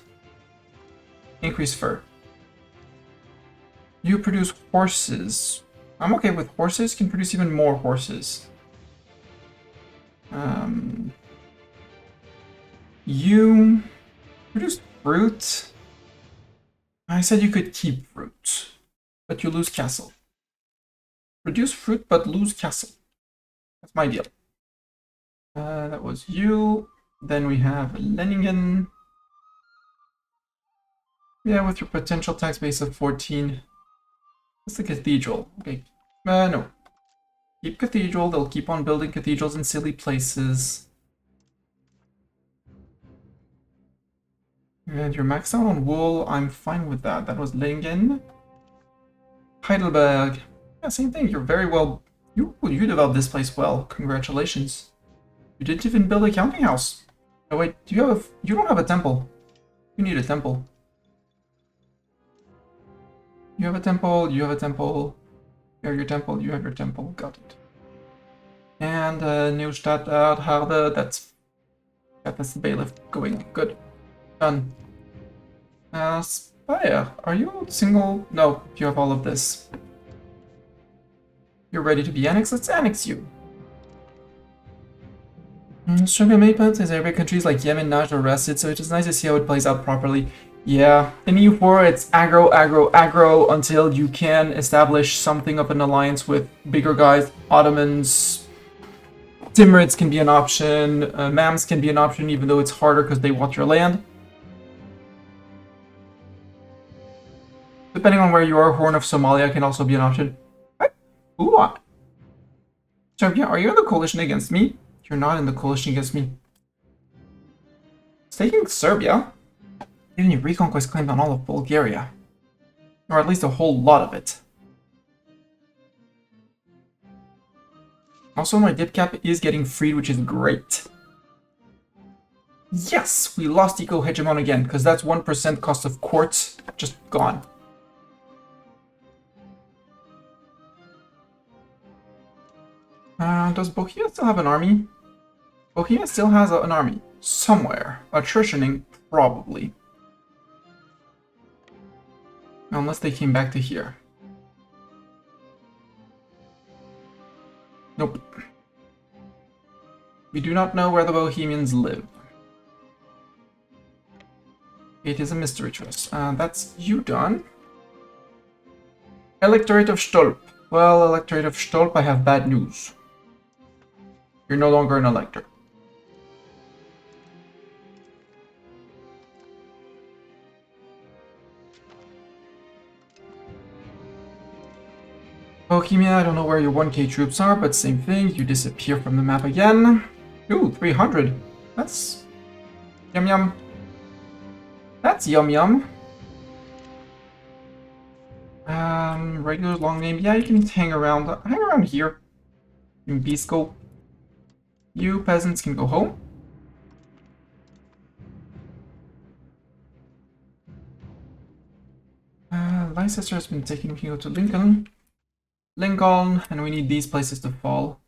Increase fur. You produce horses. I'm okay with horses, can produce even more horses. You produce fruit. I said you could keep fruit, but you lose castle. Produce fruit, but lose castle. That's my deal. That was you. Then we have Leningen. Yeah, with your potential tax base of 14. What's the cathedral? Okay. No. Keep cathedral. They'll keep on building cathedrals in silly places. And you're maxed out on wool. I'm fine with that. That was Lingen. Heidelberg. Yeah, same thing. You're very well... You developed this place well. Congratulations. You didn't even build a counting house. Oh wait, you don't have a temple. You need a temple. You have a temple, you have a temple. You have your temple, you have your temple. Got it. And Neustadt at Harde, that's the bailiff going. Good. Done. Spire, are you single? No, you have all of this. You're ready to be annexed? Let's annex you. Stronger maypens is Arabic countries like Yemen, Najd are arrested, so it's just nice to see how it plays out properly. Yeah, in EU4 it's aggro, aggro, aggro until you can establish something of an alliance with bigger guys. Ottomans, Timurids can be an option, Mams can be an option even though it's harder because they want your land. Depending on where you are, Horn of Somalia can also be an option. Ooh, Serbia, are you in the coalition against me? You're not in the coalition against me. It's taking Serbia. Giving you reconquest claims on all of Bulgaria. Or at least a whole lot of it. Also, my dip cap is getting freed, which is great. Yes! We lost eco-hegemon again, because that's 1% cost of quartz just gone. Does Bohemia still have an army? Bohemia still has an army. Somewhere. Attritioning, probably. Unless they came back to here. Nope. We do not know where the Bohemians live. It is a mystery to us. That's you done. Electorate of Stolp. Well, Electorate of Stolp, I have bad news. You're no longer an elector. Bohemia, I don't know where your 1k troops are, but same thing, you disappear from the map again. Ooh, 300. That's... Yum yum. That's yum yum. Regular long name. Yeah, you can hang around here in Bisco. You peasants can go home. Leicester has been taken. We can go to Lincoln. Lincoln, and we need these places to fall.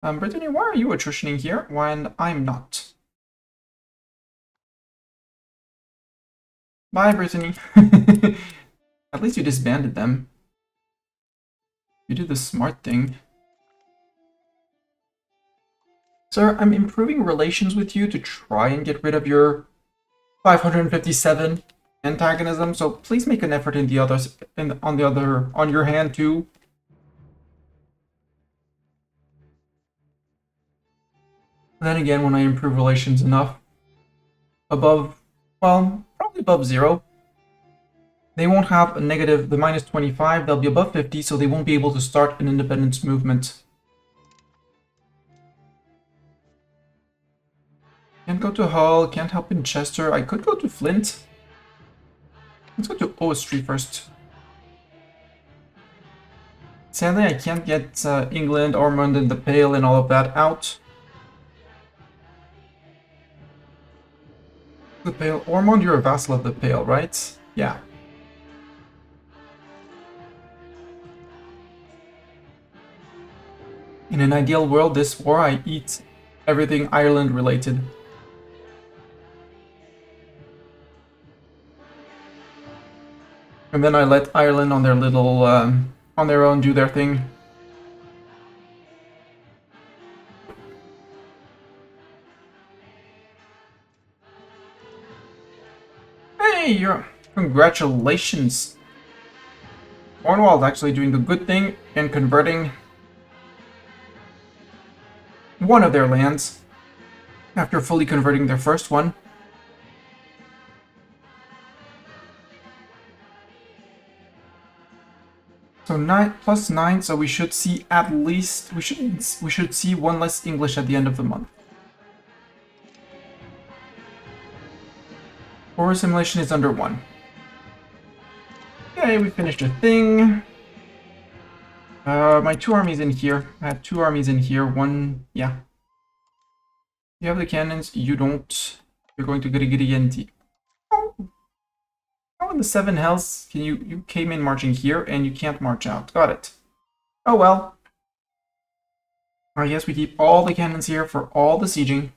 Brittany, why are you attritioning here when I'm not? Bye, Brittany. At least you disbanded them. You did the smart thing. Sir, I'm improving relations with you to try and get rid of your 557 antagonism, so please make an effort in the others on your hand too. Then again, when I improve relations enough, above, well, probably above 0, they won't have a negative, the minus 25, they'll be above 50, so they won't be able to start an independence movement. Can't go to Hull, can't help in Chester, I could go to Flint. Let's go to Oswestry first. Sadly, I can't get England, Ormond, and the Pale and all of that out. The Pale. Ormond, you're a vassal of the Pale, right? Yeah. In an ideal world, this war, I eat everything Ireland related. And then I let Ireland on their little, on their own do their thing. Hey, congratulations. Cornwall's actually doing a good thing and converting one of their lands after fully converting their first one. So 9 plus 9, so we should see at least we should see one less English at the end of the month. Horror simulation is under 1. Okay, we finished a thing. My 2 armies in here. I have 2 armies in here. One, yeah. You have the cannons. You don't. You're going to Giri. Oh, how in the 7 hells can you came in marching here and you can't march out? Got it. Oh well. I guess we keep all the cannons here for all the sieging.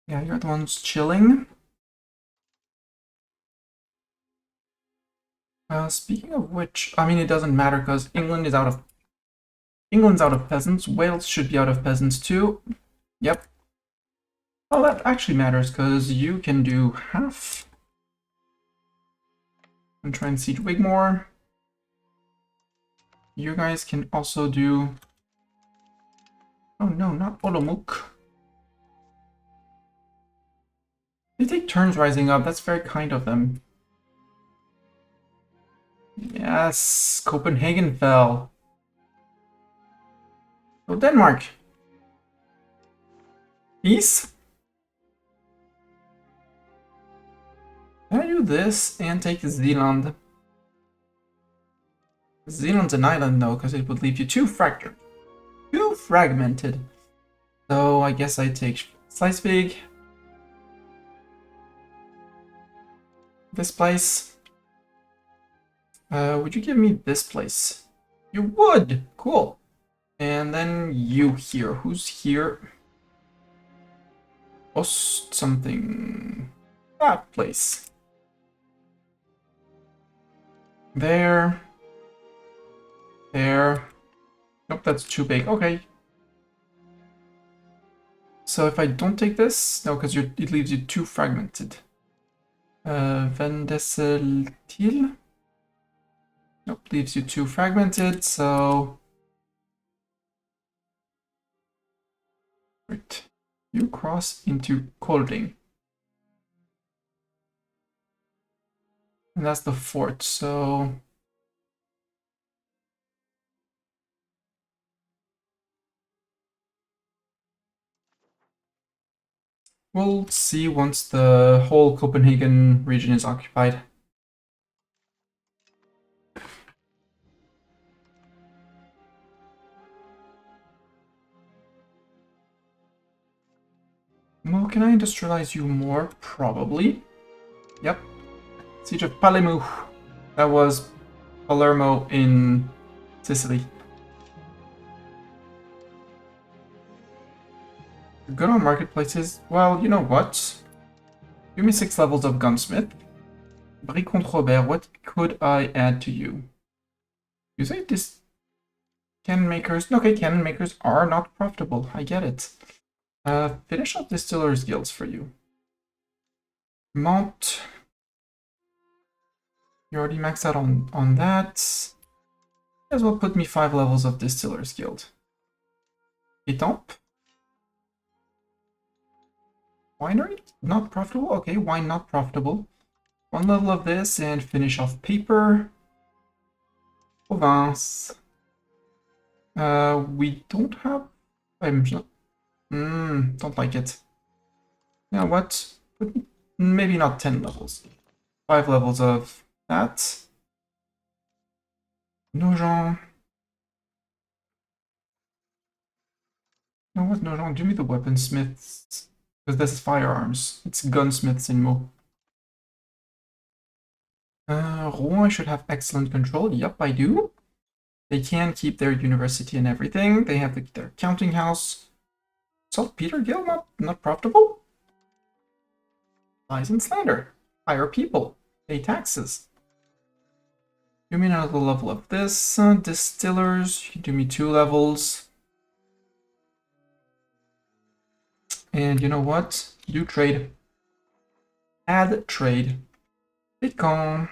Yeah, you're the ones chilling. Speaking of which, I mean it doesn't matter because England's out of peasants. Wales should be out of peasants too. Yep. Well, that actually matters because you can do half. And try and siege Wigmore. You guys can also do. Oh no, not Olomouc. They take turns rising up. That's very kind of them. Yes, Copenhagen fell. Oh, Denmark. Peace? Can I do this and take Zealand? Zealand's an island though, because it would leave you too fragmented. So I guess I take Schleswig. This place. Would you give me this place? You would! Cool. And then you here. Who's here? Ost something. That place. There. There. Nope, that's too big. Okay. So if I don't take this, no, because it leaves you too fragmented. Vendeseltil. Nope, leaves you too fragmented, so... Right. You cross into Kolding. And that's the fort, so... We'll see once the whole Copenhagen region is occupied. Well, can I industrialize you more? Probably. Yep. Siege of Palermo. That was Palermo in Sicily. Good on marketplaces. Well, you know what? Give me 6 levels of gunsmith. Brie contre Robert, what could I add to you? You say this cannon makers? Okay, cannon makers are not profitable. I get it. Finish off distillers guilds for you. Mont. You already maxed out on that. May as well put me 5 levels of distillers guild. Étampes. Winery? Not profitable? Okay, wine not profitable. 1 level of this and finish off paper. Province. We don't have... don't like it. You know what? Maybe not 10 levels. 5 levels of that. Nogent. You know what, Nogent? Give me the weaponsmiths. Because this is firearms. It's gunsmiths in Mo. Rouen, I should have excellent control. Yep, I do. They can keep their university and everything. They have their counting house. Saltpeter Guild, not profitable? Lies and slander. Hire people. Pay taxes. Give me another level of this. Distillers, you do me 2 levels. And you know what? Do trade. Add trade. Bitcoin.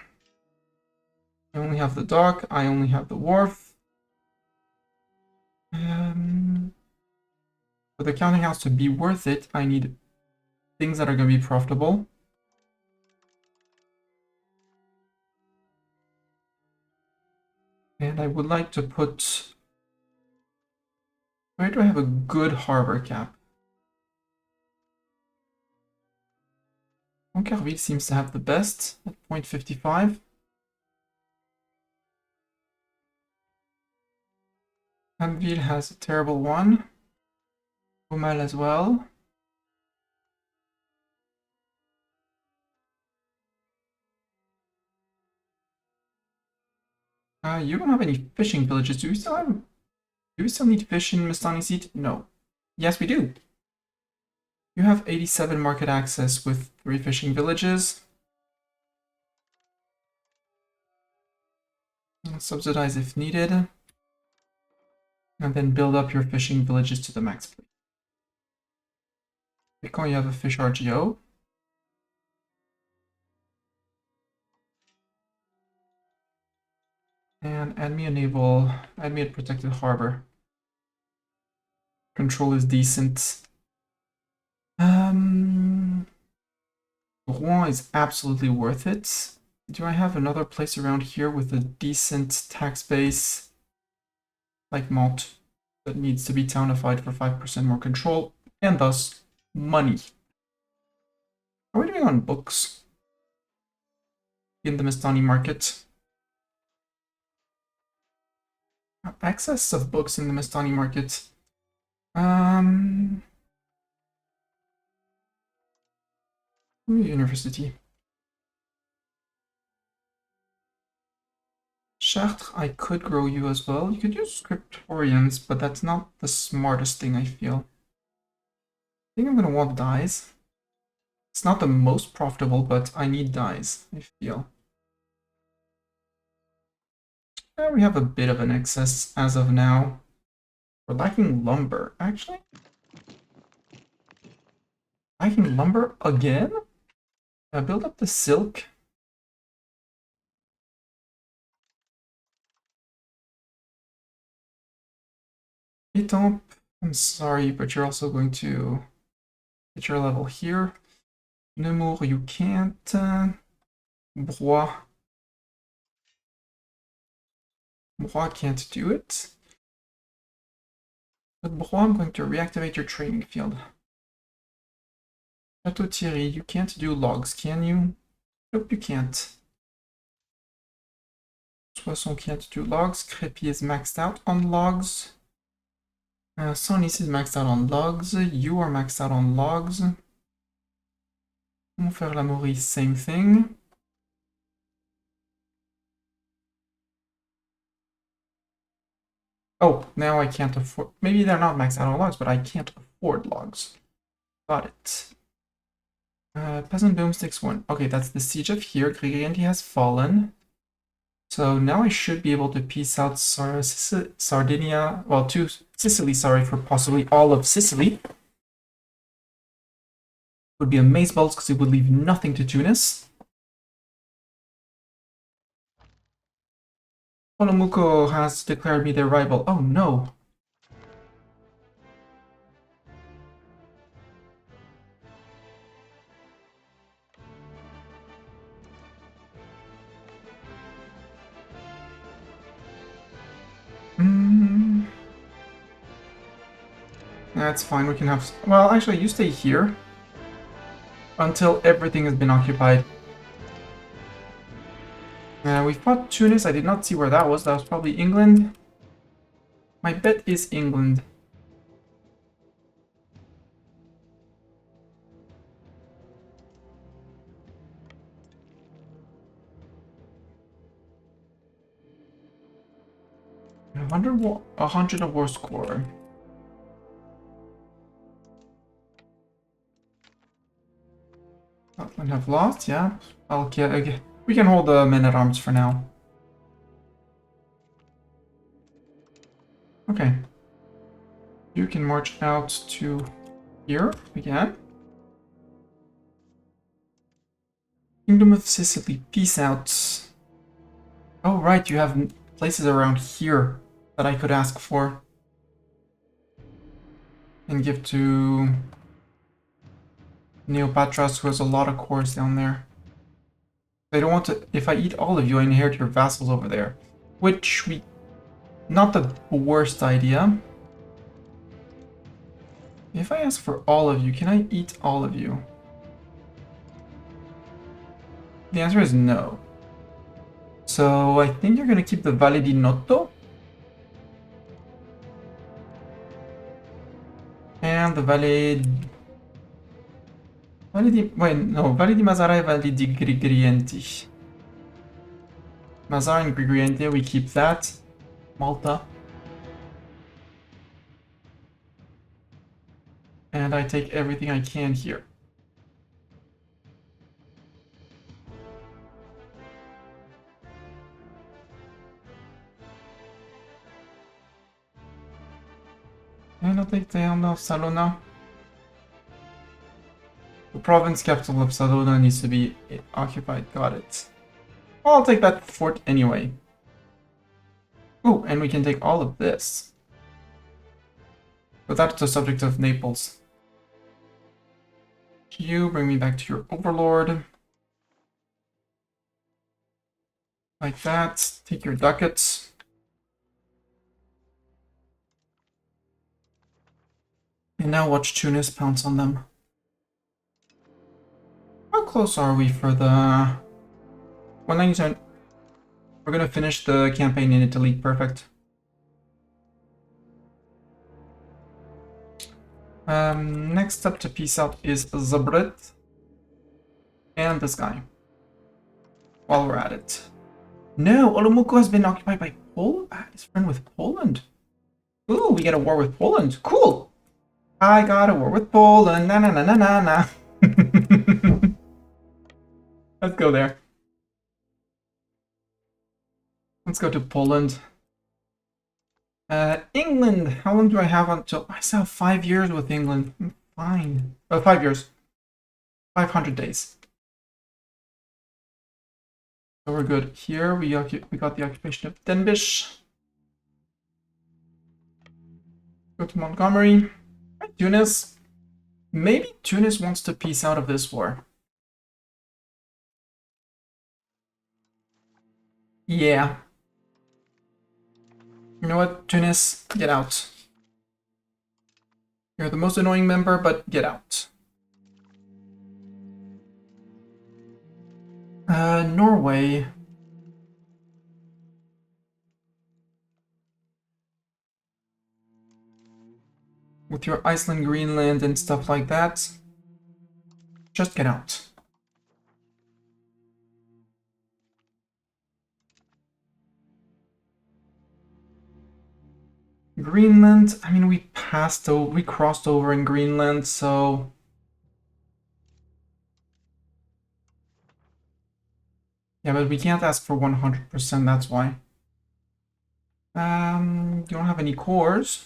I only have the dock. I only have the wharf. For the counting house to be worth it, I need things that are going to be profitable. And I would like to put... Where do I have a good harbor cap? Moncarville seems to have the best at 0.55. Hamville has a terrible one. Beaumal as well. You don't have any fishing villages. Do we still need fish in Mistani Seat? No. Yes, we do. You have 87 market access with 3 fishing villages. I'll subsidize if needed. And then build up your fishing villages to the max. Bitcoin, you have a fish RGO. And add me a naval, add me a protected harbor. Control is decent. Rouen is absolutely worth it. Do I have another place around here with a decent tax base? Like Mont, that needs to be townified for 5% more control, and thus money. How are we doing on books in the Mistani market? Access of books in the Mistani market. University. Chartres, I could grow you as well. You could use scriptorians, but that's not the smartest thing, I feel. I think I'm gonna want dyes. It's not the most profitable, but I need dyes, I feel. We have a bit of an excess as of now. We're lacking lumber, actually. Lacking lumber again? Build up the silk. Étampes, I'm sorry, but you're also going to get your level here. Nemours, you can't. Broye. Broye can't do it. But Broye, I'm going to reactivate your training field. Chateau Thierry, you can't do logs, can you? Nope, you can't. Soissons can't do logs. Crépy is maxed out on logs. Sonis is maxed out on logs. You are maxed out on logs. Montferland-Maurice, same thing. Oh, now I can't afford... Maybe they're not maxed out on logs, but I can't afford logs. Got it. Peasant Boomsticks 1. Okay, that's the siege of here. Gregorianity has fallen. So now I should be able to piece out Sardinia, well, to Sicily, sorry, for possibly all of Sicily. Would be amazeballs because it would leave nothing to Tunis. Olomuko has declared me their rival. Oh no. That's fine, we can have... Well, actually, you stay here until everything has been occupied. We fought Tunis. I did not see where that was. That was probably England. My bet is England. A hundred of war score. Scotland have lost, yeah. Okay. We can hold the men-at-arms for now. Okay. You can march out to here again. Kingdom of Sicily, peace out. Oh, right, you have places around here that I could ask for. And give to Neopatras, who has a lot of cores down there. I don't want to... If I eat all of you, I inherit your vassals over there. Which we... Not the worst idea. If I ask for all of you, can I eat all of you? The answer is no. So I think you're going to keep the Valle di Noto. And the Valle di Mazara e Valle di Grigrienti. Mazara and Grigrienti, we keep that. Malta. And I take everything I can here. And I'll take the town of Salona. The province capital of Salona needs to be occupied. Got it. Well, I'll take that fort anyway. Oh, and we can take all of this. But that's the subject of Naples. You bring me back to your overlord. Like that. Take your ducats. And now watch Tunis pounce on them. How close are we for the 197? We're gonna finish the campaign in Italy. Perfect. Next up to peace out is Zabret. And this guy. While we're at it. No, Olomouco has been occupied by Poland. He's friend with Poland. Ooh, we get a war with Poland. Cool. I got a war with Poland. Na na na na na na. Let's go there. Let's go to Poland. England. How long do I have until... I still have 5 years with England. Fine. 5 years. 500 days. So we're good. Here we got the occupation of Denbish. Go to Montgomery. Right, Tunis. Maybe Tunis wants to peace out of this war. Yeah. You know what, Tunis? Get out. You're the most annoying member, but get out. Norway. With your Iceland, Greenland, and stuff like that. Just get out. Greenland, I mean, we crossed over in Greenland, so... Yeah, but we can't ask for 100%, that's why. You don't have any cores.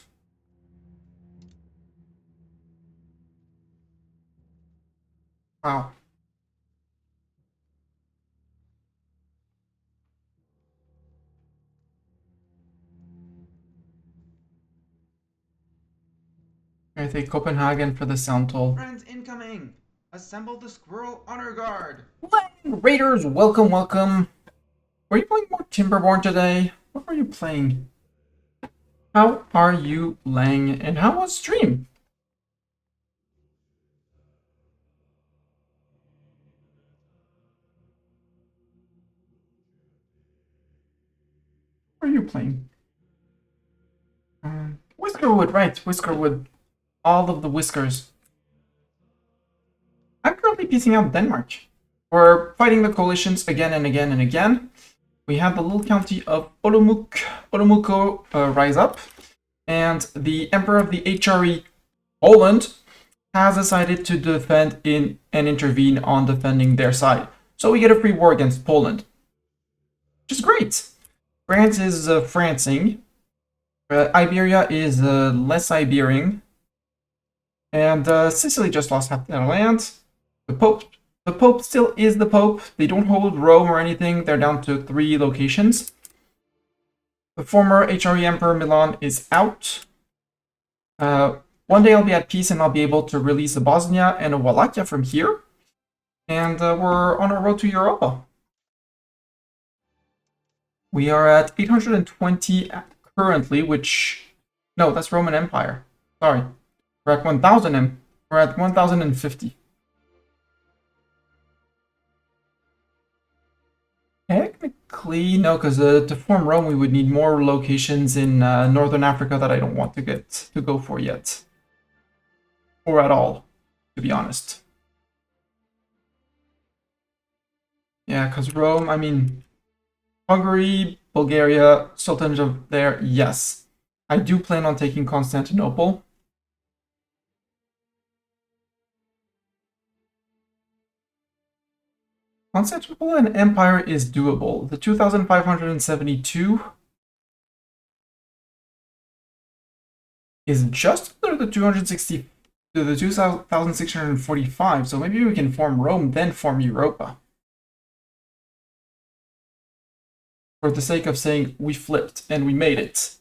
Wow. I take Copenhagen for the sound toll. Friends incoming! Assemble the squirrel honor guard! Raiders, welcome, welcome. Were you playing more Timberborn today? What were you playing? How are you, Lang? And how was stream? What are you playing? Whiskerwood, right, Whiskerwood. All of the whiskers. I'm currently piecing out Denmark. We're fighting the coalitions again and again and again. We have the little county of Olomouco rise up, and the Emperor of the HRE, Poland, has decided to defend and intervene on defending their side. So we get a free war against Poland, which is great. France is Francing. Iberia is less Iberian. And Sicily just lost half their land. The Pope still is the Pope. They don't hold Rome or anything. They're down to 3 locations. The former HRE Emperor Milan is out. One day I'll be at peace and I'll be able to release a Bosnia and a Wallachia from here. And we're on our road to Europa. We are at 820 currently, which... No, that's Roman Empire. Sorry. We're at 1,000. We're at 1,050. Technically, no, because to form Rome, we would need more locations in northern Africa that I don't want to go for yet, or at all, to be honest. Yeah, because Rome, I mean, Hungary, Bulgaria, Sultanate of there, yes. I do plan on taking Constantinople. Constantinople and Empire is doable. The 2,572 is just under the 260 to the 2,645, so maybe we can form Rome, then form Europa. For the sake of saying we flipped and we made it.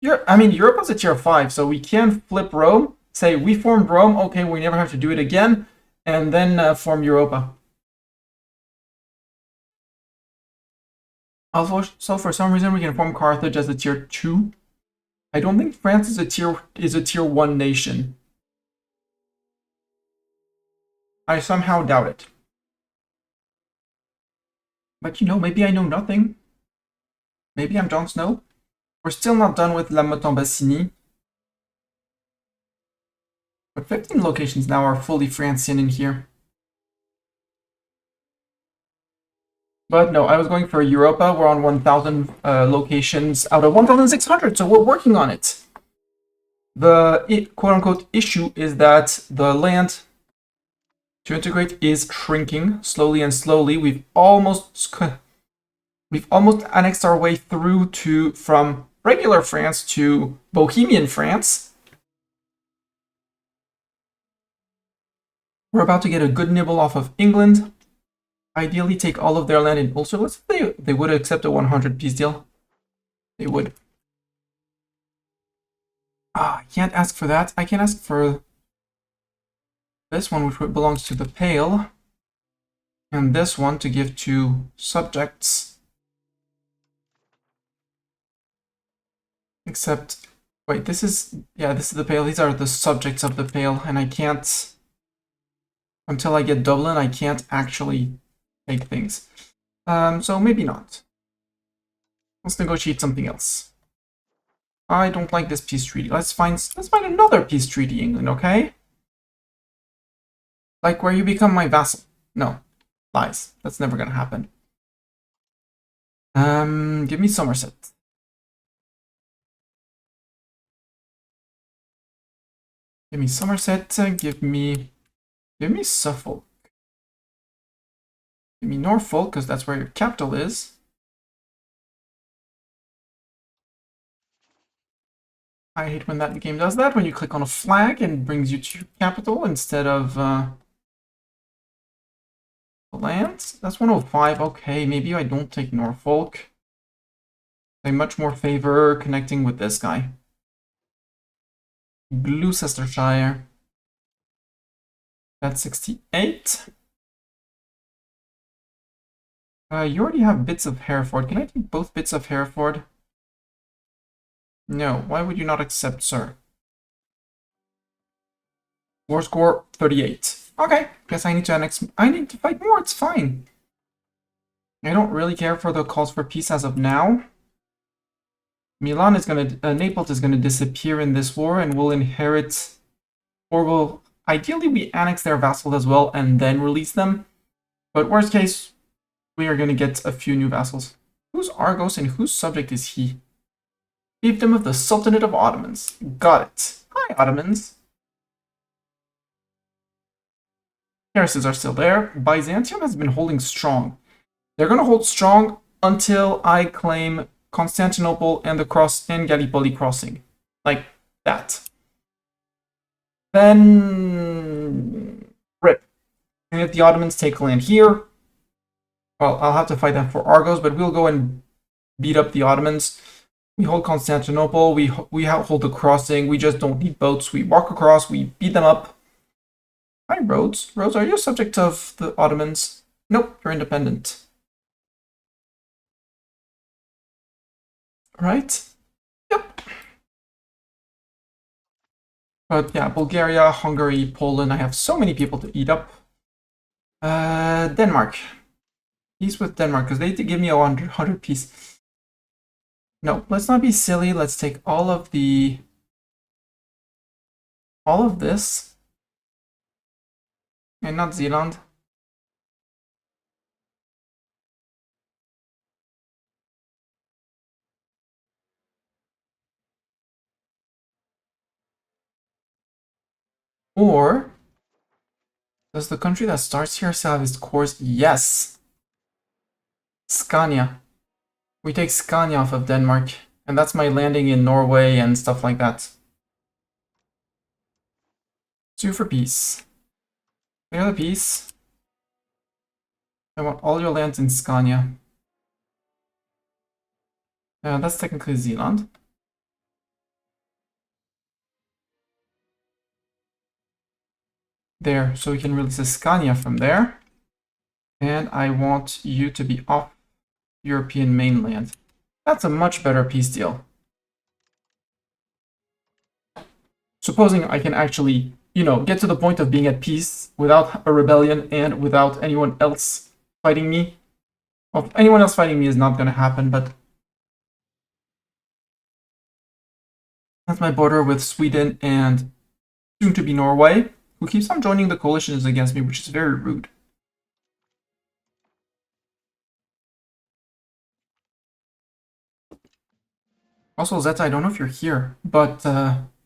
I mean, Europa's a tier 5, so we can flip Rome, say we formed Rome, okay, we never have to do it again, and then form Europa. Also, for some reason, we can form Carthage as a tier 2. I don't think France is a tier 1 nation. I somehow doubt it. But you know, maybe I know nothing. Maybe I'm Jon Snow. We're still not done with La Motte-en-Bassini. But 15 locations now are fully Francian in here. But no, I was going for Europa. We're on 1,000 locations out of 1,600, so we're working on it. The quote-unquote issue is that the land to integrate is shrinking slowly and slowly. We've almost annexed our way through from regular France to Bohemian France. We're about to get a good nibble off of England. Ideally take all of their land in Ulster. Let's say they would accept a 100 peace deal. They would. I can't ask for that. I can ask for this one, which belongs to the Pale. And this one to give to subjects. Except, wait, this is the Pale. These are the subjects of the Pale, and I can't Until I get Dublin, I can't actually take things. So maybe not. Let's negotiate something else. I don't like this peace treaty. Let's find another peace treaty, England, okay? Like where you become my vassal. No. Lies. That's never gonna happen. Give me Somerset. Give me Somerset, give me Suffolk. Give me Norfolk, because that's where your capital is. I hate when that game does that, when you click on a flag and brings you to your capital instead of the lands. That's 105, okay, maybe I don't take Norfolk. I much more favor connecting with this guy. Gloucestershire. That's 68. You already have bits of Hereford. Can I take both bits of Hereford? No. Why would you not accept, sir? War score 38. Okay. Guess I need to annex. I need to fight more. It's fine. I don't really care for the calls for peace as of now. Milan is gonna. Naples is gonna disappear in this war, and we'll inherit, or will ideally we annex their vassals as well and then release them. But worst case, we are gonna get a few new vassals. Who's Argos and whose subject is he? Fiefdom of the Sultanate of Ottomans. Got it. Hi, Ottomans. Garrisons are still there. Byzantium has been holding strong. They're going to hold strong until I claim Constantinople and the cross and Gallipoli crossing. Like that. Then rip. And if the Ottomans take land here, well, I'll have to fight them for Argos, but we'll go and beat up the Ottomans. We hold Constantinople, we hold the crossing, we just don't need boats. We walk across, we beat them up. Hi, Rhodes. Rhodes, are you a subject of the Ottomans? Nope, you're independent. Right? Yep. But yeah, Bulgaria, Hungary, Poland, I have so many people to eat up. Denmark. Peace with Denmark, because they did give me a 100 piece. No, let's not be silly. Let's take all of this. And not Zealand. Or does the country that starts here still have its cores? Yes. Scania. We take Scania off of Denmark. And that's my landing in Norway and stuff like that. Sue for peace. Clear the peace. I want all your lands in Scania. That's technically Zealand. There, so we can release a Scania from there. And I want you to be off European mainland. That's a much better peace deal. Supposing I can actually, get to the point of being at peace without a rebellion and without anyone else fighting me. Well, anyone else fighting me is not going to happen, but that's my border with Sweden and soon to be Norway, who keeps on joining the coalitions against me, which is very rude. Also, Zeta, I don't know if you're here, but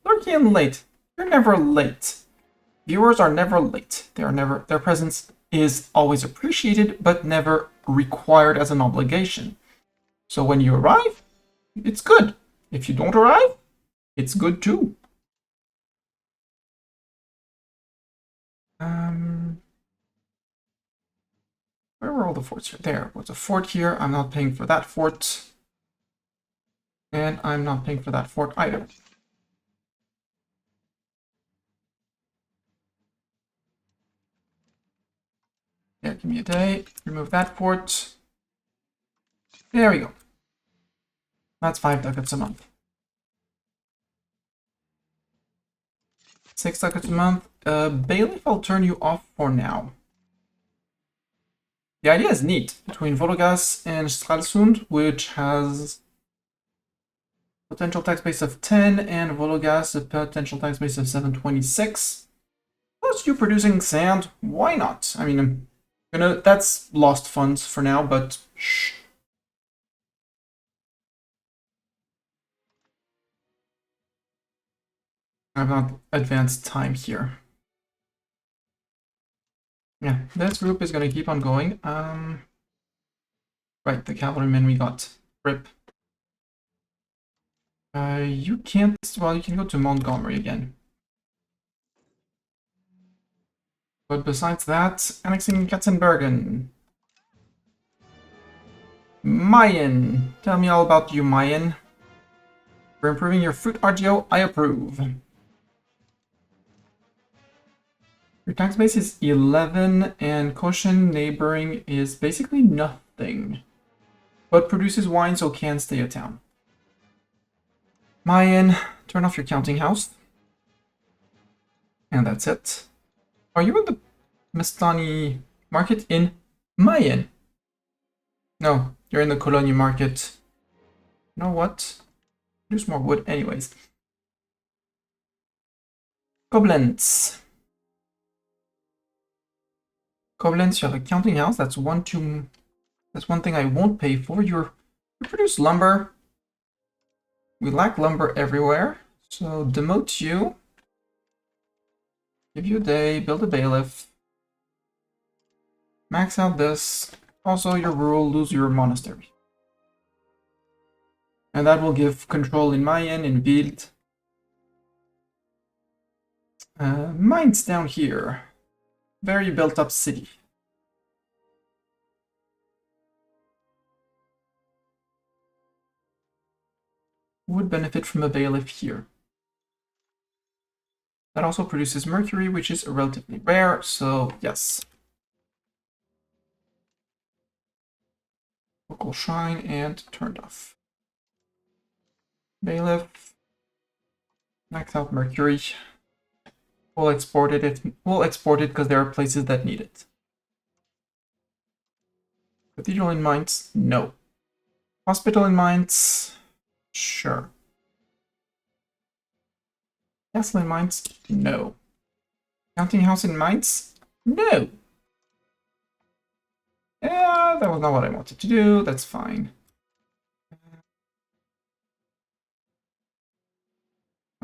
lurking late. You're never late. Viewers are never late. Their presence is always appreciated, but never required as an obligation. So when you arrive, it's good. If you don't arrive, it's good too. Where were all the forts here? There was a fort here. I'm not paying for that fort. And I'm not paying for that fort either. Yeah, give me a day. Remove that fort. There we go. That's 5 ducats a month. 6 ducats a month. Bailiff, I'll turn you off for now. The idea is neat. Between Vologas and Stralsund, which has potential tax base of 10, and Vologas, a potential tax base of 726. Plus you producing sand, why not? I mean, that's lost funds for now, but shh. I've not advanced time here. Yeah, this group is gonna keep on going. Right, the cavalrymen we got. Rip. You can't, well, you can go to Montgomery again. But besides that, annexing Katzenbergen. Mayen. Tell me all about you, Mayen. For improving your fruit RGO, I approve. Your tax base is 11, and Koshin neighboring is basically nothing. But produces wine, so can stay a town. Mayen, turn off your counting house. And that's it. Are you in the Mestani market in Mayen? No, you're in the Cologne market. You know what? Produce more wood anyways. Koblenz. Koblenz, you have a counting house. That's one thing I won't pay for. You produce lumber. We lack lumber everywhere. So demote you. Give you a day, build a bailiff. Max out this. Also your rural, lose your monastery. And that will give control in Mayen, in Wild. Mines down here. Very built up city. Would benefit from a bailiff here. That also produces mercury, which is relatively rare, so yes. Local shrine and turned off. Bailiff. Max out mercury. We'll export it. We'll export it because there are places that need it. Cathedral in Mainz? No. Hospital in Mainz? Sure. Castle in Mainz? No. Counting house in Mainz? No. Yeah, that was not what I wanted to do. That's fine.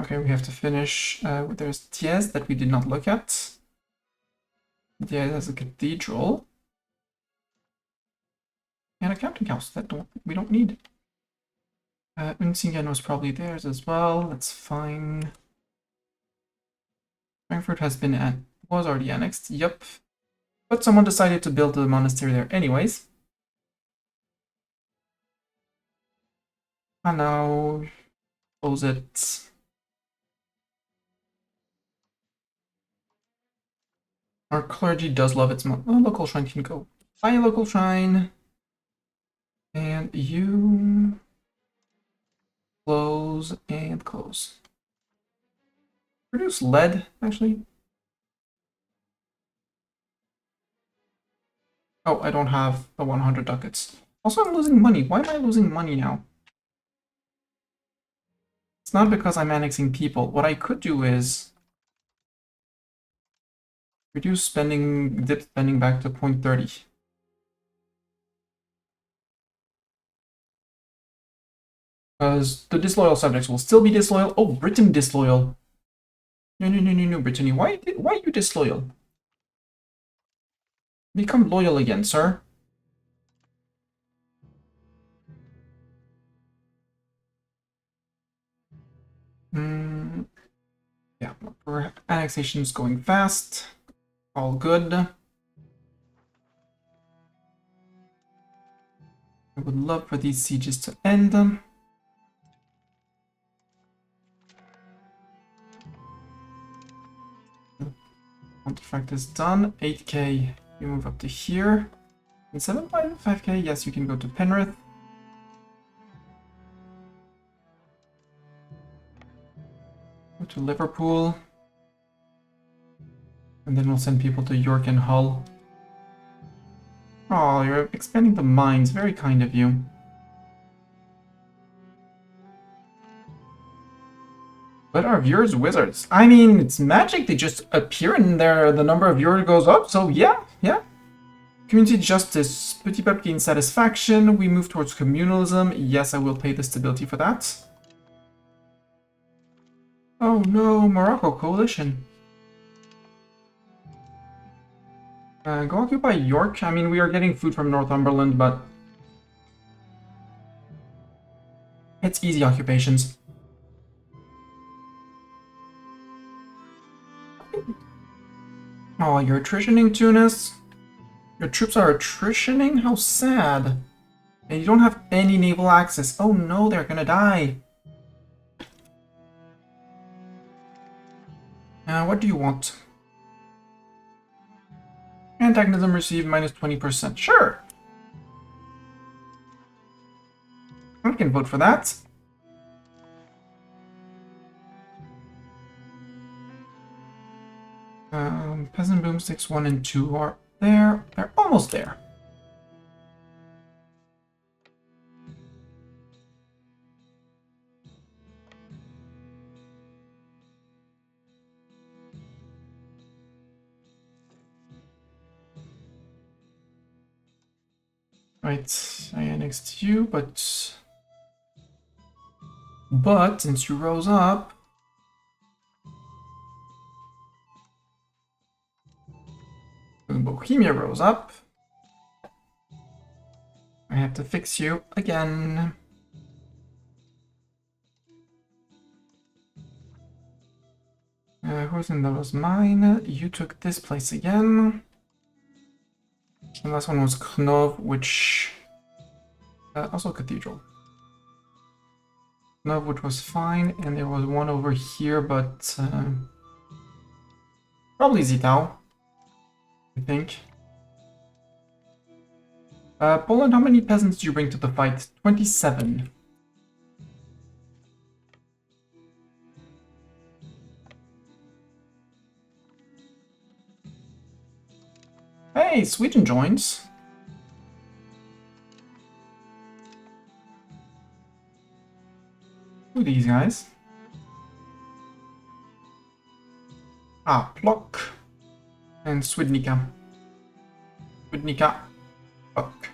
Okay, we have to finish. There's Thiès that we did not look at. Thiès has a cathedral. And a counting house that we don't need. Unsingen was probably theirs as well. That's fine. Frankfurt was already annexed. Yep. But someone decided to build a monastery there anyways. And now close it. Our clergy does love its local shrine can go. Buy a local shrine. And you close and close. Produce lead, actually. Oh, I don't have the 100 ducats. Also, I'm losing money. Why am I losing money now? It's not because I'm annexing people. What I could do is reduce spending, dip spending back to 0.30. Because the disloyal subjects will still be disloyal. Oh, Britain disloyal. No, Brittany. Why you disloyal? Become loyal again, sir. Yeah, our annexation is going fast. All good. I would love for these sieges to end. Contract is done. 8k, you move up to here. And 7.5k, yes, you can go to Penrith. Go to Liverpool. And then we'll send people to York and Hull. Oh, you're expanding the mines. Very kind of you. But our viewers wizards. I mean, it's magic. They just appear and the number of viewers goes up. So yeah. Community justice. Petit peuple gains satisfaction. We move towards communalism. Yes, I will pay the stability for that. Oh no, Morocco coalition. Go occupy York. I mean, we are getting food from Northumberland, but it's easy occupations. Oh, you're attritioning, Tunis? Your troops are attritioning? How sad. And you don't have any naval access. Oh no, they're gonna die. What do you want? Antagonism received minus 20%. Sure. I can vote for that. Peasant boomsticks 1 and 2 are there. They're almost there. Right, I annexed you, but since you rose up, Bohemia rose up, I have to fix you again. Who's in those mine? You took this place again. The last one was Knov, which also Cathedral. Knov, which was fine, and there was one over here, but probably Zitao, I think. Poland, how many peasants do you bring to the fight? 27. Hey, Sweden joins. Who are these guys? Ah, Plock. And Swidnica. Swidnica. Plock.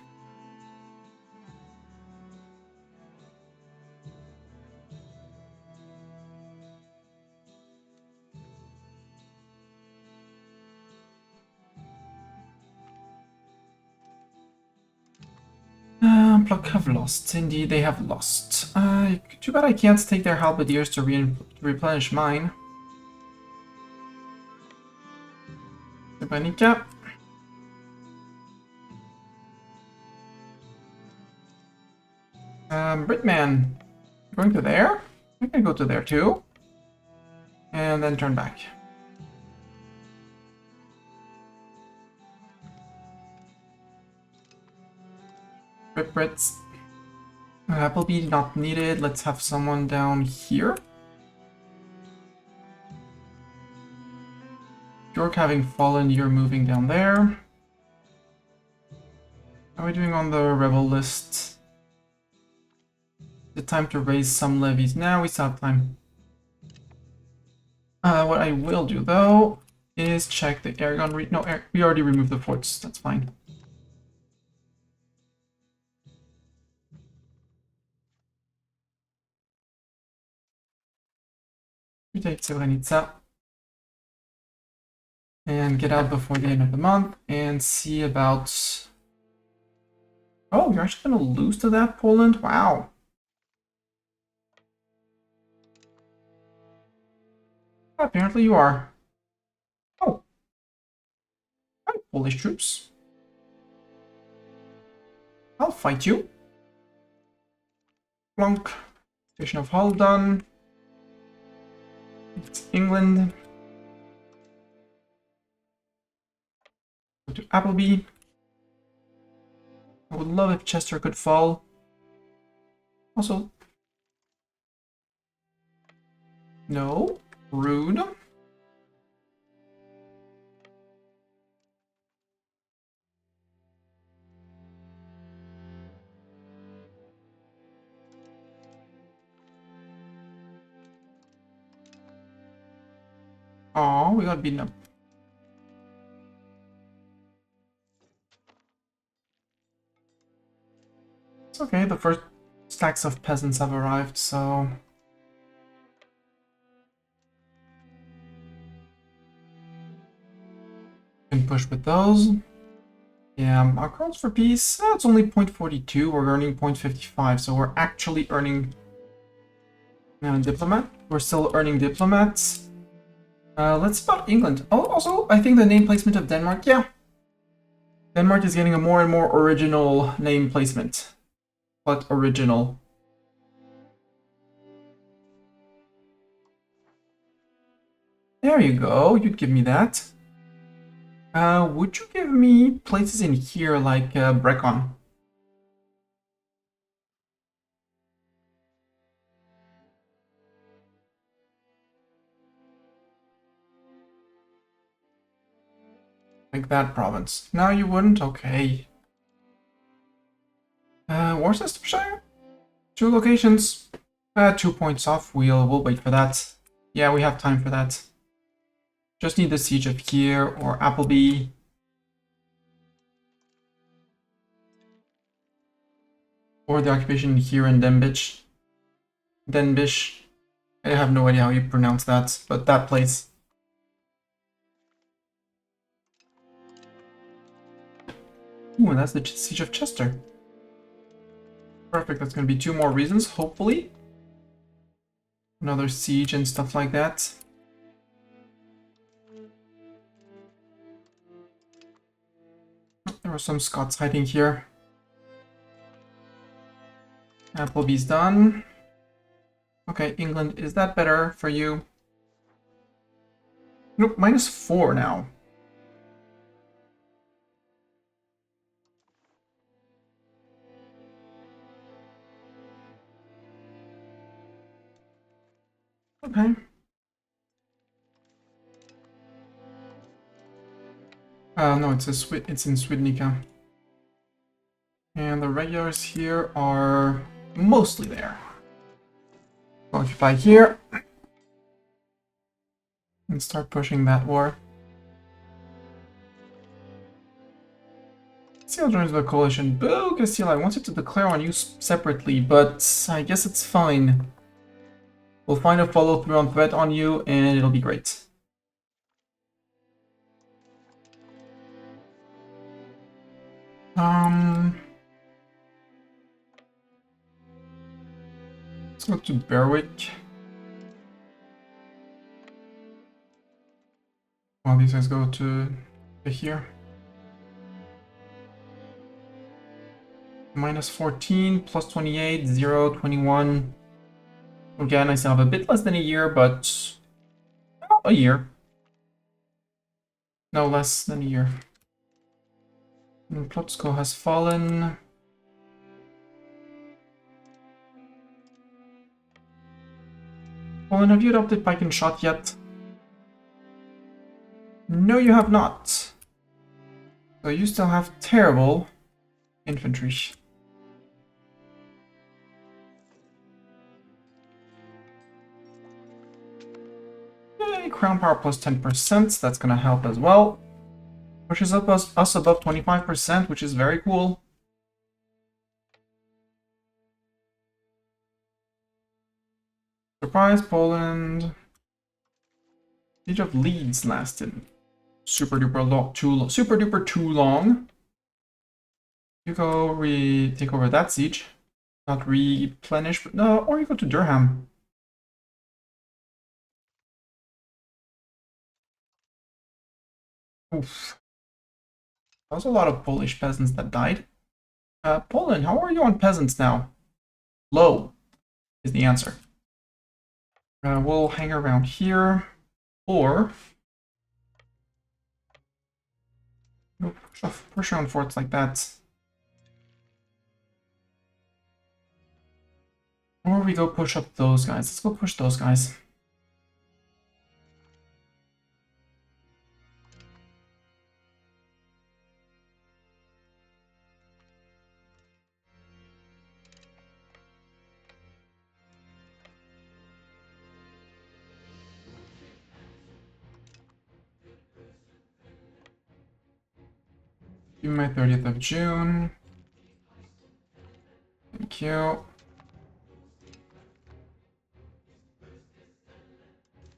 Plock have lost. Indeed, they have lost. Too bad I can't take their halberdiers to replenish mine. Swidnica. Britman, going to there? I can go to there too. And then turn back. Brits. Applebee not needed. Let's have someone down here. York having fallen, you're moving down there. How are we doing on the rebel list? The time to raise some levies. Now we still have time. What I will do though is check the airgun. We already removed the forts. That's fine. We take Srebrenica and get out before the end of the month and see about. Oh, you're actually gonna lose to that, Poland? Wow. Apparently you are. Oh. Hi, Polish troops. I'll fight you. Plonk. Station of Hull done. It's England. Go to Appleby. I would love if Chester could fall. Also. No. Rude. Oh, we got beaten up. It's okay, the first stacks of peasants have arrived, so... can push with those. Yeah, our calls for peace, it's only 0.42, we're earning 0.55, so we're actually earning diplomat. We're still earning diplomats. Let's spot England. Oh, also, I think the name placement of Denmark, yeah. Denmark is getting a more and more original name placement. But original. There you go, you'd give me that. Would you give me places in here like Brecon? Like that province. No, you wouldn't? Okay. Worcestershire? 2 locations. 2 points off. We'll wait for that. Yeah, we have time for that. Just need the siege of here or Appleby. Or the occupation here in Denbigh. Denbigh. I have no idea how you pronounce that, but that place. Ooh, and that's the siege of Chester. Perfect, that's gonna be 2 more reasons, hopefully. Another siege and stuff like that. There were some Scots hiding here. Appleby's done. Okay, England, is that better for you? Nope, -4 now. Okay. No, it's in Swidnica. And the regulars here are mostly there. Occupy here. And start pushing that war. Castile joins the coalition. Boo, Castile, I wanted to declare on you separately, but I guess it's fine. We'll find a follow-through on threat on you, and it'll be great. Let's go to Berwick. While these guys go to here. -14, +28, 0, 21. Again, I still have a bit less than a year, but a year. No, less than a year. And Plotsko has fallen. Poland, have you adopted pike and shot yet? No, you have not. So you still have terrible infantry. Yay, crown power plus 10%, that's gonna help as well. Pushes up us above 25%, which is very cool. Surprise, Poland. Siege of Leeds lasted super duper too long. You go take over that siege. Not replenish, but no, or you go to Durham. Oof. That was a lot of Polish peasants that died. Poland, how are you on peasants now? Low is the answer. We'll hang around here, or push on forts like that. Or we go push up those guys. Let's go push those guys. Give me my 30th of June. Thank you.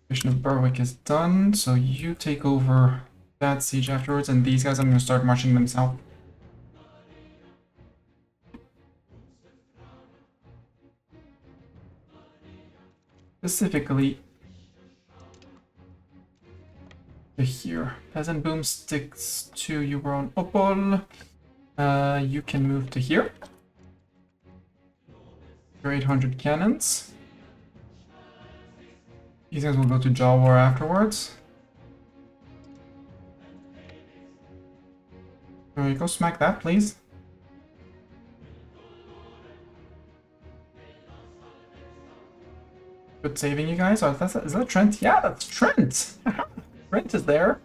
Mission of Berwick is done, so you take over that siege afterwards, and these guys I'm going to start marching them south. Specifically to here. Peasant boom sticks to your own Opol. You can move to here. Your 800 cannons. These guys will go to Jaw War afterwards. There you go, smack that, please. Good saving, you guys. Oh, is that Trent? Yeah, that's Trent! Trent is there.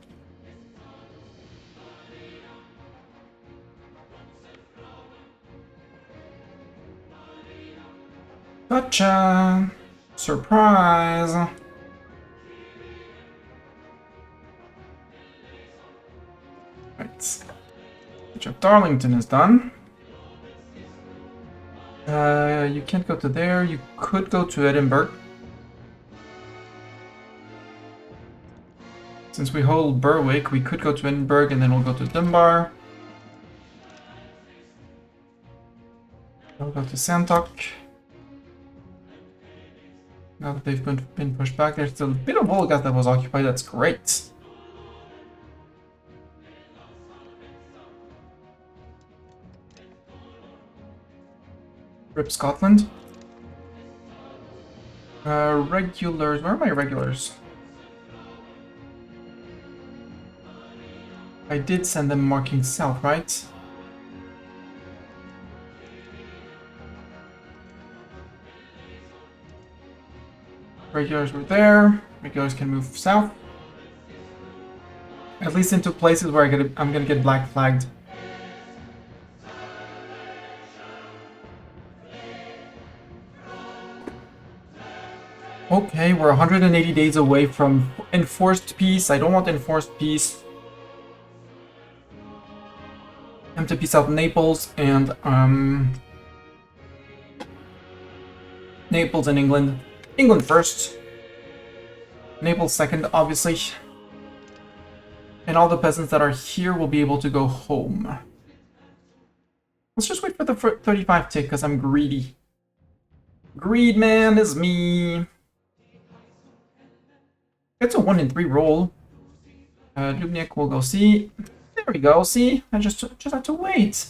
Gotcha! Surprise! Right. Siege of Darlington is done. You can't go to there. You could go to Edinburgh. Since we hold Berwick, we could go to Edinburgh and then we'll go to Dunbar. We'll go to Santok. Now that they've been pushed back, there's still a bit of Volga that was occupied. That's great. Rip Scotland. Regulars. Where are my regulars? I did send them marking south, right? Regulars were there. Regulars can move south. At least into places where I'm gonna get black flagged. Okay, we're 180 days away from enforced peace. I don't want enforced peace. I'm to peace out Naples and Naples and England. England first. Naples second, obviously. And all the peasants that are here will be able to go home. Let's just wait for the 35 tick, because I'm greedy. Greed man is me. It's a 1 in 3 roll. Dubniak will go see. There we go, see? I just had to wait.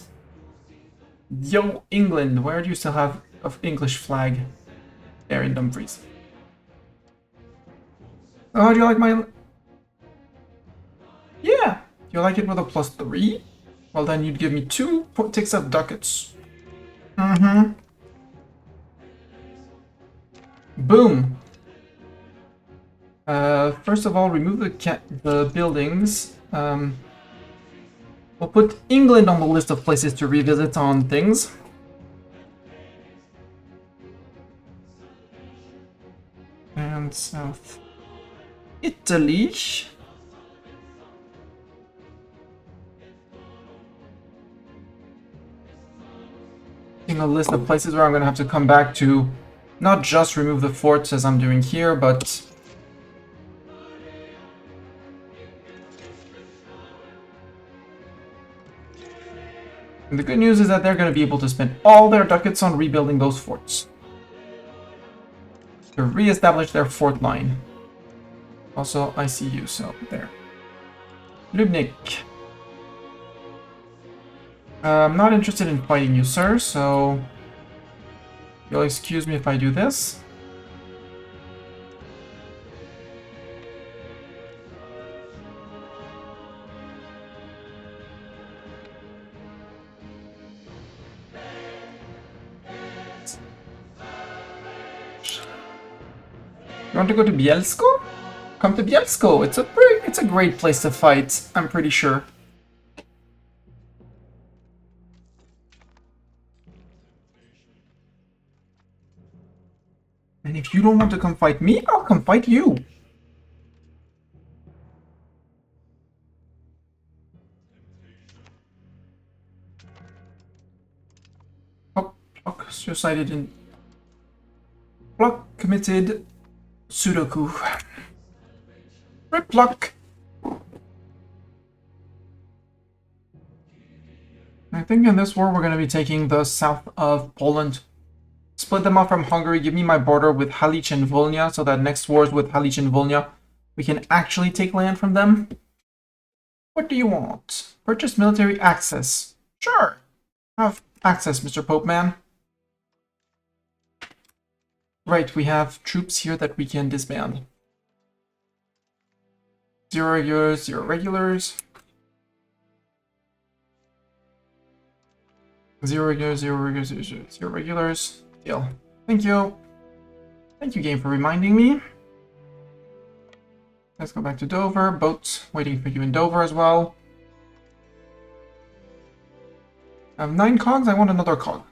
Yo, England, where do you still have an English flag? There in Dumfries. Oh, do you like my... Yeah! Do you like it with a +3? Well, then you'd give me 2 ticks of ducats. Mm-hmm. Boom! First of all, remove the buildings. We'll put England on the list of places to revisit on things. And South Italy. A list of places where I'm going to have to come back to not just remove the forts as I'm doing here, but and the good news is that they're going to be able to spend all their ducats on rebuilding those forts to re-establish their fort line. Also, I see you, so there. Lubnik. I'm not interested in fighting you, sir, so you'll excuse me if I do this. You want to go to Bielsko? Come to Bielsko. It's a great place to fight, I'm pretty sure. And if you don't want to come fight me, I'll come fight you. Suicided in... Pluck committed Sudoku. Rip Pluck! I think in this war we're going to be taking the south of Poland. Split them off from Hungary, give me my border with Halič and Volhynia, so that next wars with Halič and Volhynia, we can actually take land from them. What do you want? Purchase military access. Sure. Have access, Mr. Pope Man. Right, we have troops here that we can disband. 0 regulars, 0 regulars. 0 regulars, 0 regulars, 0 regulars. Deal. Thank you. Thank you, game, for reminding me. Let's go back to Dover. Boats waiting for you in Dover as well. I have 9 cogs. I want another cog.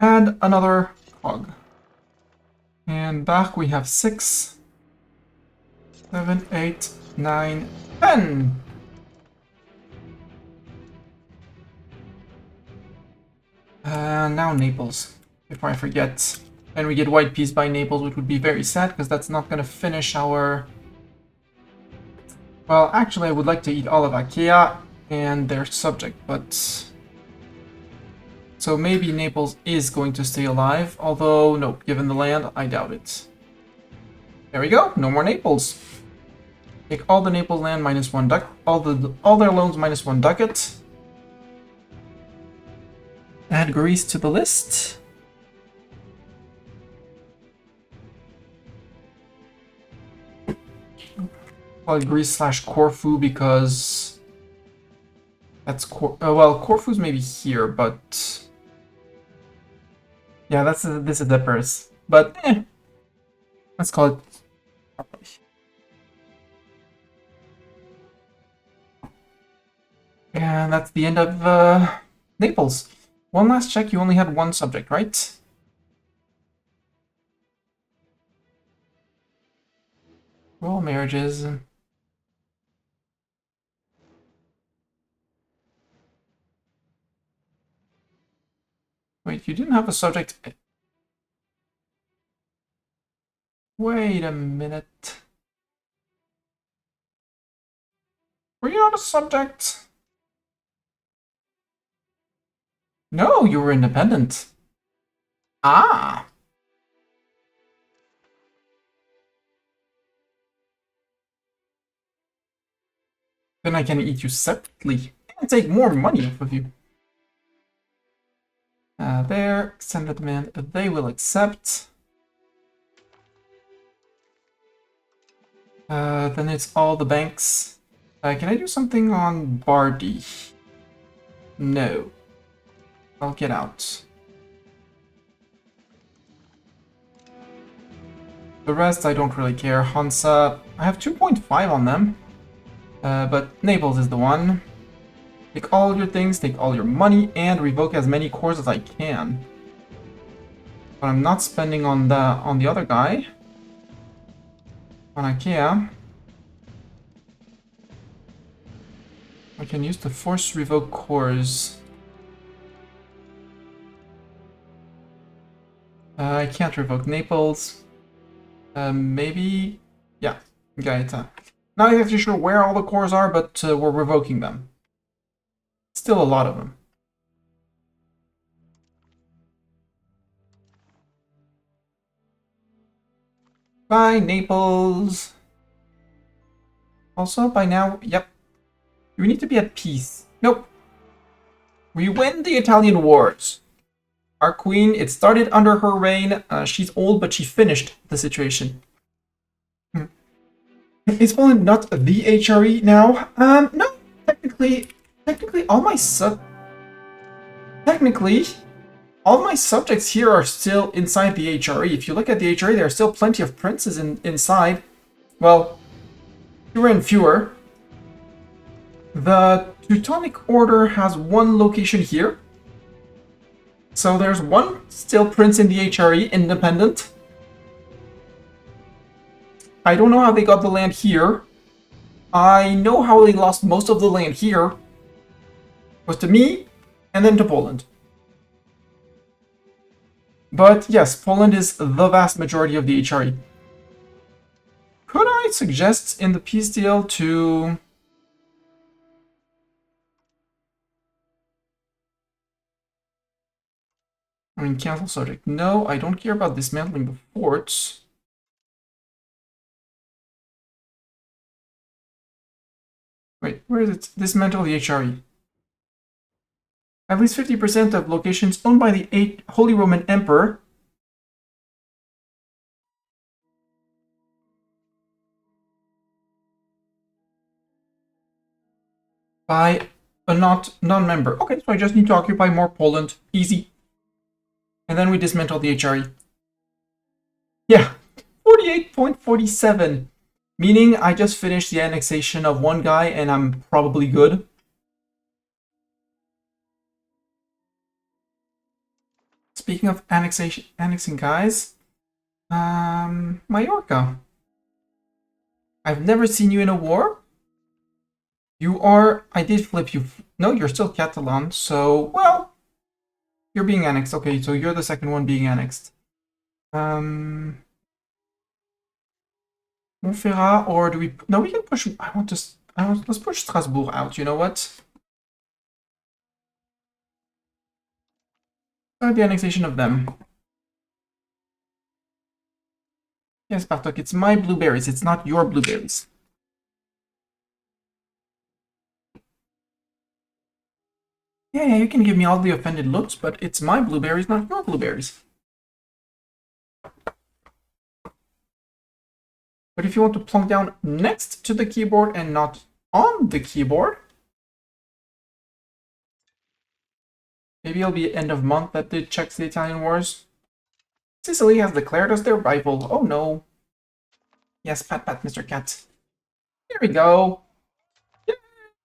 And another cog. And back we have 6, 7, 8, 9, 10. Now Naples, before I forget. And we get white peace by Naples, which would be very sad, because that's not going to finish our... Well, actually, I would like to eat all of Achaea and their subject, but... So maybe Naples is going to stay alive, although, no, given the land, I doubt it. There we go, no more Naples. Take all the Naples land minus 1 ducat, all their loans minus 1 ducat. Add Greece to the list. Probably Greece / Corfu because that's well, Corfu's maybe here, but yeah, this is the purse. But let's call it properly. And that's the end of Naples. One last check, you only had 1 subject, right? Royal marriages. Wait, you didn't have a subject. Wait a minute. Were you not a subject? No, you were independent. Ah. Then I can eat you separately and take more money off of you. There, send the demand. They will accept. Then it's all the banks. Can I do something on Bardi? No. I'll get out. The rest I don't really care. Hansa, I have 2.5 on them. But Naples is the one. Take all your things, take all your money, and revoke as many cores as I can. But I'm not spending on the other guy. On Achaea. I can use the force revoke cores. I can't revoke Naples. Maybe... Yeah, Gaeta. Not exactly sure where all the cores are, but we're revoking them. Still a lot of them. Bye, Naples! Also, by now, yep. You need to be at peace. Nope. We win the Italian wars. Our queen, it started under her reign. She's old, but she finished the situation. Is Poland not the HRE now? No. Technically, all my subjects here are still inside the HRE. If you look at the HRE, there are still plenty of princes inside. Well, fewer and fewer. The Teutonic Order has 1 location here. So there's 1 still prince in the HRE, independent. I don't know how they got the land here. I know how they lost most of the land here. It was to me, and then to Poland. But yes, Poland is the vast majority of the HRE. Could I suggest in the peace deal to... I mean, cancel subject. No, I don't care about dismantling the forts. Wait, where is it? Dismantle the HRE. At least 50% of locations owned by the Holy Roman Emperor by a non-member. Okay, so I just need to occupy more Poland. Easy. And then we dismantle the HRE. Yeah, 48.47. Meaning I just finished the annexation of one guy and I'm probably good. Speaking of annexing guys, Mallorca. I've never seen you in a war. You are... I did flip you. No, you're still Catalan, so... Well, you're being annexed. Okay, so you're the second one being annexed. Montferrat, or do we... No, we can push... let's push Strasbourg out, you know what? Start the annexation of them. Yes, Bartok, it's my blueberries, it's not your blueberries. Yeah, you can give me all the offended looks, but it's my blueberries, not your blueberries. But if you want to plunk down next to the keyboard and not on the keyboard, maybe it'll be end of month that it checks the Italian wars. Sicily has declared us their rival. Oh no. Yes, pat pat, Mr. Cat. There we go.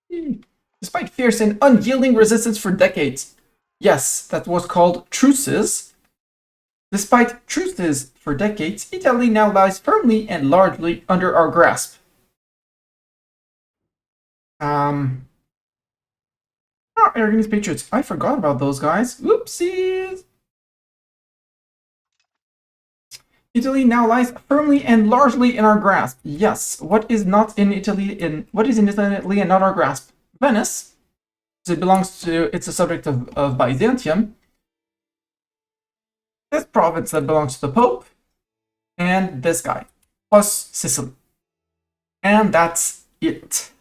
Yay! Despite fierce and unyielding resistance for decades. Yes, that was called truces. Despite truces for decades, Italy now lies firmly and largely under our grasp. Aragonese Patriots. I forgot about those guys. Oopsies. Italy now lies firmly and largely in our grasp. Yes, what is not in Italy what is in Italy and not our grasp? Venice. It's a subject of Byzantium. This province that belongs to the Pope, and this guy, plus Sicily. And that's it.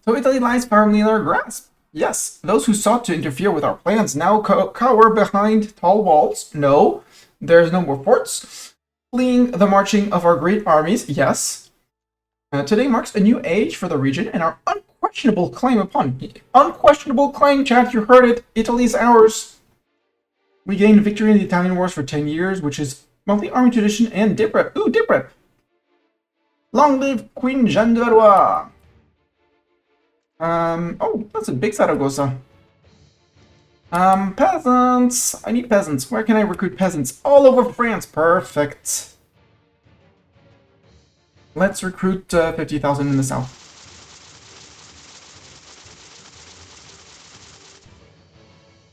So Italy lies firmly in our grasp. Yes, those who sought to interfere with our plans now cower behind tall walls. No, there's no more forts. Fleeing the marching of our great armies, yes. Today marks a new age for the region and our unquestionable claim upon it. Unquestionable claim, chat, you heard it. Italy's ours. We gained victory in the Italian wars for 10 years, which is multi-army tradition and dip rep. Ooh, dip rep. Long live Queen Jeanne de Valois. Oh, that's a big Zaragoza. Peasants! I need peasants. Where can I recruit peasants? All over France. Perfect. Let's recruit 50,000 in the south.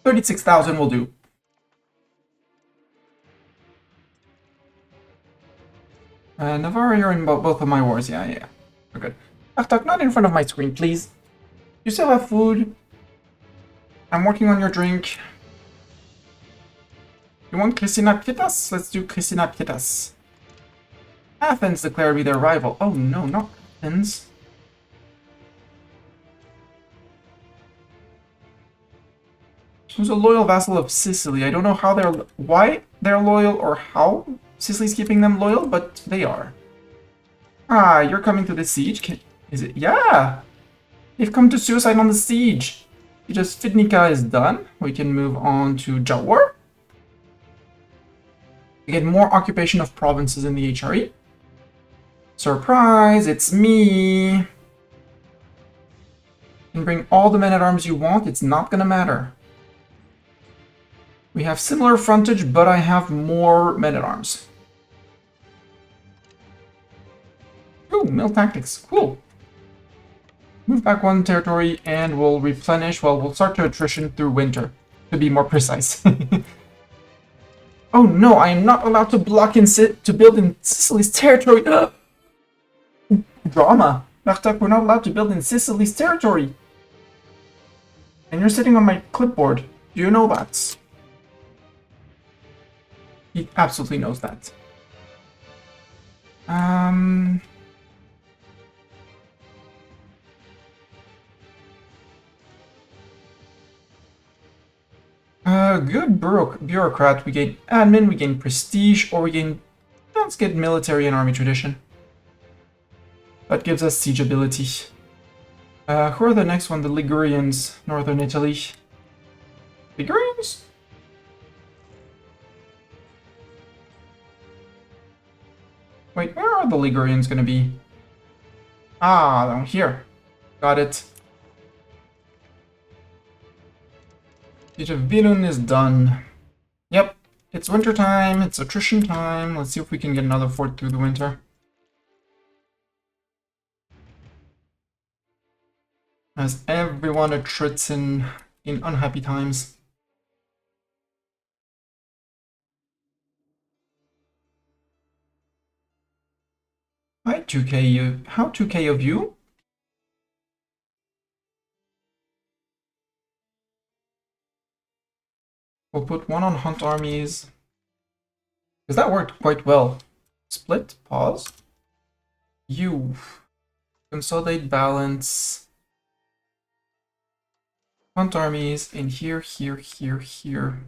36,000 will do. Navarre, you're in both of my wars. Yeah. We're good. Bartok, not in front of my screen, please. You still have food. I'm working on your drink. You want Christina Pietas? Let's do Christina Pietas. Athens declared me their rival. Oh no, not Athens. Who's a loyal vassal of Sicily? I don't know how why they're loyal or how Sicily's keeping them loyal, but they are. Ah, you're coming to the siege? Is it? Yeah! They've come to suicide on the siege. Just Fidnica is done. We can move on to Jawar. We get more occupation of provinces in the HRE. Surprise, it's me. You can bring all the men-at-arms you want, it's not gonna matter. We have similar frontage, but I have more men-at-arms. Ooh, mill tactics, cool. Move back one territory and we'll replenish. Well, we'll start to attrition through winter. to be more precise. Oh no, I am not allowed to block to build in Sicily's territory. Drama. Martak, we're not allowed to build in Sicily's territory. And you're sitting on my clipboard. Do you know that? He absolutely knows that. Good bureaucrat. We gain admin, we gain prestige, or we gain... Let's get military and army tradition. That gives us siege ability. Who are the next one? The Ligurians, northern Italy. Ligurians? Wait, where are the Ligurians gonna be? Ah, down here. Got it. Siege of Vilun is done. Yep, it's winter time, it's attrition time. Let's see if we can get another fort through the winter. As everyone attrits in unhappy times. Hi, 2K, how 2K of you? We'll put one on hunt armies. Because that worked quite well. Split, pause. You. Consolidate balance. Hunt armies in here, here, here, here.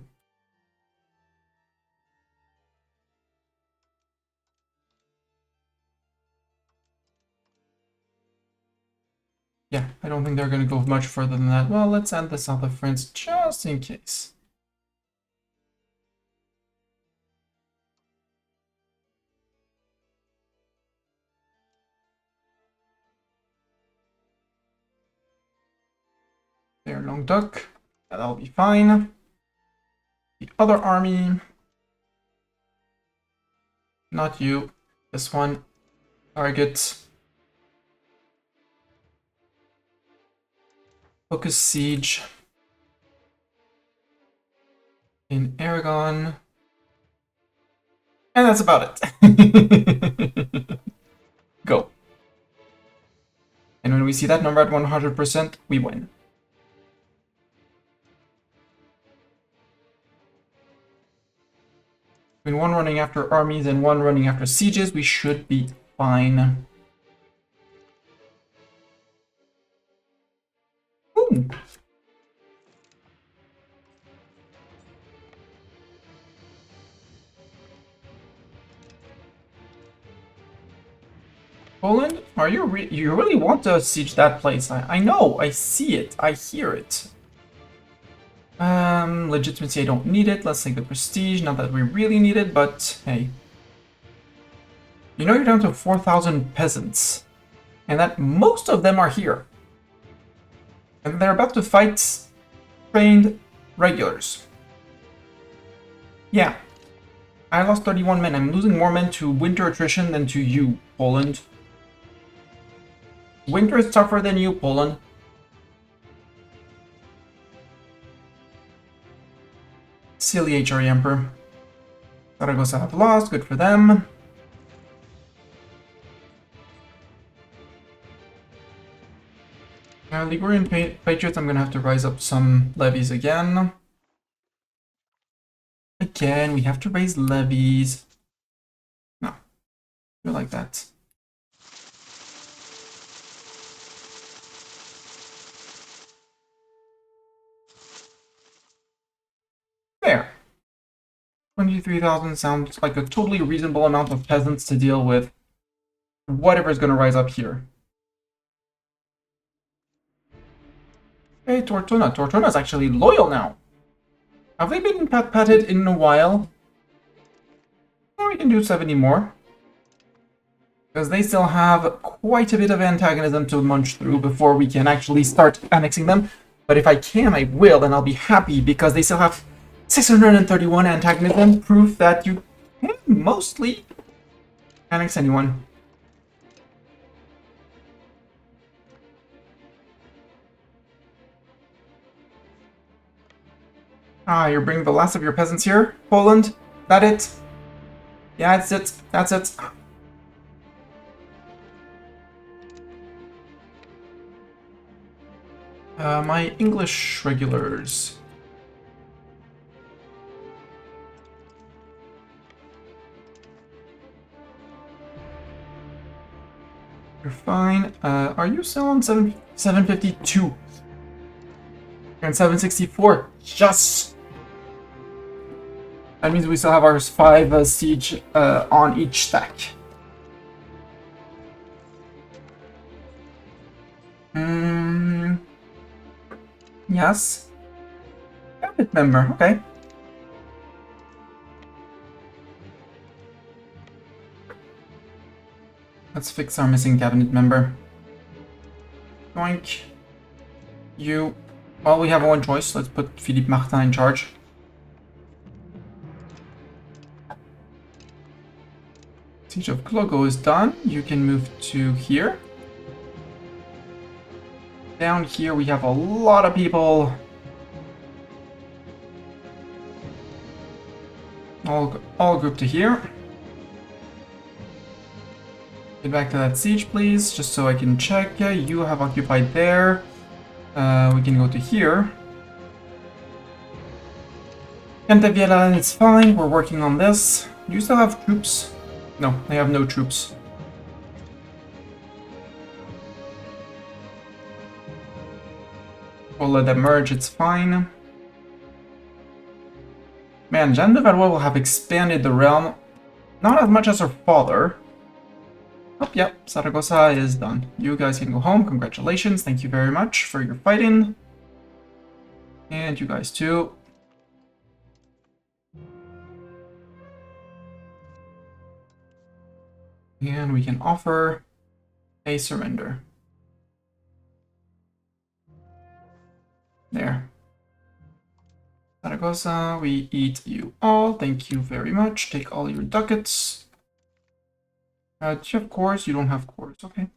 Yeah, I don't think they're going to go much further than that. Well, let's add the south of France just in case. There, Languedoc. That'll be fine. The other army. Not you. This one. Target. Focus siege. In Aragon. And that's about it. Go. And when we see that number at 100%, we win. Between one running after armies and one running after sieges, we should be fine. Ooh. Poland, are you you really want to siege that place? I know, I see it, I hear it. Legitimacy, I don't need it. Let's take the prestige, not that we really need it, but hey. You know you're down to 4,000 peasants, and that most of them are here. And they're about to fight trained regulars. Yeah. I lost 31 men. I'm losing more men to winter attrition than to you, Poland. Winter is tougher than you, Poland. Silly HRE Emperor. Zaragoza have lost, good for them. Ligurian Patriots, I'm gonna have to rise up some levies again. Again, we have to raise levies. No, do like that. There. 23,000 sounds like a totally reasonable amount of peasants to deal with whatever's going to rise up here. Hey, Tortona. Tortona's actually loyal now. Have they been pat-patted in a while? Well, we can do 70 more. Because they still have quite a bit of antagonism to munch through before we can actually start annexing them. But if I can, I will, and I'll be happy because they still have 631 antagonism, proof that you can mostly annex anyone. Ah, you're bringing the last of your peasants here? Poland? That it? Yeah, that's it. That's it. My English regulars. You're fine. Are you still on 752? And 764. Yes! That means we still have our 5 siege on each stack. Yes. Cabinet member, okay. Let's fix our missing cabinet member. Doink. You. Well, we have one choice. Let's put Philippe Martin in charge. Siege of Clogo is done. You can move to here. Down here we have a lot of people. All grouped to here. Get back to that siege, please, just so I can check. You have occupied there. We can go to here. Cantaviela, it's fine. We're working on this. Do you still have troops? No, I have no troops. We'll let them merge, it's fine. Man, Jeanne de Valois will have expanded the realm. Not as much as her father. Oh, yep, Saragossa is done. You guys can go home. Congratulations. Thank you very much for your fighting. And you guys too. And we can offer a surrender. There. Saragossa, we eat you all. Thank you very much. Take all your ducats. Do you have cores? You don't have cores. Okay.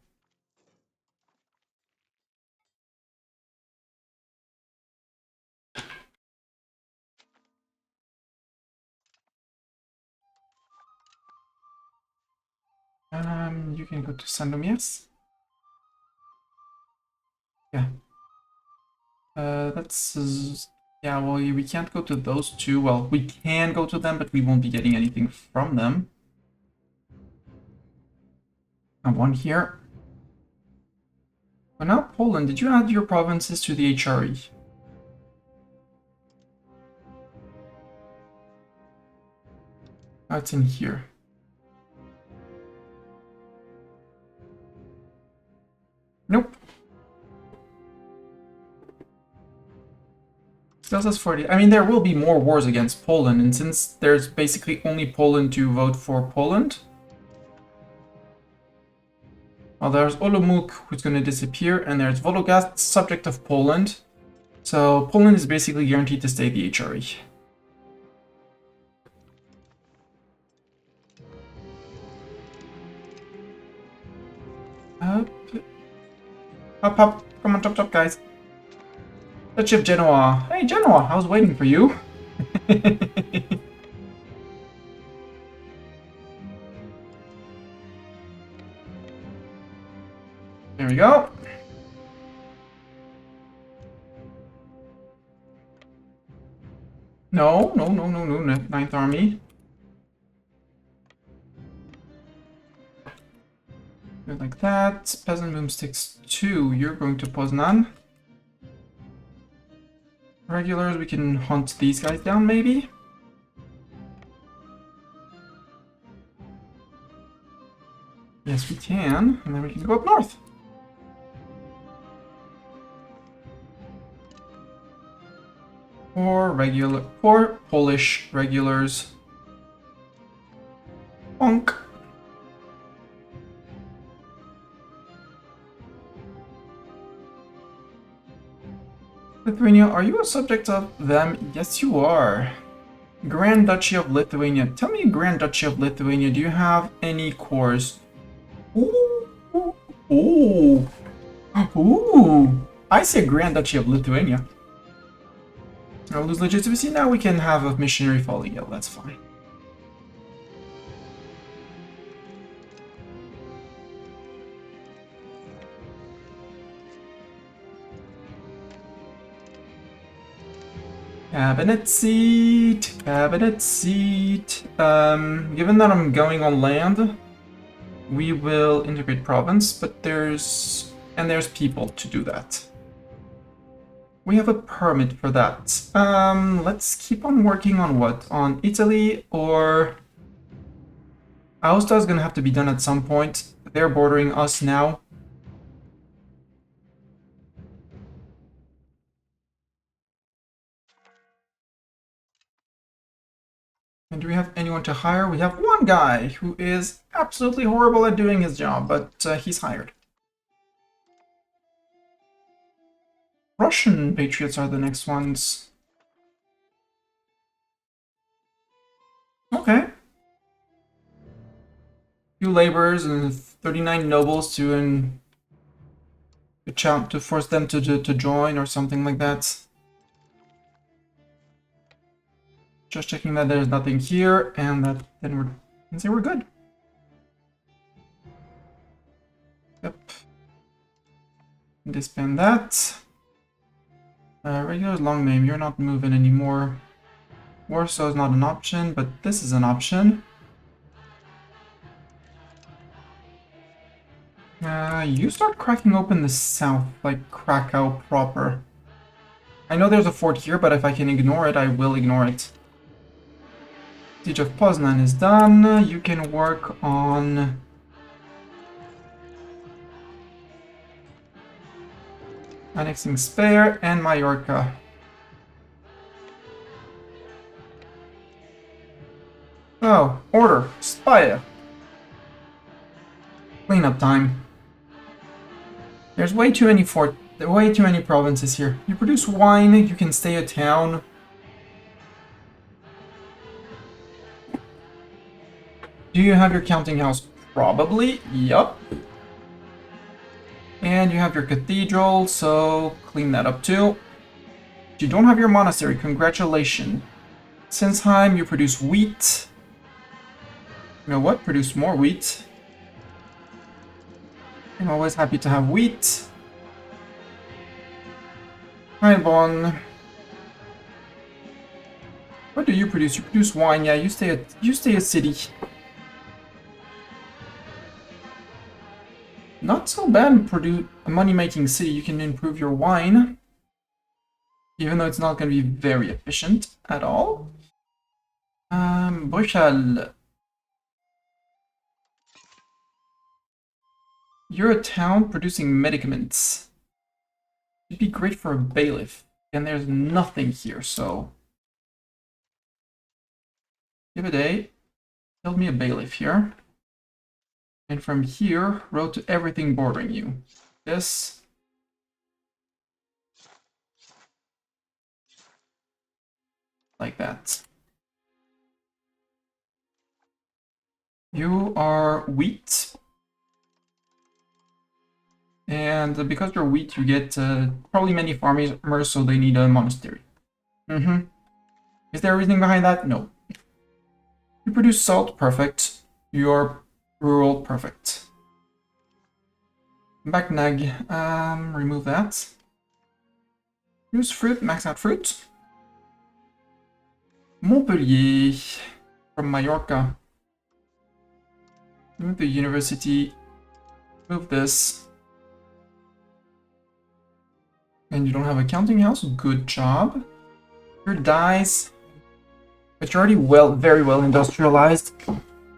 You can go to Sandomierz. Yeah. Yeah, well, we can't go to those two. Well, we can go to them, but we won't be getting anything from them. One here. But now Poland, did you add your provinces to the HRE? Oh, it's in here. Nope. Still says 40. I mean, there will be more wars against Poland, and since there's basically only Poland to vote for Poland... Well, there's Olomouc, who's going to disappear, and there's Vologast, subject of Poland. So Poland is basically guaranteed to stay the HRE. Up. Up, up. Come on, chop, chop, guys. Let's ship Genoa. Hey, Genoa, I was waiting for you. There we go. No, no, no, no, no, Ninth Army. Good like that. Peasant boomsticks 2. You're going to Poznan. Regulars, we can hunt these guys down, maybe? Yes, we can. And then we can go up north. Or Polish regulars. Bonk. Lithuania, are you a subject of them? Yes, you are. Grand Duchy of Lithuania. Tell me, Grand Duchy of Lithuania, do you have any cores? Ooh. Ooh. Ooh. I say Grand Duchy of Lithuania. I'll lose legitimacy. Now we can have a missionary falling ill. That's fine. Cabinet seat. Cabinet seat. Given that I'm going on land, we will integrate province, but there's people to do that. We have a permit for that. Let's keep on working on what? On Italy or... Aosta is gonna have to be done at some point. They're bordering us now. And do we have anyone to hire? We have one guy who is absolutely horrible at doing his job, but he's hired. Russian patriots are the next ones. Okay. Few laborers and 39 nobles to force them to join or something like that. Just checking that there's nothing here, and that then we can say we're good. Yep. Disband that. Regular's long name, you're not moving anymore. Warsaw is not an option, but this is an option. You start cracking open the south, like Krakow proper. I know there's a fort here, but if I can ignore it, I will ignore it. Siege of Poznan is done. You can work on... annexing Speyer and Mallorca. Oh, order. Speyer. Cleanup time. There's way too many provinces here. You produce wine, you can stay a town. Do you have your counting house? Probably, yup. And you have your cathedral, so clean that up too. You don't have your monastery, congratulations. Sinsheim, you produce wheat. You know what? Produce more wheat. I'm always happy to have wheat. Heilbronn. What do you produce? You produce wine. Yeah, you stay a city. Not so bad. Produce a money-making city. You can improve your wine, even though it's not going to be very efficient at all. Bruchal. You're a town producing medicaments. It'd be great for a bailiff. And there's nothing here, so... give it a... build me a bailiff here. And from here, road to everything bordering you. This. Like that. You are wheat. And because you're wheat, you get probably many farmers, so they need a monastery. Is there a reasoning behind that? No. You produce salt, perfect. You're rural, perfect. Backnag, remove that. Use fruit, max out fruit. Montpellier, from Mallorca. Move the university. Move this. And you don't have a counting house? Good job. Your dies. But you're already very well industrialized.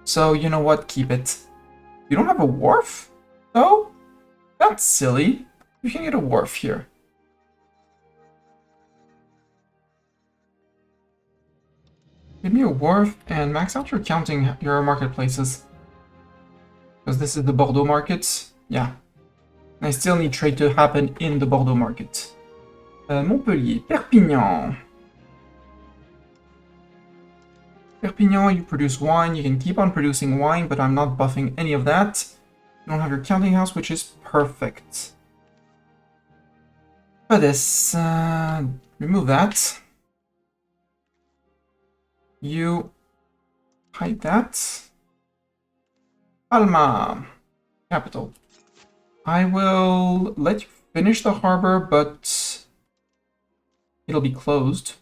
So, you know what? Keep it. You don't have a wharf? Oh? That's silly. You can get a wharf here. Give me a wharf and max out your your marketplaces. Because this is the Bordeaux market. Yeah. I still need trade to happen in the Bordeaux market. Montpellier, Perpignan. Perpignan, you produce wine. You can keep on producing wine, but I'm not buffing any of that. You don't have your counting house, which is perfect. For this, remove that. You hide that. Palma, capital. I will let you finish the harbor, but it'll be closed.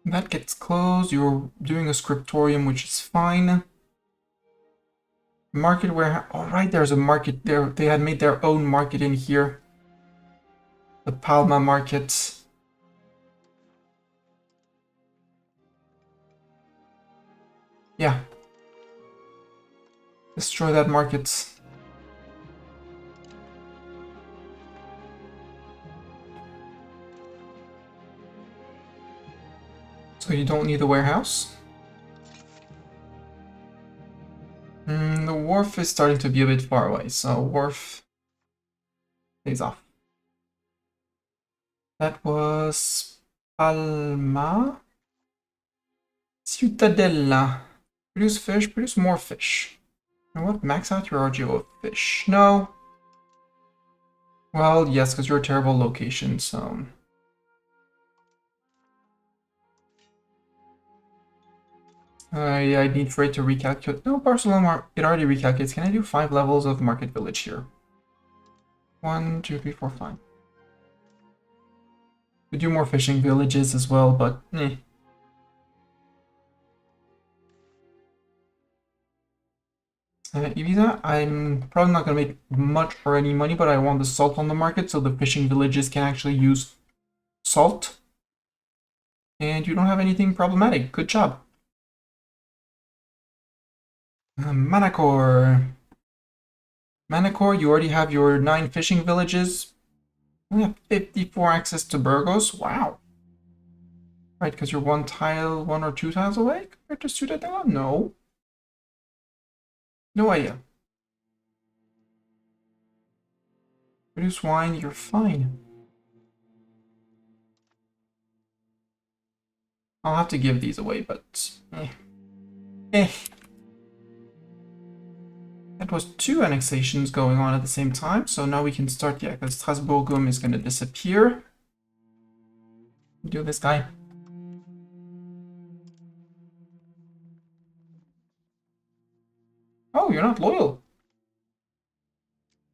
That gets closed. You're doing a scriptorium, which is fine. Market warehouse. Oh, right, there's a market there. They had made their own market in here. The Palma market. Yeah. Destroy that market. So you don't need the warehouse? The wharf is starting to be a bit far away, so wharf stays off. That was Palma. Ciutadella. Produce fish, produce more fish. You know what? Max out your RGO of fish. No. Well, yes, because you're a terrible location, so... yeah, I need for it to recalculate. No, Barcelona, it already recalculates. Can I do 5 levels of market village here? 1, 2, 3, 4, 5. We do more fishing villages as well, but eh. Ibiza, I'm probably not going to make much or any money, but I want the salt on the market so the fishing villages can actually use salt. And you don't have anything problematic. Good job. Manacor. Manacor, you already have your 9 fishing villages. You have 54 access to Burgos. Wow. Right, because you're 1 tile, 1 or 2 tiles away compared to Ciudadela? No. No idea. Produce wine, you're fine. I'll have to give these away, but... Eh. That was 2 annexations going on at the same time, so now we can start, yeah, because Strasbourgum is going to disappear. Do this guy. Oh, you're not loyal.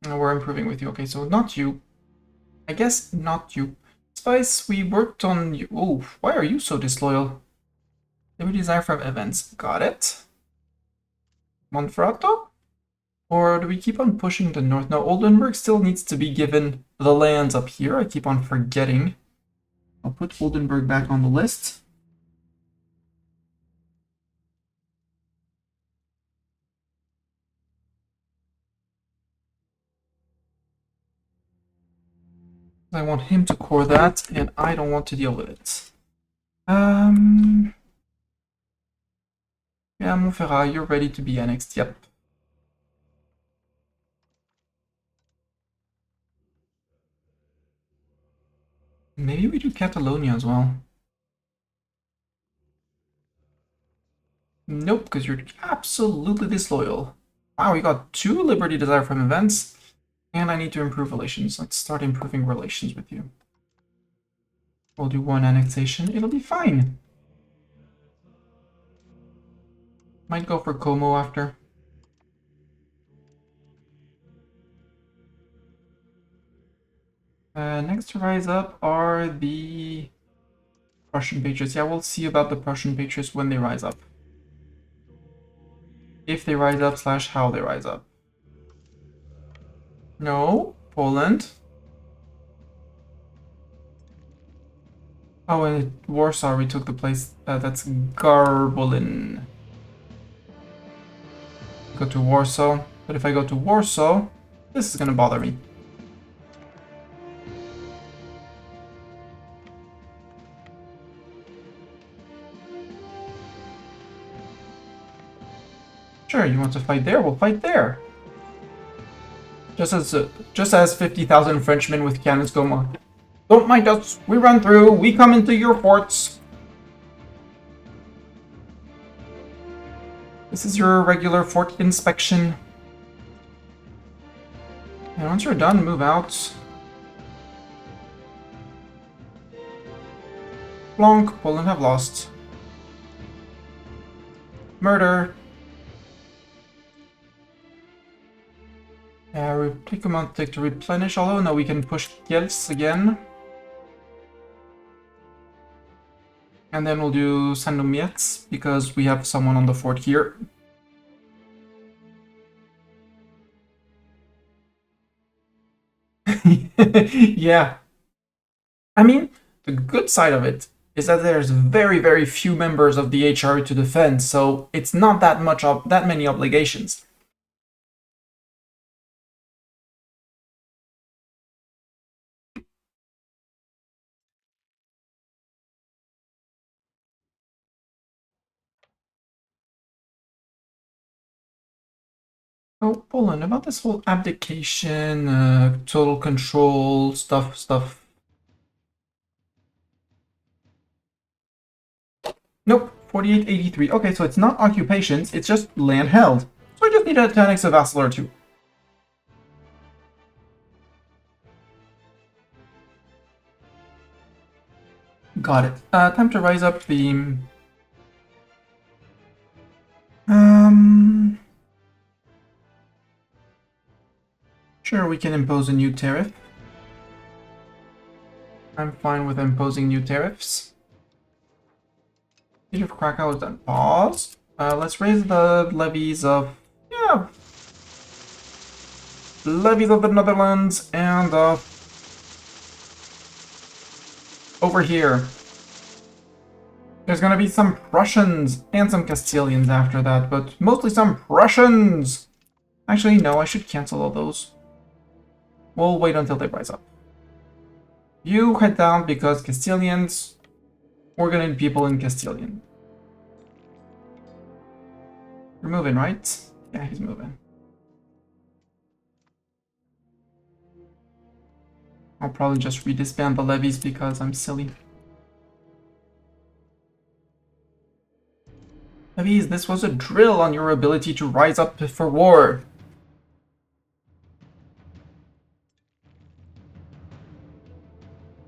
No, we're improving with you. Okay, so not you. I guess not you. Spice, we worked on you. Oh, why are you so disloyal? Liberty desire from events. Got it. Monferrato? Or do we keep on pushing the north? No, Oldenburg still needs to be given the lands up here. I keep on forgetting. I'll put Oldenburg back on the list. I want him to core that, and I don't want to deal with it. Yeah, Montferrat, you're ready to be annexed. Yep. Maybe we do Catalonia as well. Nope, because you're absolutely disloyal. Wow, we got 2 Liberty Desire from events, and I need to improve relations. Let's start improving relations with you. We'll do 1 annexation. It'll be fine. Might go for Como after. Next to rise up are the Prussian Patriots. Yeah, we'll see about the Prussian Patriots when they rise up. If they rise up / how they rise up. No, Poland. Oh, and Warsaw retook the place. That's Garbolin. Go to Warsaw. But if I go to Warsaw, this is gonna bother me. Sure, you want to fight there? We'll fight there. Just as 50,000 Frenchmen with cannons go on. Don't mind us. We run through. We come into your forts. This is your regular fort inspection. And once you're done, move out. Blanc, Poland have lost. Murder. Take a month to replenish, although no, we can push Kielce again. And then we'll do Sandomierz, because we have someone on the fort here. Yeah. I mean, the good side of it is that there's very, very few members of the HR to defend, so it's not that many obligations. Oh, Poland, about this whole abdication, total control, stuff. Nope, 4883. Okay, so it's not occupations, it's just land held. So I just need to annex a vassal or two. Got it. Time to rise up the... Sure, we can impose a new tariff. I'm fine with imposing new tariffs. Siege of Krakow is done. Pause. Let's raise the levies of... Yeah. Levies of the Netherlands and over here. There's gonna be some Prussians and some Castilians after that, but mostly some Prussians! Actually, no, I should cancel all those. We'll wait until they rise up. You head down because Castilians, we're gonna need people in Castilian. You're moving, right? Yeah, he's moving. I'll probably just redisband the levies because I'm silly. Levies, this was a drill on your ability to rise up for war.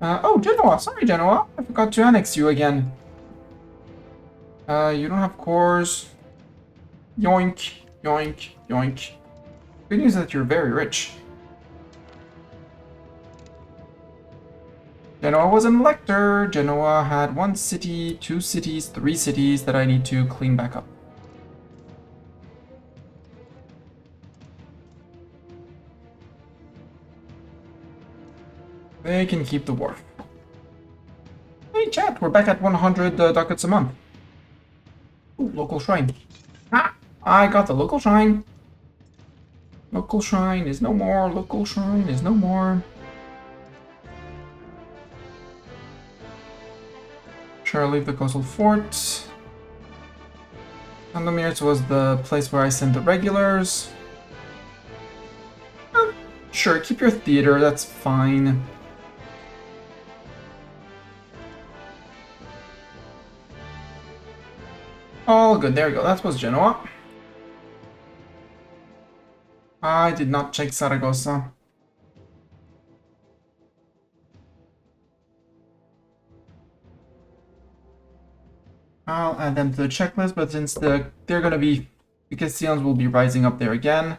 Oh, Genoa! Sorry, Genoa. I forgot to annex you again. You don't have cores. Yoink, yoink, yoink. Good news is that you're very rich. Genoa was an elector. Genoa had 1 city, 2 cities, 3 cities that I need to clean back up. They can keep the wharf. Hey chat, we're back at 100 ducats a month. Ooh, local shrine. Ah, I got the local shrine. Local shrine is no more. Local shrine is no more. Sure, I'll leave the coastal fort. Sandomierz was the place where I sent the regulars. Sure, keep your theater, that's fine. All good, there we go, that was Genoa. I did not check Saragossa. I'll add them to the checklist, but since they're gonna be... the Castilians will be rising up there again.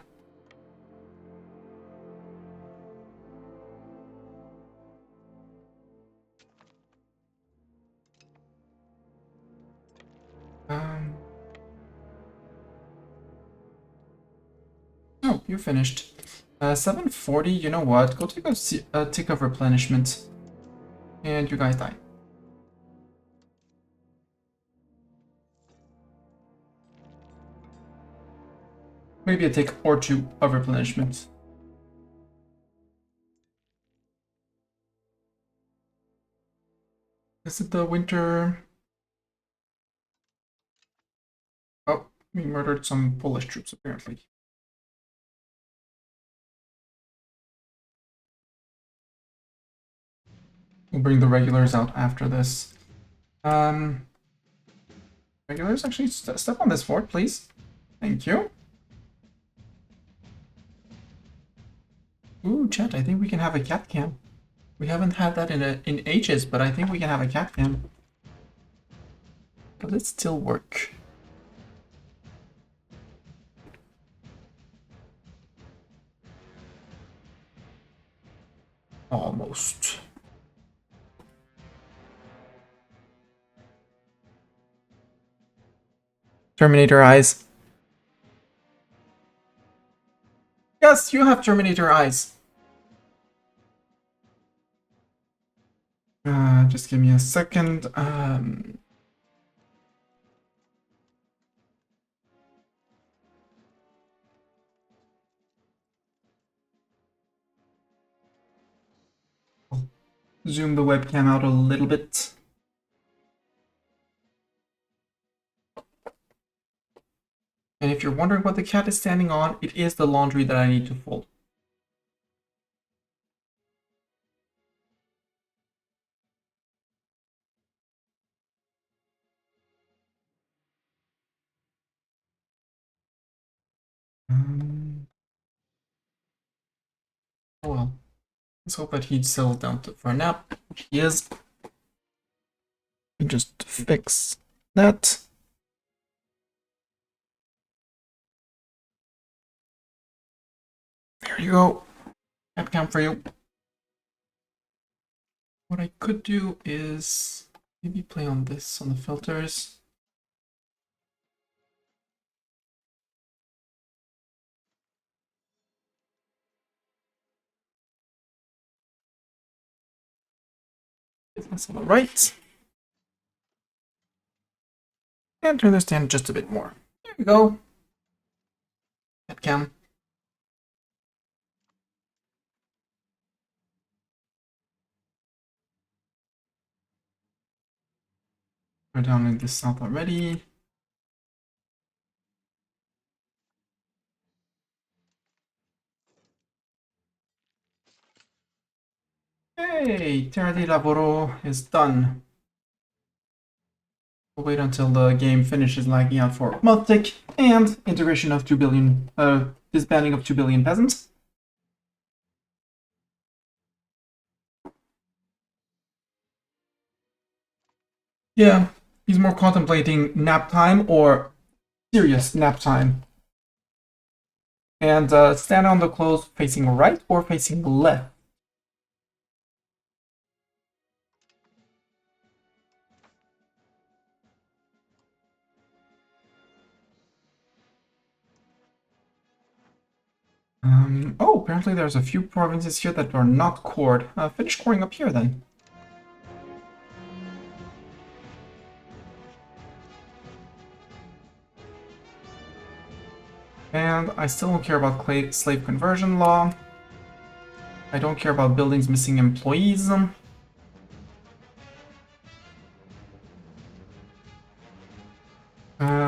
Oh, you finished. 740, you know what? Go take a tick of replenishment. And you guys die. Maybe a tick or 2 of replenishment. Is it the winter? Oh, we murdered some Polish troops apparently. We'll bring the regulars out after this. Regulars, actually, step on this fort, please. Thank you. Ooh, chat, I think we can have a cat cam. We haven't had that in ages, but I think we can have a cat cam. Does it still work? Almost. Terminator eyes. Yes, you have Terminator eyes. Just give me a second. I'll zoom the webcam out a little bit. And if you're wondering what the cat is standing on, it is the laundry that I need to fold. Oh well. Let's hope that he'd settle down for a nap, which he is. Just fix that. There you go. Cat cam for you. What I could do is maybe play on this, on the filters. That's all right. And turn this down just a bit more. There we go. Cat cam. We're down in the south already. Hey, Terra di Lavoro is done. We'll wait until the game finishes lagging out for month tick and integration of 2 billion, disbanding of 2 billion peasants. Yeah, he's more contemplating nap time or serious nap time. And stand on the clothes facing right or facing left. Oh, apparently there's a few provinces here that are not cored. Finish coring up here then. And I still don't care about slave conversion law. I don't care about buildings missing employees.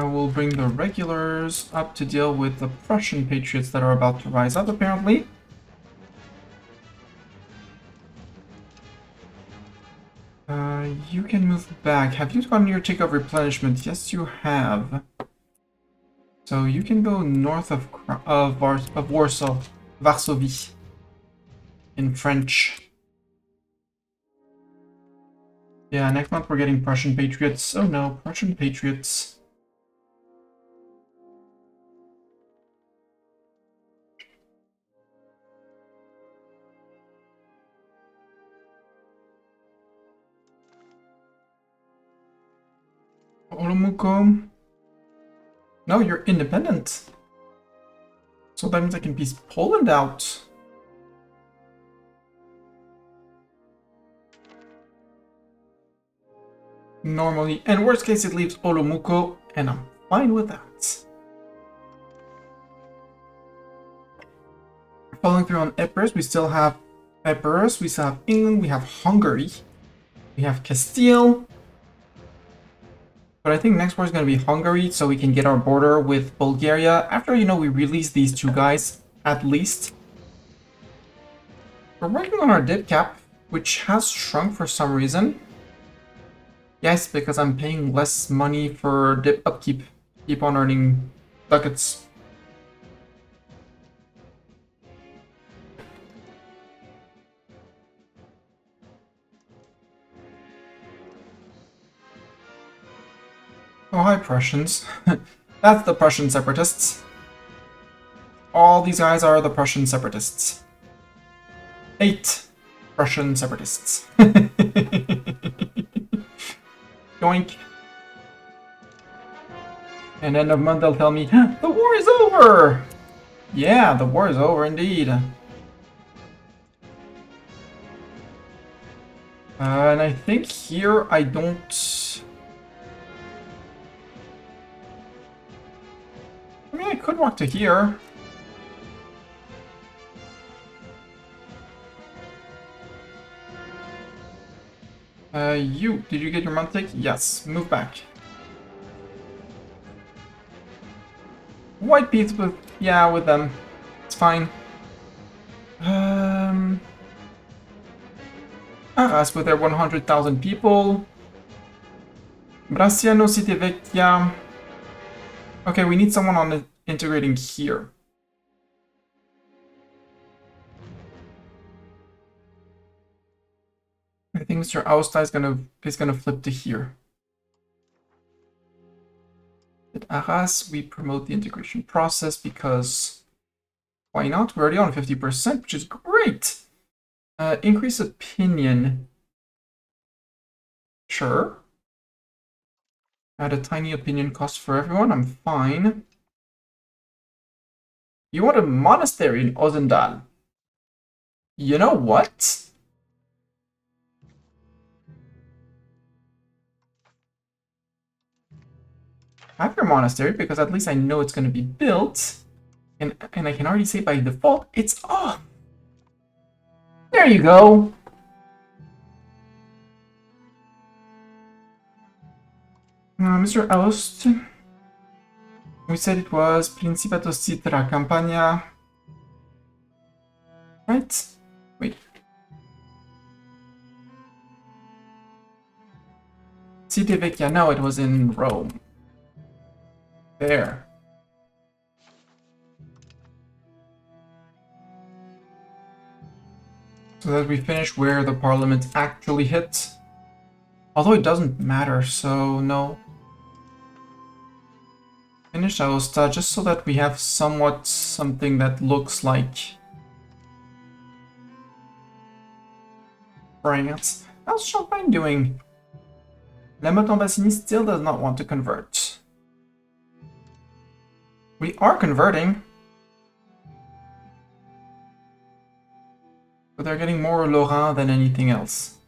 We'll bring the regulars up to deal with the Prussian patriots that are about to rise up, apparently. You can move back. Have you gotten your tick of replenishment? Yes, you have. So you can go north of Warsaw, Varsovie, in French. Yeah, next month we're getting Prussian patriots. Oh no, Prussian patriots. Olomouco. No, you're independent. So that means I can piece Poland out. Normally, and worst case it leaves Olomouco, and I'm fine with that. Following through on Epirus, we still have Epirus, we still have England, we have Hungary, we have Castile. But I think next war is going to be Hungary, so we can get our border with Bulgaria after, you know, we release these two guys, at least. We're working on our dip cap, which has shrunk for some reason. Yes, because I'm paying less money for dip upkeep. Keep on earning ducats. Prussians. That's the Prussian separatists. All these guys are the Prussian separatists. 8 Prussian separatists. Yoink. And end of month they'll tell me, the war is over! Yeah, the war is over indeed. And I think here I don't... I mean, I could walk to here. Did you get your month tick? Yes, move back. White beats with, yeah, with them. It's fine. Arras with their 100,000 people. Bracciano City Vecchia. Okay, we need someone on the integrating here. I think Mr. Aosta is gonna flip to here. At Arras, we promote the integration process because why not? We're already on 50%, which is great. Increase opinion. Sure. Add a tiny opinion cost for everyone. I'm fine. You want a monastery in Ozendal? You know what? Have your monastery, because at least I know it's going to be built. And I can already say by default, it's off. There you go. Mr. Aost. We said it was Principato Citra Campania. Right? Wait. Cite Vecchia. No, it was in Rome. There. So that we finish where the parliament actually hit. Although it doesn't matter, so no. Finish Aosta, just so that we have somewhat something that looks like France. How's Champagne doing? La Motte-en-Bassini still does not want to convert. We are converting. But they're getting more Lorrain than anything else.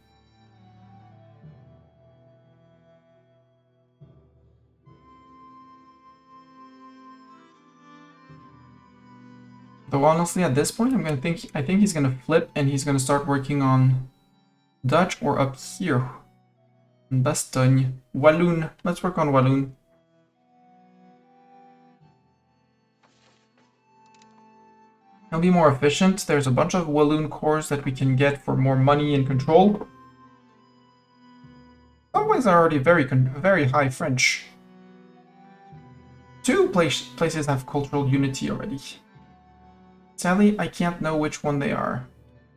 Though honestly, at this point, I think he's gonna flip and he's gonna start working on Dutch or up here. Bastogne. Walloon. Let's work on Walloon. He'll be more efficient. There's a bunch of Walloon cores that we can get for more money and control. Some ways are already very high French. 2 places have cultural unity already. Sadly, I can't know which one they are.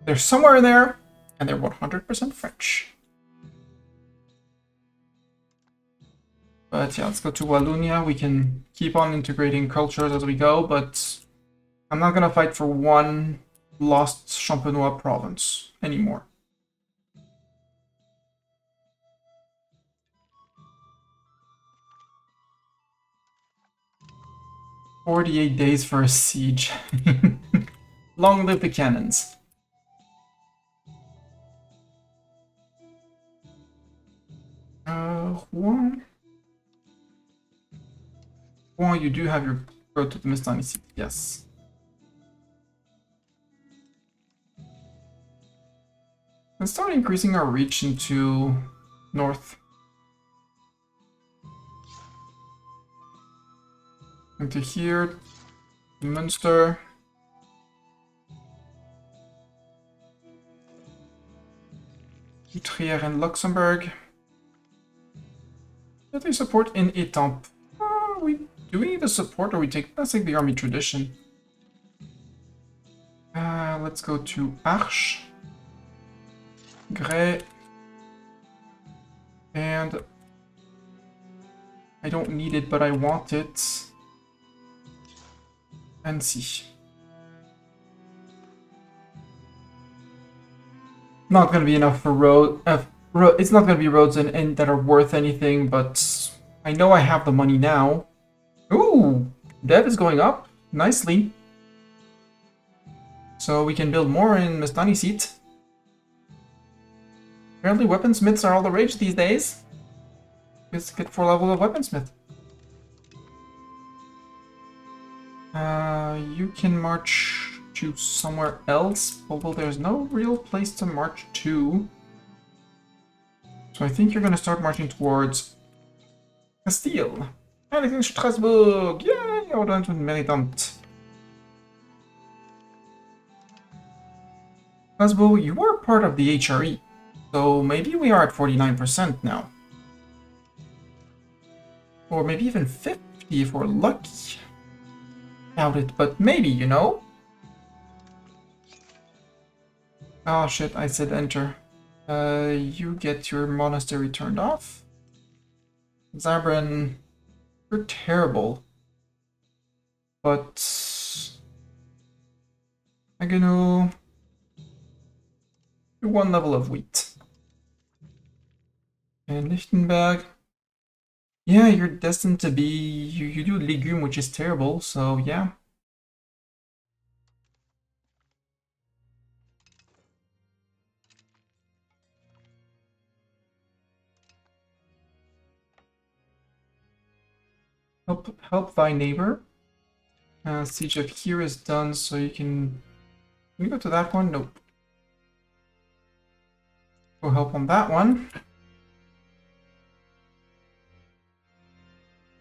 They're somewhere in there, and they're 100% French. But yeah, let's go to Wallonia. We can keep on integrating cultures as we go, but I'm not gonna fight for one lost Champenois province anymore. "48 days for a siege." Long live the cannons. Juan, you do have your road to the Mistani seat, yes. Let's start increasing our reach into north. Into here, Munster. Utrecht and Luxembourg. Get the support in Étampes. Do we need the support or let's take the army tradition. Let's go to Arches. Grès. And I don't need it, but I want it. And see. Not gonna be enough for it's not gonna be roads and that are worth anything, but I know I have the money now. Ooh, dev is going up nicely. So we can build more in Mestani seat. Apparently weaponsmiths are all the rage these days. Let's get 4 level of weaponsmith. You can march to somewhere else, although there's no real place to march to. So I think you're gonna start marching towards Castile. Alex in Strasbourg! Yay! Ordnance und Meritant. Strasbourg, you are part of the HRE, so maybe we are at 49% now. Or maybe even 50 if we're lucky. Doubt it, but maybe, you know? Oh shit, I said enter. You get your monastery turned off. Zabran, you're terrible. But I'm gonna do 1 level of wheat. And Lichtenberg. Yeah, you're destined to be... You do legume, which is terrible, so yeah. Help thy neighbor. Siege of here is done, so you can... Can you go to that one? Nope. Go help on that one.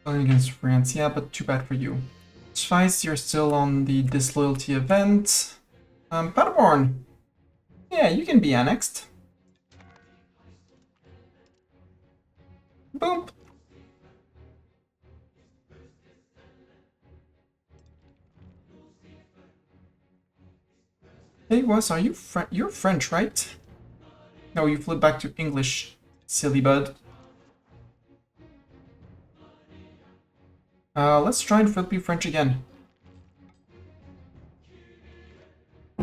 Going against France, yeah, but too bad for you. Schweiz, you're still on the disloyalty event. Paderborn! Yeah, you can be annexed. Boom! Hey, Wes, are you you're French, right? No, you flipped back to English, silly bud. Let's try and flip you French again.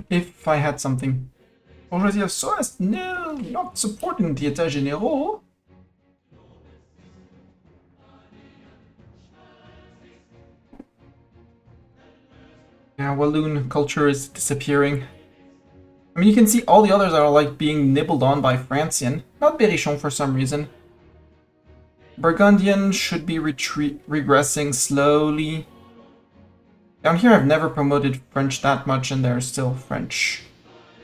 If I had something. Bourgeoisie of Soest? No, not supporting the États Généraux. Yeah, Walloon culture is disappearing. I mean, you can see all the others are like being nibbled on by Francian. Not Berrichon for some reason. Burgundian should be regressing slowly. Down here I've never promoted French that much and they're still French.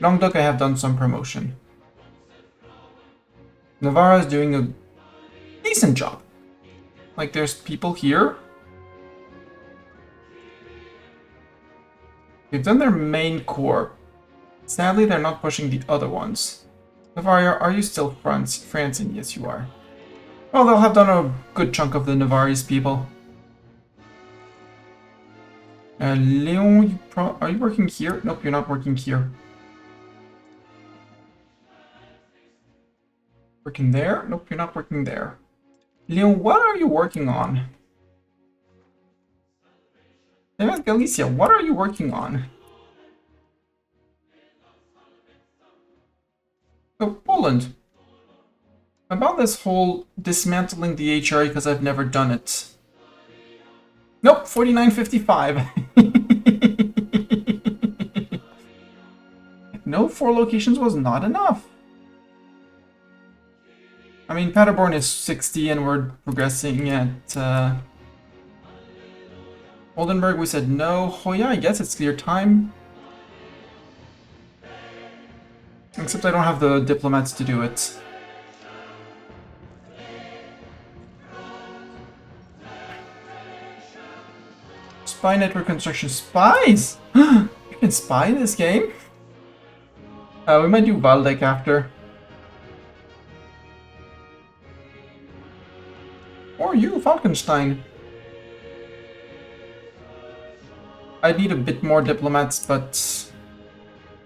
Languedoc I have done some promotion. Navarra is doing a decent job. Like there's people here. They've done their main core. Sadly they're not pushing the other ones. Navarra, are you still Francian? Yes you are. Well, they'll have done a good chunk of the Navarrese people. Leon, are you working here? Nope, you're not working here. Working there? Nope, you're not working there. Leon, what are you working on? Galicia, what are you working on? Oh, Poland. About this whole dismantling the HRE because I've never done it. Nope, 49.55. No, 4 locations was not enough. I mean, Paderborn is 60 and we're progressing at... Oldenburg, we said no. Oh yeah, I guess it's clear time. Except I don't have the diplomats to do it. Spy network construction. Spies! You can spy in this game? We might do Waldeck after. Or you, Falkenstein. I need a bit more diplomats, but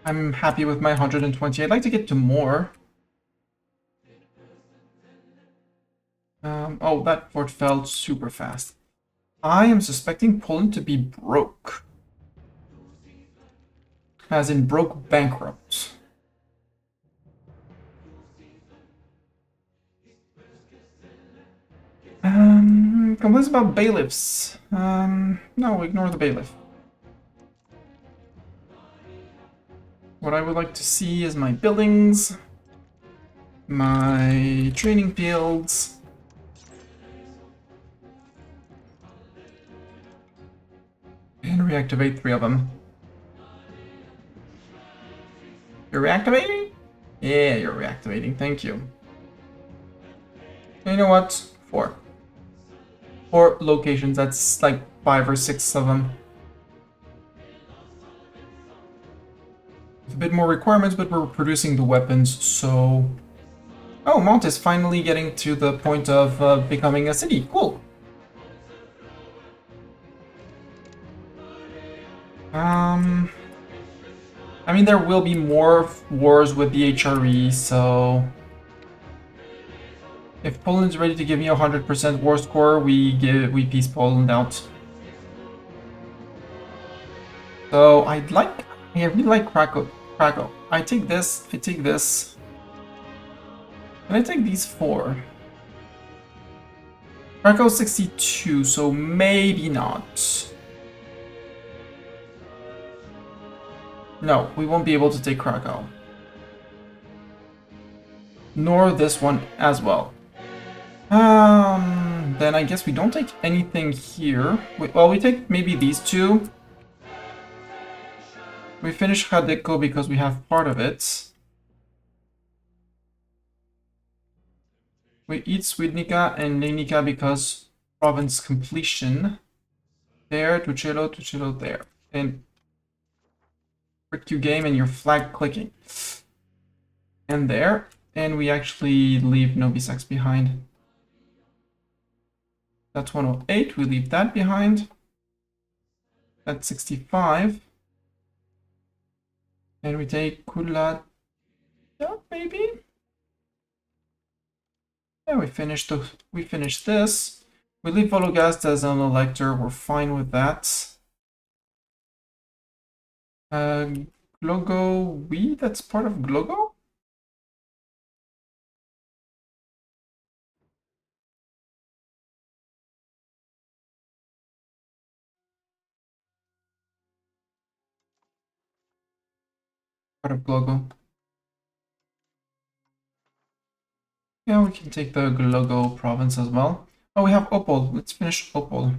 I'm happy with my 120. I'd like to get to more. Oh, that fort fell super fast. I am suspecting Poland to be broke. As in broke bankrupt. Complaints about bailiffs. No, ignore the bailiff. What I would like to see is my buildings, my training fields, and reactivate 3 of them. You're reactivating? Yeah, you're reactivating. Thank you. And you know what? 4. 4 locations. That's like 5 or 6 of them. With a bit more requirements, but we're producing the weapons, so... Oh, Mont is finally getting to the point of becoming a city. Cool. I mean, there will be more wars with the HRE, so... If Poland's ready to give me 100% war score, we peace Poland out. So I really like Krakow. I take this, I take this. And I take these 4. Krakow 62, so maybe not. No, we won't be able to take Krakow. Nor this one as well. Then I guess we don't take anything here. Well, we take maybe these 2. We finish Hadeko because we have part of it. We eat Swidnica and Lenica because province completion. There, Tuchelo there. And frick you game and your flag clicking. And there. And we actually leave Novi Sex behind. That's 108. We leave that behind. That's 65. And we take Kula. Yeah, maybe. Yeah, we finish this. We leave Vologast as an elector. We're fine with that. Glogo, that's part of Glogo? Part of Glogo. Yeah, we can take the Glogo province as well. Oh, we have Opol. Let's finish Opol.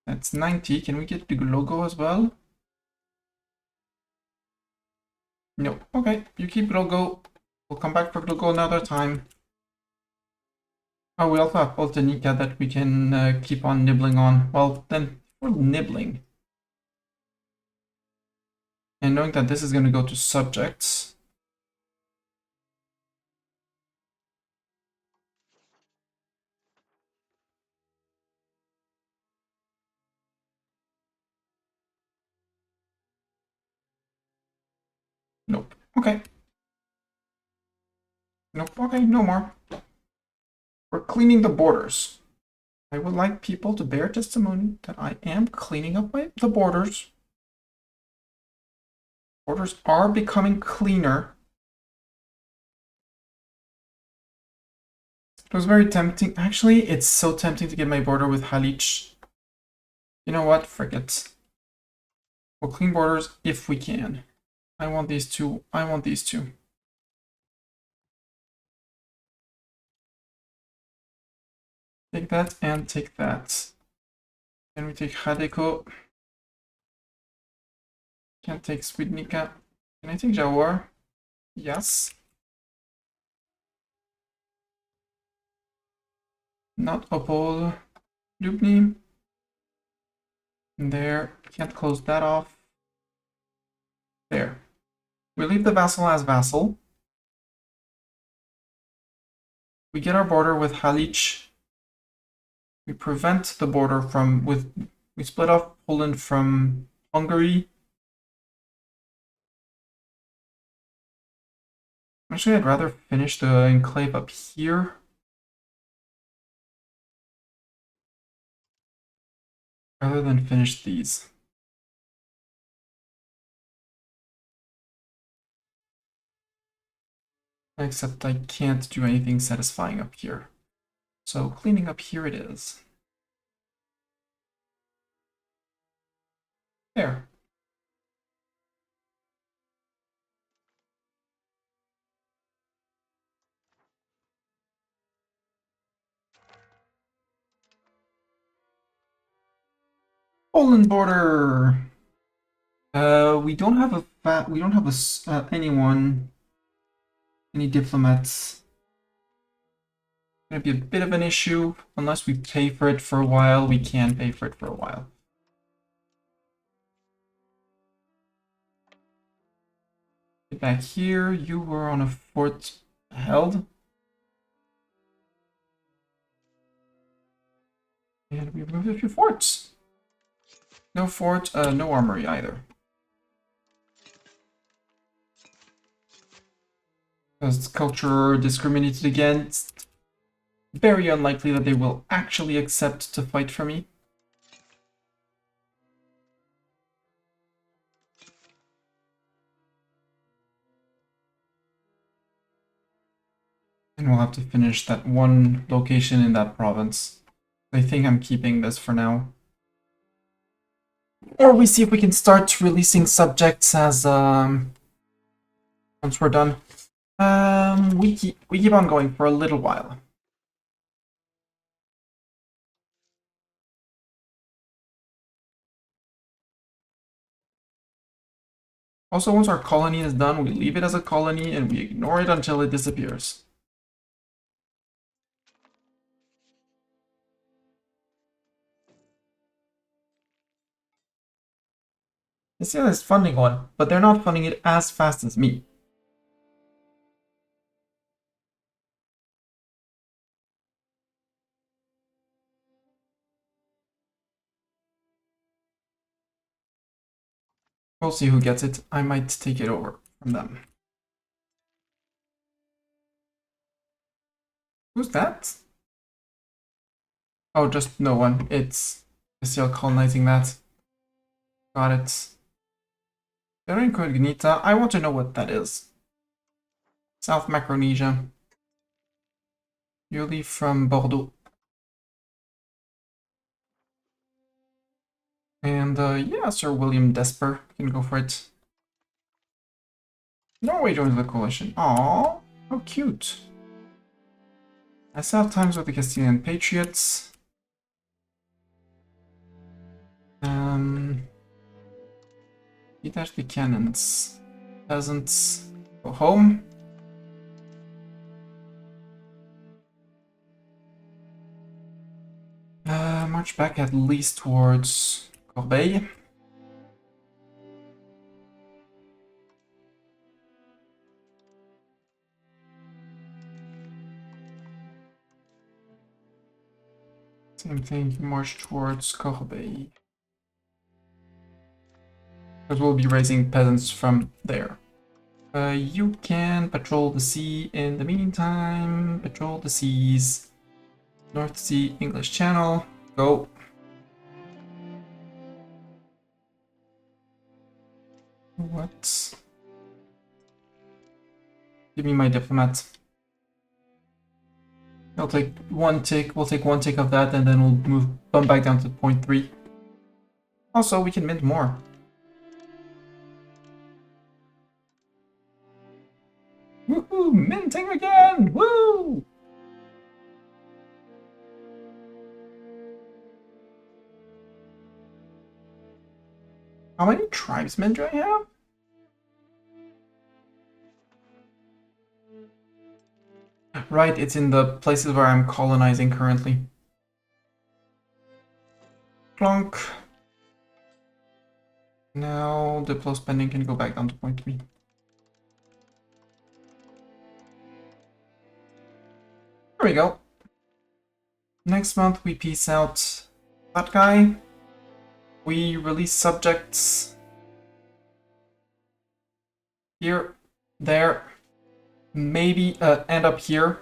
That's 90. Can we get the Glogo as well? No. Okay, you keep Glogo. We'll come back for Glogo another time. Oh, we also have Oltenica that we can keep on nibbling on. Well, then, we're nibbling. And knowing that this is going to go to subjects. Nope. Okay. Nope. Okay, no more. We're cleaning the borders. I would like people to bear testimony that I am cleaning up the borders. Borders are becoming cleaner. It was very tempting. Actually, it's so tempting to get my border with Halic. You know what? Frick it. We'll clean borders if we can. I want these 2. I want these 2. Take that and take that. Then we take Hadeko. Can't take Swidnica. Can I take Jawar? Yes. Not Opol. Lubni. There. Can't close that off. There. We leave the vassal as vassal. We get our border with Halic. We prevent the border from we split off Poland from Hungary. Actually, I'd rather finish the enclave up here. Rather than finish these. Except I can't do anything satisfying up here. So cleaning up here it is. There. Poland border. We don't have any diplomats. Gonna be a bit of an issue unless we pay for it for a while. We can pay for it for a while. Get back here. You were on a fort held. And we removed a few forts. No fort, no armory either. Because culture discriminated against. Very unlikely that they will actually accept to fight for me. And we'll have to finish that one location in that province. I think I'm keeping this for now. Or we see if we can start releasing subjects as once we're done. We keep on going for a little while. Also, once our colony is done, we leave it as a colony and we ignore it until it disappears. Israel is funding one, but they're not funding it as fast as me. We'll see who gets it. I might take it over from them. Who's that? Oh, just no one. It's Israel colonizing that. Got it. Terra Incognita. I want to know what that is. South Micronesia. Purely from Bordeaux. And yeah, Sir William Desper can go for it. Norway joins the coalition. Aww, how cute. I still have times with the Castilian Patriots. Detach the cannons. Peasants go home. March back at least towards Corbeil. Same thing, march towards Corbeil. Because we'll be raising peasants from there. You can patrol the sea in the meantime. Patrol the seas. North Sea, English Channel. Go. What? Give me my diplomat. I'll take one tick. We'll take one tick of that, and then we'll bump back down to 0.3. Also, we can mint more. Woohoo! Minting again! Woo! How many tribesmen do I have? Right, it's in the places where I'm colonizing currently. Plonk. Now Diplo spending can go back down to 0.3. There we go. Next month we peace out that guy. We release subjects. Here, there. maybe end up here.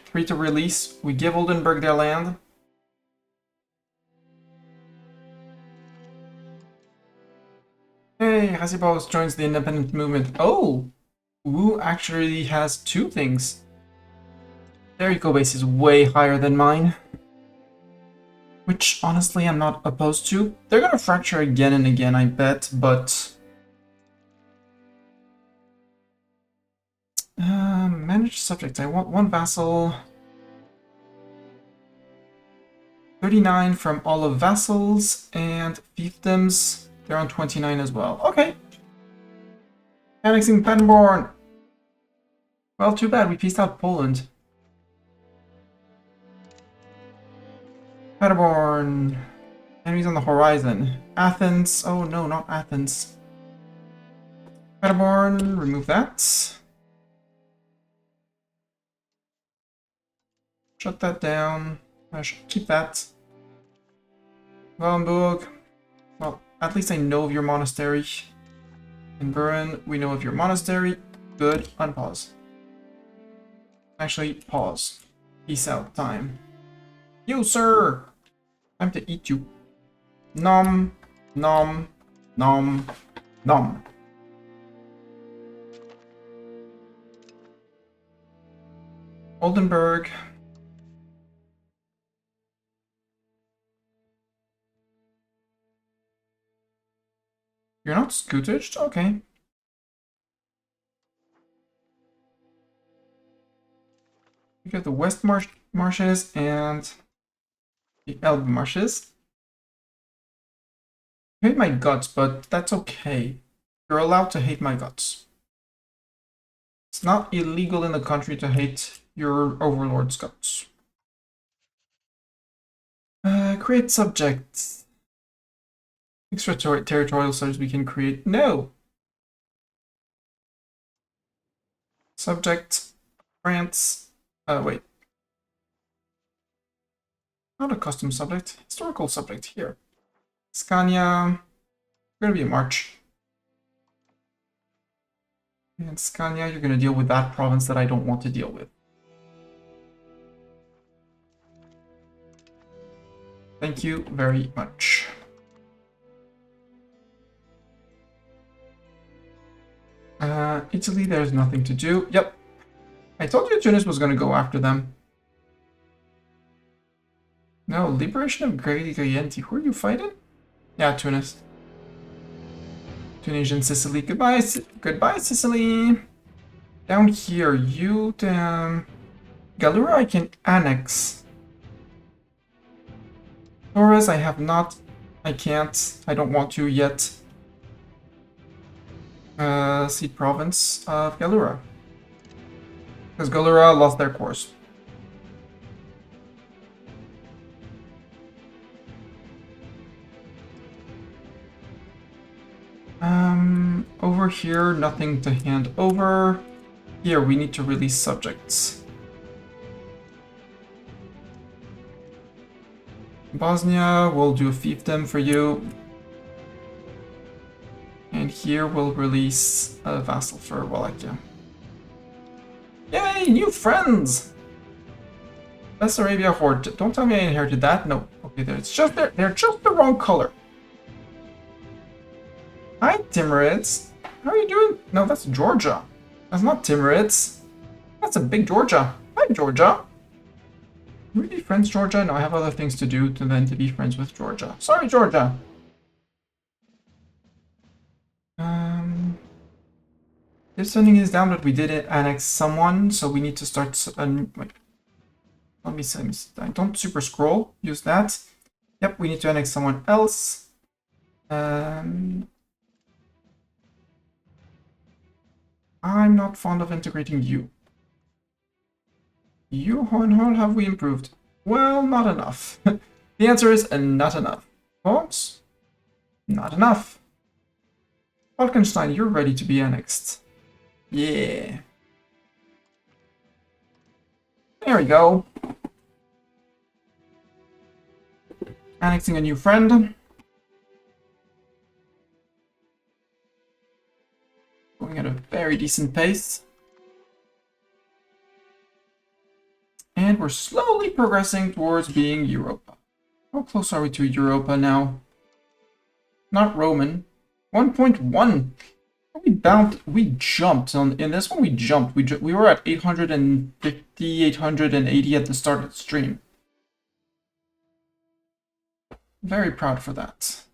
3 to release. We give Oldenburg their land. Hey, Hasibos joins the independent movement. Oh! Wu actually has 2 things. Their eco base is way higher than mine. Which, honestly, I'm not opposed to. They're gonna fracture again and again, I bet, but... manage subjects. I want 1 vassal. 39 from all of vassals, and fiefdoms. They're on 29 as well. Okay. Annexing Paderborn. Well, too bad. We pieced out Poland. Paderborn. Enemies on the horizon. Athens. Oh no, not Athens. Paderborn. Remove that. Shut that down. I should keep that. Wallenburg. Well, at least I know of your monastery. In Buren, we know of your monastery. Good. Unpause. Actually, pause. Peace out time. You, sir! Time to eat you. Nom, nom, nom, nom. Oldenburg. You're not scootaged? Okay. You get the West Marshes and the Elbe Marshes. You hate my guts, but that's okay. You're allowed to hate my guts. It's not illegal in the country to hate your overlord's guts. Create subjects. Extra territorial subjects we can create. No! Subject. France. Wait. Not a custom subject. Historical subject here. Scania. Gonna be a march. And Scania, you're gonna deal with that province that I don't want to deal with. Thank you very much. Italy, there's nothing to do. Yep. I told you Tunis was gonna go after them. No, liberation of Garienti. Who are you fighting? Yeah, Tunis. Tunisian Sicily. Goodbye, goodbye, Sicily. Down here, you damn. Galura, I can annex. Torres, I have not. I can't. I don't want to yet. Seat province of Galura. Because Galura lost their course. Over here, nothing to hand over. Here, we need to release subjects. Bosnia, we'll do a fiefdom for you. And here, we'll release a vassal for Wallachia. Yay, new friends! Bessarabia Horde. Don't tell me I inherited that. No. Okay, they're just the wrong color. Hi, Timurids. How are you doing? No, that's Georgia. That's not Timurids. That's a big Georgia. Hi, Georgia. Can we be friends, Georgia? No, I have other things to do than to be friends with Georgia. Sorry, Georgia. This sending is down, but we did annex someone, so we need to start. Wait. Let me see. Don't super scroll. Use that. Yep, we need to annex someone else. I'm not fond of integrating you. You, how have we improved? Well, not enough. The answer is not enough. Folks, not enough. Falkenstein, you're ready to be annexed. Yeah. There we go. Annexing a new friend. Going at a very decent pace. And we're slowly progressing towards being Europa. How close are we to Europa now? Not Roman. 1.1. We jumped in this one. We jumped. We were at 850, 880 at the start of the stream. Very proud for that.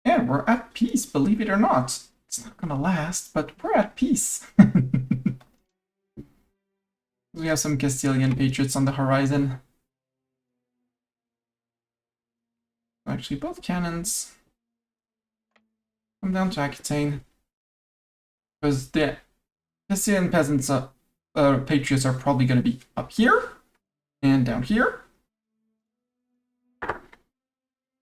And we're at peace, believe it or not. It's not gonna last, but we're at peace. We have some Castilian patriots on the horizon. Actually, both cannons come down to Aquitaine. Because the Castilian peasants, patriots are probably going to be up here and down here.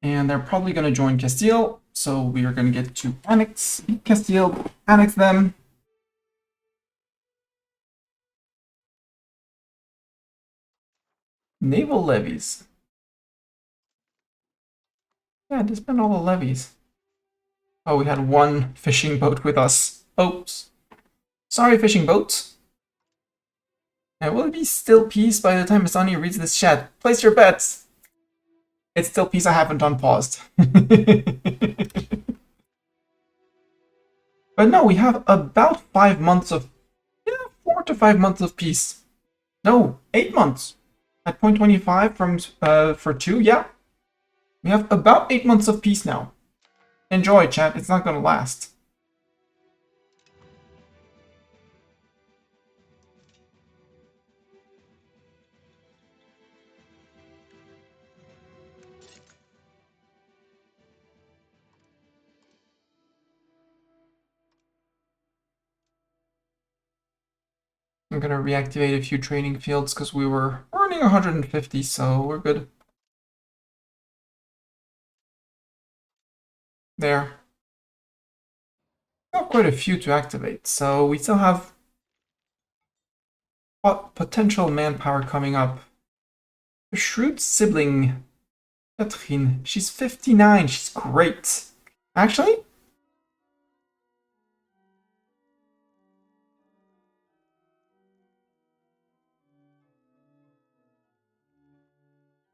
And they're probably going to join Castile, so we are going to get to annex Castile, annex them. Naval levies. Yeah, just spend all the levies. Oh, we had one fishing boat with us. Oops. Sorry, fishing boats. And will it be still peace by the time Masani reads this chat? Place your bets. It's still peace. I haven't unpaused. But no, we have about 5 months of, 4 to 5 months of peace. No, 8 months. At 0.25 from for 2, yeah. We have about 8 months of peace now. Enjoy, chat. It's not gonna last. I'm gonna reactivate a few training fields because we were earning 150, so we're good. There. Got quite a few to activate, so we still have potential manpower coming up. A shrewd sibling, Catherine. She's 59. She's great. Actually,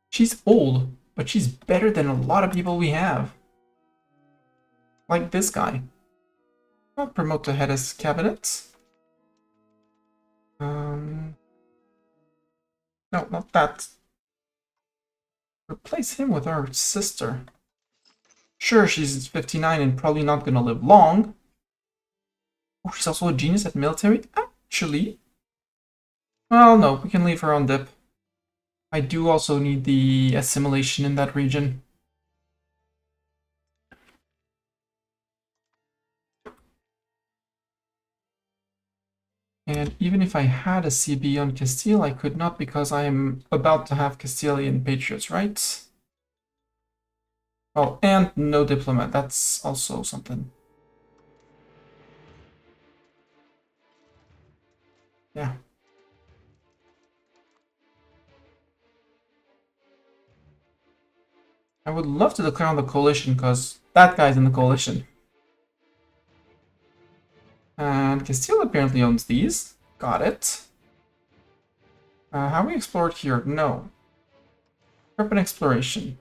she's old, but she's better than a lot of people we have. Like this guy. I'll promote to head as cabinet. No, not that. Replace him with our sister. Sure, she's 59 and probably not gonna live long. Oh, she's also a genius at military? Actually. Well, no, we can leave her on dip. I do also need the assimilation in that region. And even if I had a CB on Castile, I could not because I am about to have Castilian patriots, right? Oh, and no diplomat. That's also something. Yeah. I would love to declare on the coalition because that guy's in the coalition. And Castile apparently owns these. Got it. Have we explored here? No. Urban exploration.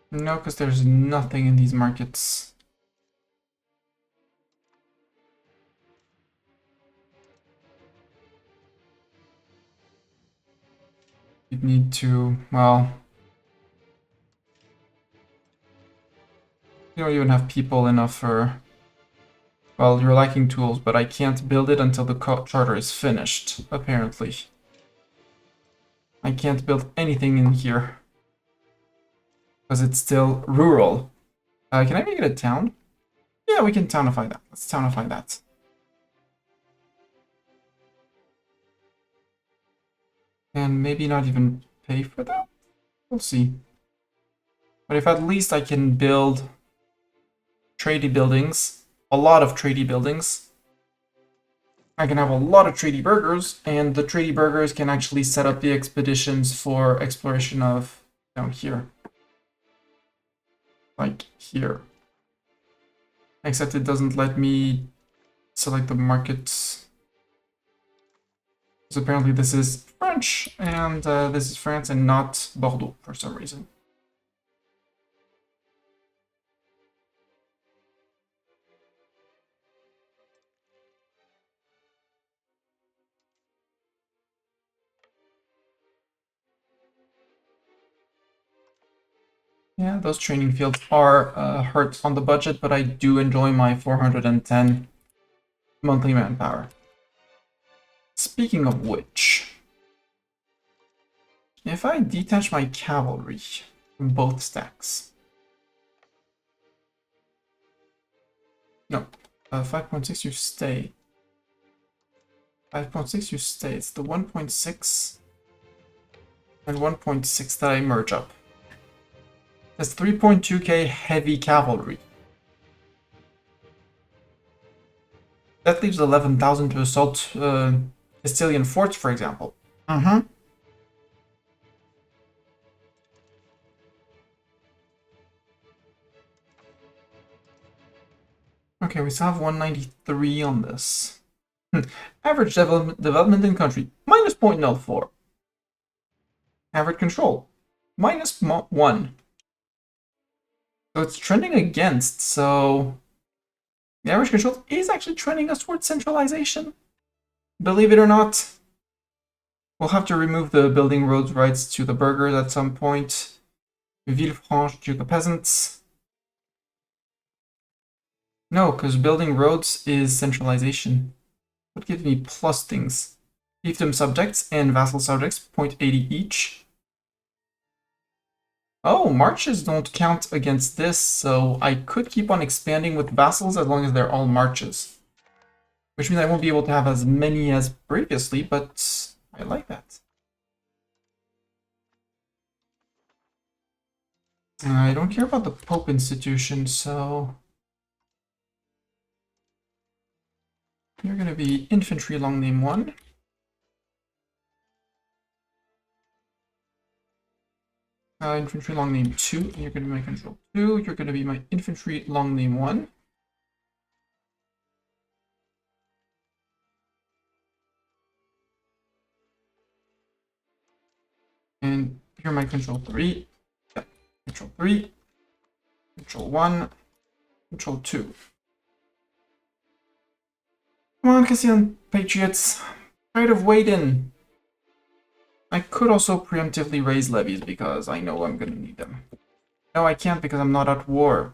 No, because there's nothing in these markets. You'd need to, well... You don't even have people enough for... Well, you're lacking tools, but I can't build it until the charter is finished, apparently. I can't build anything in here. Because it's still rural. Can I make it a town? Yeah, we can townify that. Let's townify that. And maybe not even pay for that? We'll see. But if at least I can build tradey buildings, a lot of tradey buildings, I can have a lot of tradey burghers, and the tradey burghers can actually set up the expeditions for exploration of down here. Like here. Except it doesn't let me select the markets. So apparently this is French, and this is France and not Bordeaux for some reason. Yeah, those training fields are hurt on the budget, but I do enjoy my 410 monthly manpower. Speaking of which, if I detach my cavalry from both stacks... No, 5.6 you stay. 5.6 you stay. It's the 1.6 and 1.6 that I merge up. That's 3.2k heavy cavalry. That leaves 11,000 to assault Castilian forts, for example. Okay, we still have 193 on this. Average development in country, minus 0.04. Average control, minus 1. So it's trending against, so... The average control is actually trending us towards centralization. Believe it or not. We'll have to remove the building roads rights to the burghers at some point. Villefranche to the peasants. No, because building roads is centralization. What gives me plus things? Fiefdom subjects and vassal subjects, 0.80 each. Oh, marches don't count against this, so I could keep on expanding with vassals as long as they're all marches. Which means I won't be able to have as many as previously, but I like that. I don't care about the Pope institution, so... You're going to be infantry long name 1. Infantry long name 2, and you're going to be my control 2. You're going to be my infantry long name 1. And you're my control 3. Yep. Control 3. Control 1. Control 2. Come on, Castilian Patriots. Pride of Waden. I could also preemptively raise levies because I know I'm going to need them. No, I can't because I'm not at war.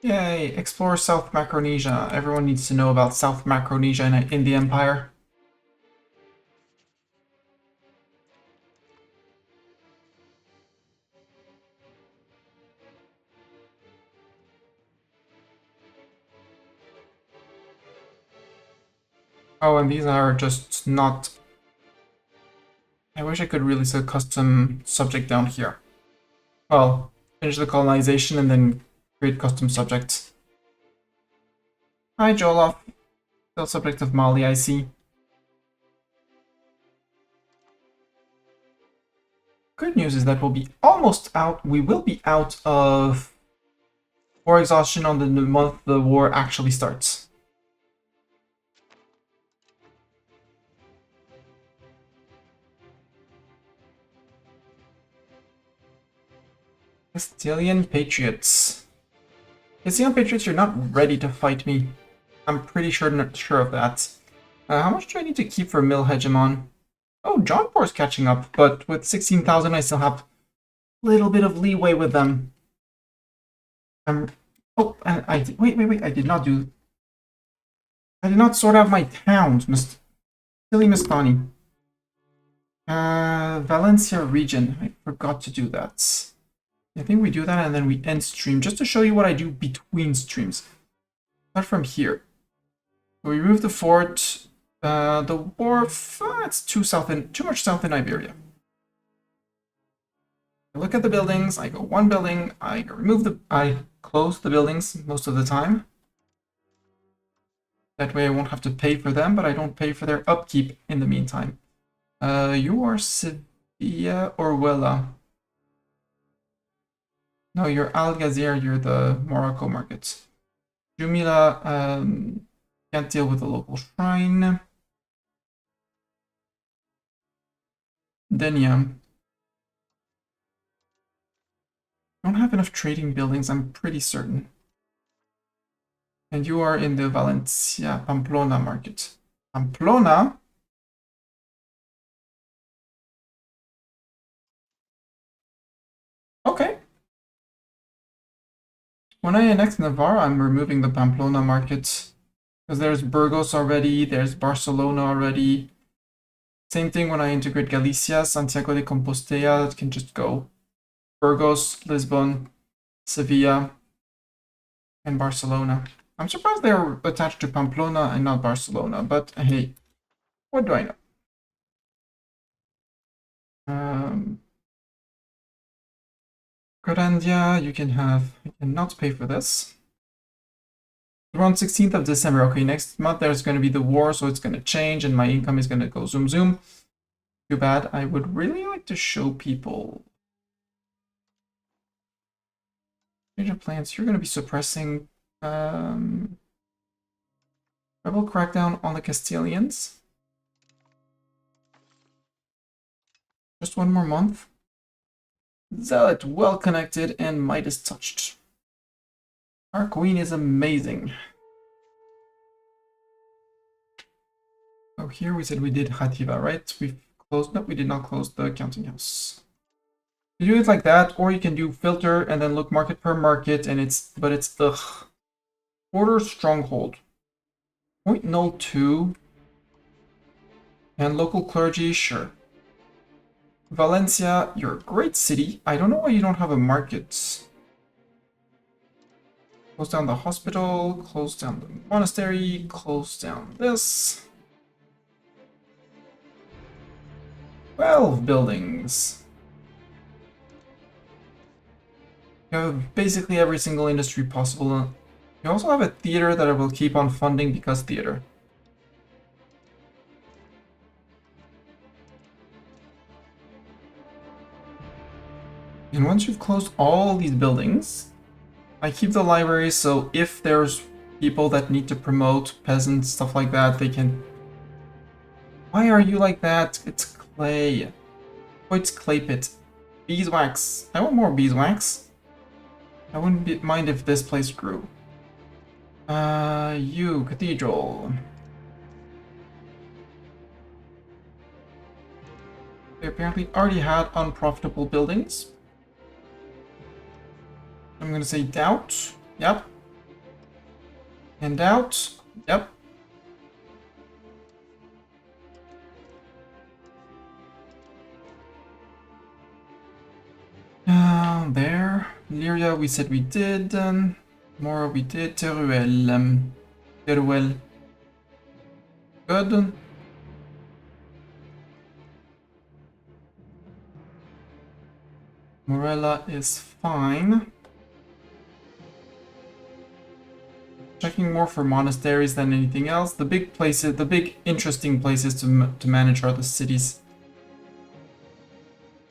Yay, explore South Macronesia. Everyone needs to know about South Macronesia in the Empire. Oh, and these are just not... I wish I could release a custom subject down here. Well, finish the colonization and then create custom subjects. Hi, Joloff. Still subject of Mali, I see. Good news is that we'll be almost out. We will be out of war exhaustion on the month the war actually starts. Castilian Patriots. Castilian Patriots, you're not ready to fight me. I'm pretty sure of that. How much do I need to keep for Mill Hegemon? Oh, Jaunpor's catching up, but with 16,000 I still have a little bit of leeway with them. Oh, and wait, I did not sort out my towns, silly Miss Connie. Valencia region, I forgot to do that. I think we do that and then we end stream, just to show you what I do between streams. Start from here. We remove the fort, the wharf, it's too much south in Iberia. I look at the buildings, I go one building, I close the buildings most of the time. That way I won't have to pay for them, but I don't pay for their upkeep in the meantime. You are Sevilla or Huela? No, you're Al Ghazir, you're the Morocco market. Jumila can't deal with the local shrine. Denia. Don't have enough trading buildings, I'm pretty certain. And you are in the Valencia, Pamplona market. Pamplona? Okay. When I annex Navarra, I'm removing the Pamplona market. Because there's Burgos already, there's Barcelona already. Same thing when I integrate Galicia, Santiago de Compostela can just go. Burgos, Lisbon, Sevilla, and Barcelona. I'm surprised they're attached to Pamplona and not Barcelona, but hey, what do I know? Grandia, you cannot pay for this. Around 16th of December. Okay, next month there's going to be the war, so it's going to change, and my income is going to go zoom zoom. Too bad. I would really like to show people. Change of plans. You're going to be suppressing rebel crackdown on the Castilians. Just one more month. Zealot, well connected, and Midas touched. Our queen is amazing. Oh, here we said we did Hativa, right? We've closed. No, we did not close the counting house. You do it like that, or you can do filter and then look market per market, and it's ugh. Order stronghold. 0.02. And local clergy, sure. Valencia, you're a great city. I don't know why you don't have a market. Close down the hospital, close down the monastery, close down this. 12 buildings. You have basically every single industry possible. You also have a theater that I will keep on funding because theater. And once you've closed all these buildings, I keep the library, so if there's people that need to promote, peasants, stuff like that, they can... Why are you like that? It's clay. Oh, it's clay pit. Beeswax. I want more beeswax. I wouldn't mind if this place grew. You, cathedral. They apparently already had unprofitable buildings. I'm gonna say doubt. Yep. And doubt. Yep. There. Lyria, we said we did. Mora, we did. Teruel. Teruel. Good. Morella is fine. Checking more for monasteries than anything else. The big places, the big interesting places to manage are the cities.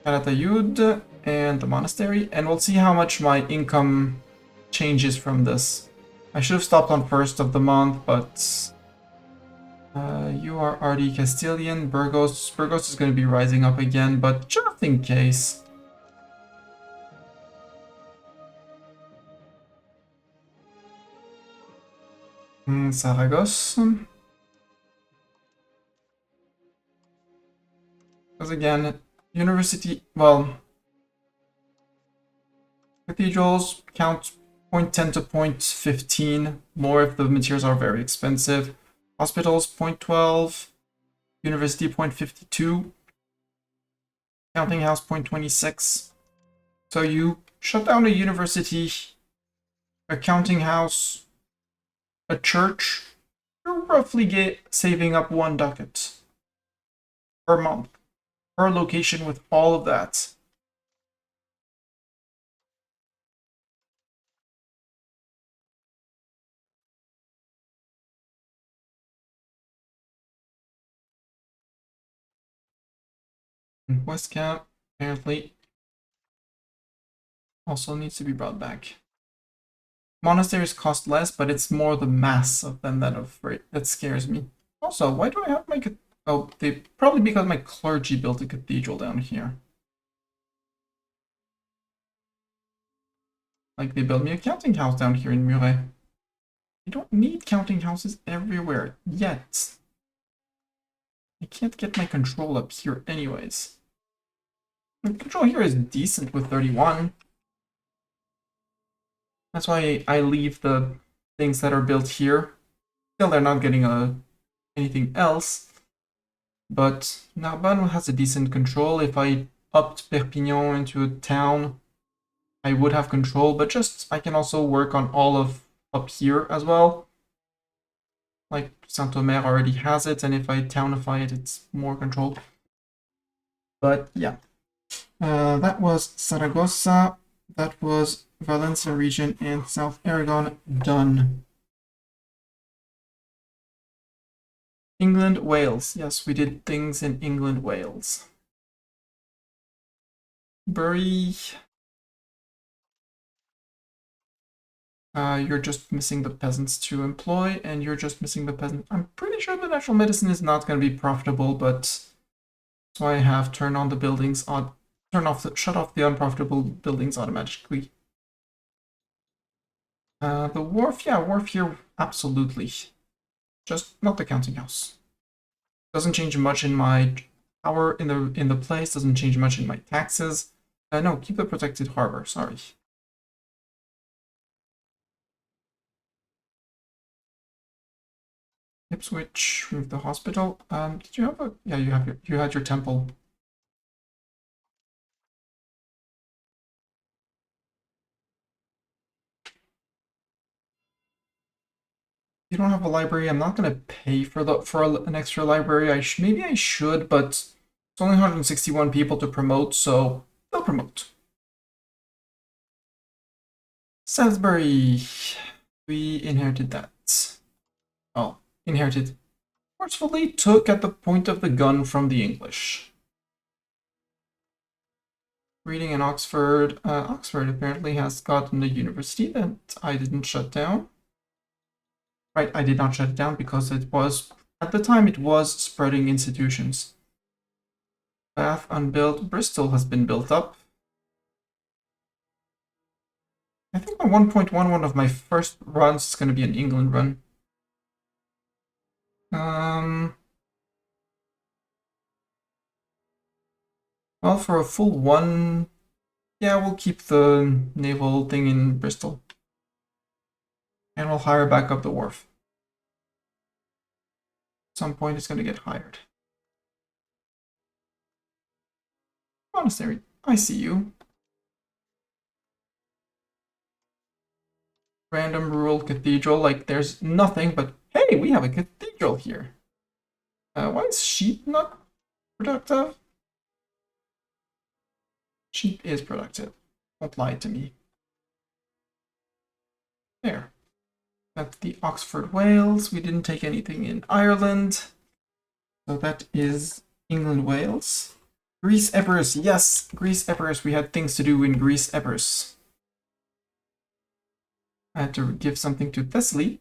Calatayud and the monastery, and we'll see how much my income changes from this. I should have stopped on 1st of the month, but you are already Castilian. Burgos. Burgos is going to be rising up again, but just in case. Saragosse. Because again, university, well, cathedrals count 0.10 to 0.15, more if the materials are very expensive. Hospitals 0.12, university 0.52, counting house 0.26. So you shut down a university, a counting house, a church, you're roughly saving up 1 ducat per month, per location with all of that. West Camp, apparently. also needs to be brought back. Monasteries cost less, but it's more the mass of them that scares me. Also, why do I have my... Oh, they probably because my clergy built a cathedral down here. Like, they built me a counting house down here in Muret. I don't need counting houses everywhere yet. I can't get my control up here anyways. My control here is decent with 31. That's why I leave the things that are built here. Still, they're not getting anything else. But Narbonne has a decent control. If I upped Perpignan into a town, I would have control. But just, I can also work on all of up here as well. Like, Saint-Omer already has it, and if I townify it, it's more control. But yeah. That was Saragossa. That was Valencia region and South Aragon done. England, Wales. Yes, we did things in England, Wales. Bury. You're just missing the peasants to employ, and you're just missing the peasant. I'm pretty sure the natural medicine is not going to be profitable, but that's why I have shut off the unprofitable buildings automatically. The wharf, yeah, wharf here, absolutely. Just not the counting house. Doesn't change much in my power in the place. Doesn't change much in my taxes. No, keep the protected harbor. Sorry. Ipswich, move the hospital. Did you have a? Yeah, you had your temple. You don't have a library. I'm not gonna pay for an extra library. Maybe I should, but it's only 161 people to promote, so they'll promote. Salisbury, we inherited that. Oh, inherited. Forcefully took at the point of the gun from the English. Reading in Oxford. Oxford apparently has gotten a university that I didn't shut down. Right, I did not shut it down because it was, at the time, it was spreading institutions. Bath unbuilt. Bristol has been built up. I think my 1.1, one of my first runs, is going to be an England run. Well, for a full one, yeah, we'll keep the naval thing in Bristol. And we'll hire back up the wharf. At some point, it's going to get hired. Monastery, I see you. Random rural cathedral, like there's nothing, but hey, we have a cathedral here. Why is sheep not productive? Sheep is productive. Don't lie to me. There. That's the Oxford Wales. We didn't take anything in Ireland. So that is England, Wales. Greece, Epirus. Yes, Greece, Epirus. We had things to do in Greece, Epirus. I had to give something to Thessaly.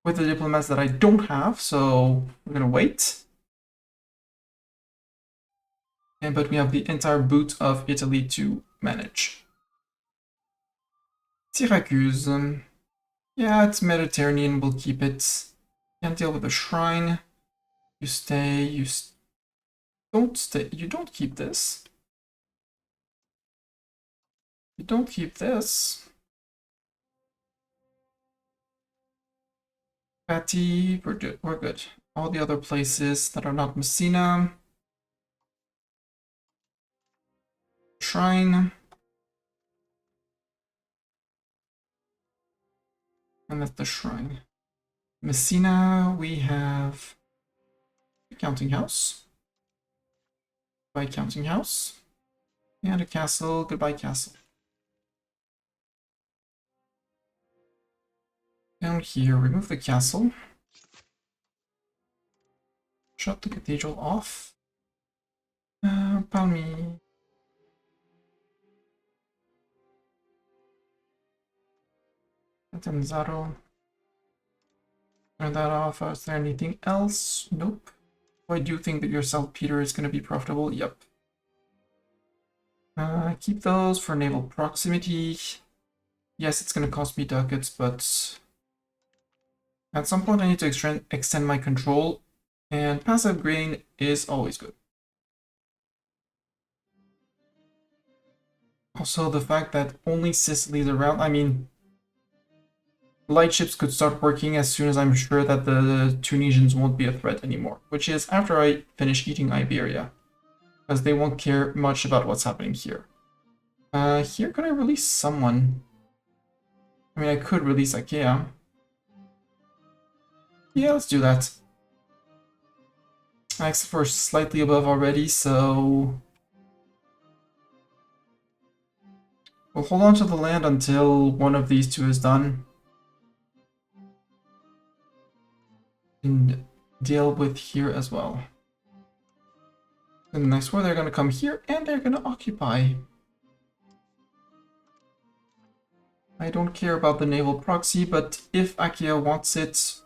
With the diplomats that I don't have, so we're gonna wait. But we have the entire boot of Italy to manage. Syracuse. Yeah, it's Mediterranean, we'll keep it. Can't deal with the shrine. You stay, don't stay, you don't keep this. You don't keep this. Patty, we're good. All the other places that are not Messina. Shrine. And that's the shrine. Messina, we have a counting house. Goodbye, counting house. And a castle. Goodbye, castle. Down here, remove the castle. Shut the cathedral off. Palmy. Zaro. Turn that off. Is there anything else? Nope. I do think that your saltpeter is going to be profitable. Yep. Keep those for naval proximity. Yes, it's going to cost me ducats, but at some point I need to extend my control, and passive grain is always good. Also, the fact that only Sicily is around, I mean, light ships could start working as soon as I'm sure that the Tunisians won't be a threat anymore, which is after I finish eating Iberia, because they won't care much about what's happening here. Here, could I release someone? I mean, I could release Ikea. Yeah, let's do that. Except for slightly above already, so we'll hold on to the land until one of these two is done. And deal with here as well. And the next war, they're going to come here and they're going to occupy. I don't care about the naval proxy, but if Akia wants it,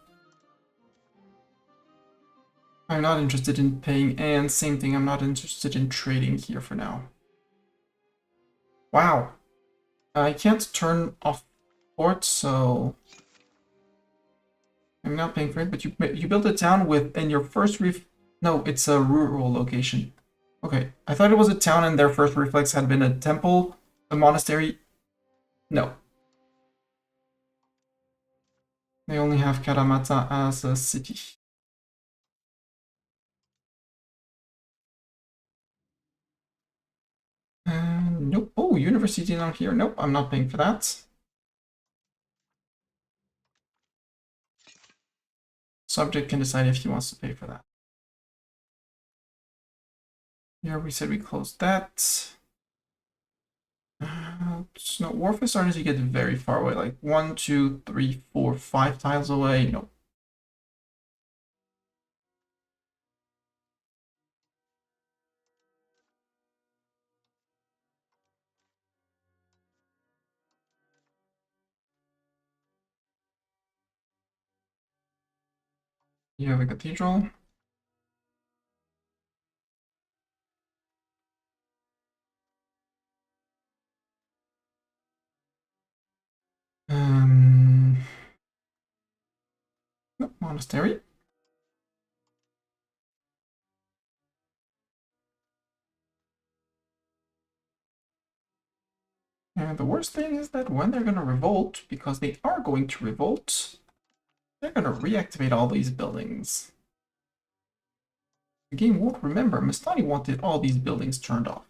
I'm not interested in paying, and same thing, I'm not interested in trading here for now. Wow. I can't turn off port, so I'm not paying for it, but you built a town with, and your first no, it's a rural location. Okay, I thought it was a town and their first reflex had been a temple, a monastery. No. They only have Karamata as a city. Nope. Oh, university down here. Nope, I'm not paying for that. Subject can decide if he wants to pay for that. Here we said we closed that. No, Wharf is starting to get very far away, like 1, 2, 3, 4, 5 tiles away. No. You have a cathedral. No, monastery. And the worst thing is that when they're going to revolt, because they are going to revolt, they're going to reactivate all these buildings. The game won't remember. Mastani wanted all these buildings turned off.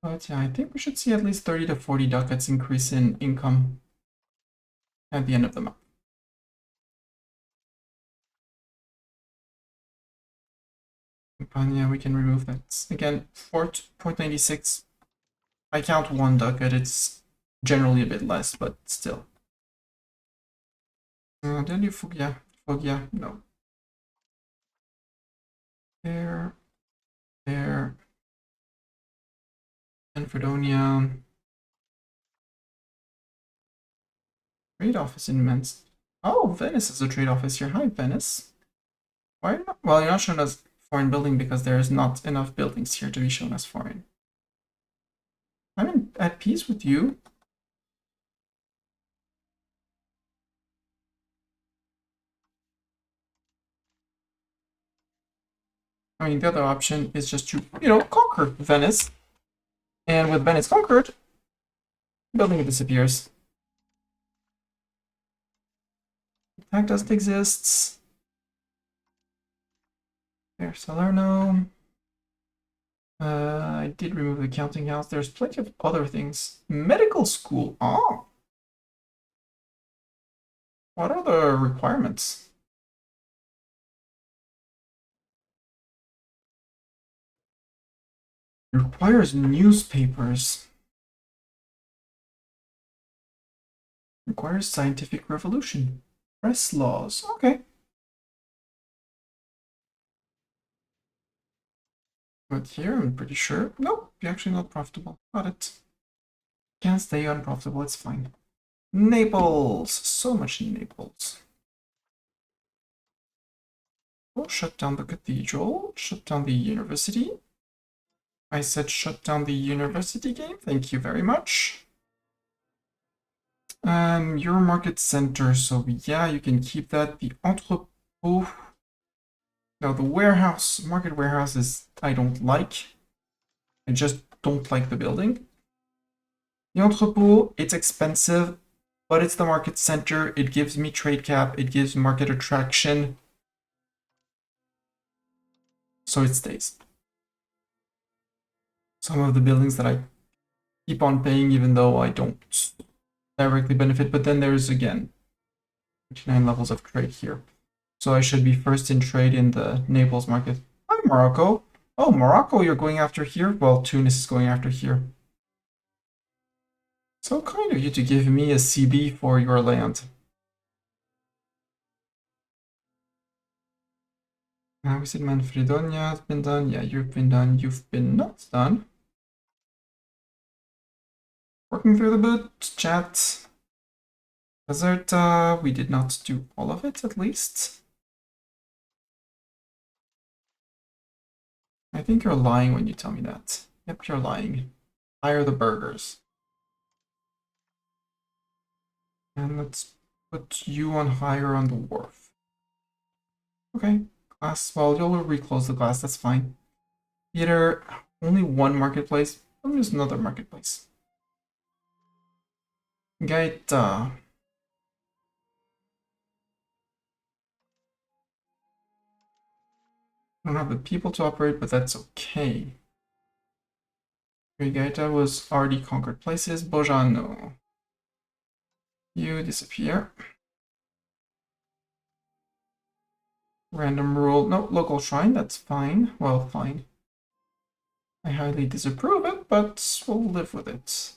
But yeah, I think we should see at least 30 to 40 ducats increase in income at the end of the month. Yeah, we can remove that. Again, 4.96. I count 1 ducat, it's generally a bit less, but still. Then you Foggia. Foggia, no. There. And Fredonia. Trade office in Mens. Oh, Venice is a trade office here. Hi, Venice. Why not? Well, you're not shown as foreign building because there's not enough buildings here to be shown as foreign. I'm at peace with you. I mean, the other option is just to, conquer Venice. And with Venice conquered, building disappears. Attack doesn't exist. There's Salerno. I did remove the counting house. There's plenty of other things. Medical school. Oh. What are the requirements? It requires newspapers. Requires scientific revolution. Press laws. Okay. But here, I'm pretty sure. Nope, you're actually not profitable. Got it. Can't stay unprofitable, it's fine. Naples! So much Naples. Oh, shut down the cathedral. Shut down the university. I said shut down the university game. Thank you very much. Your market center. So yeah, you can keep that. The entrepôt. Now the warehouse, market warehouse is I don't like. I just don't like the building. The entrepôt, it's expensive, but it's the market center. It gives me trade cap. It gives market attraction. So it stays. Some of the buildings that I keep on paying even though I don't directly benefit, but then there's again 29 levels of trade here. So I should be first in trade in the Naples market. Hi, Morocco. Oh, Morocco, you're going after here? Well, Tunis is going after here. So kind of you to give me a CB for your land. We said Manfredonia has been done. Yeah, you've been done. You've been not done. Working through the boot, chat. Caserta, we did not do all of it, at least. I think you're lying when you tell me that. Yep, you're lying. Hire the burgers. And let's put you on higher on the wharf. Okay, glass. Well, you'll reclose the glass, that's fine. Theater, only one marketplace. Let me use another marketplace. Gaeta. I don't have the people to operate, but that's okay. Gaeta was already conquered places. Bojano. You disappear. Random rule. No, local shrine, that's fine. Well, fine. I highly disapprove it, but we'll live with it.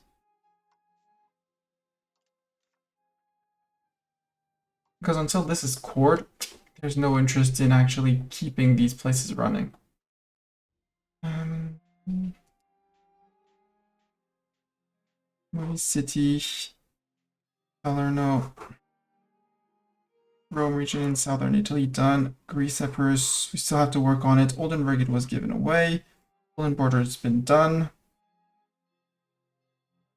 Because until this is court, there's no interest in actually keeping these places running. Movie City, Salerno, Rome region in southern Italy done. Greece Epirus, we still have to work on it. Oldenburg was given away. Poland border has been done.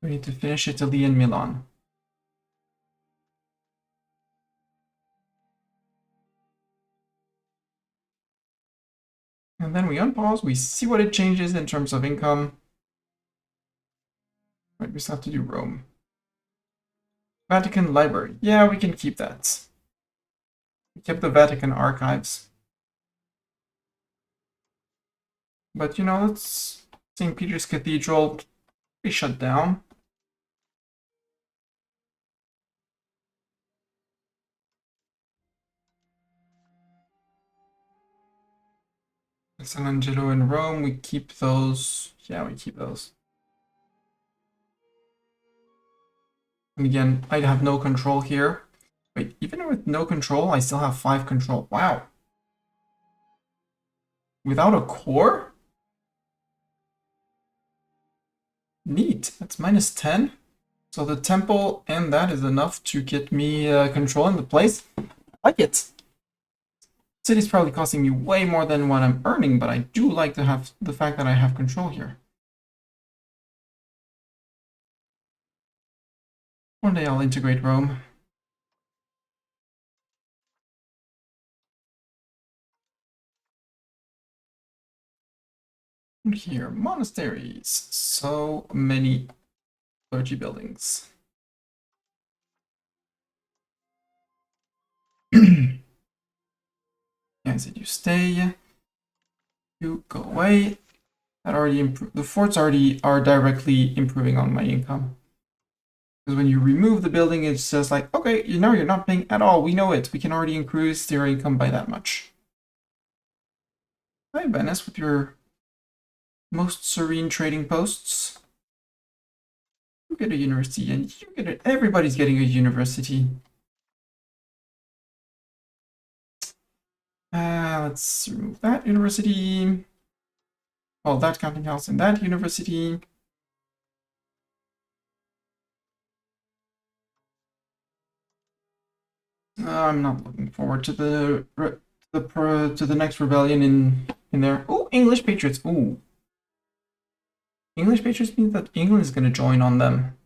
We need to finish Italy and Milan. And then we unpause, we see what it changes in terms of income. Right, we still have to do Rome. Vatican Library. Yeah, we can keep that. We kept the Vatican archives. But you know, let's St. Peter's Cathedral be shut down. San Angelo in Rome, we keep those. Yeah, we keep those. And again, I have no control here. Wait, even with no control, I still have 5 control. Wow. Without a core? Neat. That's minus 10. So the temple and that is enough to get me control in the place. I like it. City's probably costing me way more than what I'm earning, but I do like to have the fact that I have control here. One day I'll integrate Rome. And here, monasteries. So many clergy buildings. I said you stay. You go away. That already improved. The forts already are directly improving on my income. Because when you remove the building, it says like, okay, you know, you're not paying at all. We know it. We can already increase your income by that much. Hi, Venice, with your most serene trading posts. You get a university, and you get it. Everybody's getting a university. Let's remove that university. Well, that counting house in that university. I'm not looking forward to the next rebellion in there. Oh, English patriots. Ooh, English patriots means that England is going to join on them.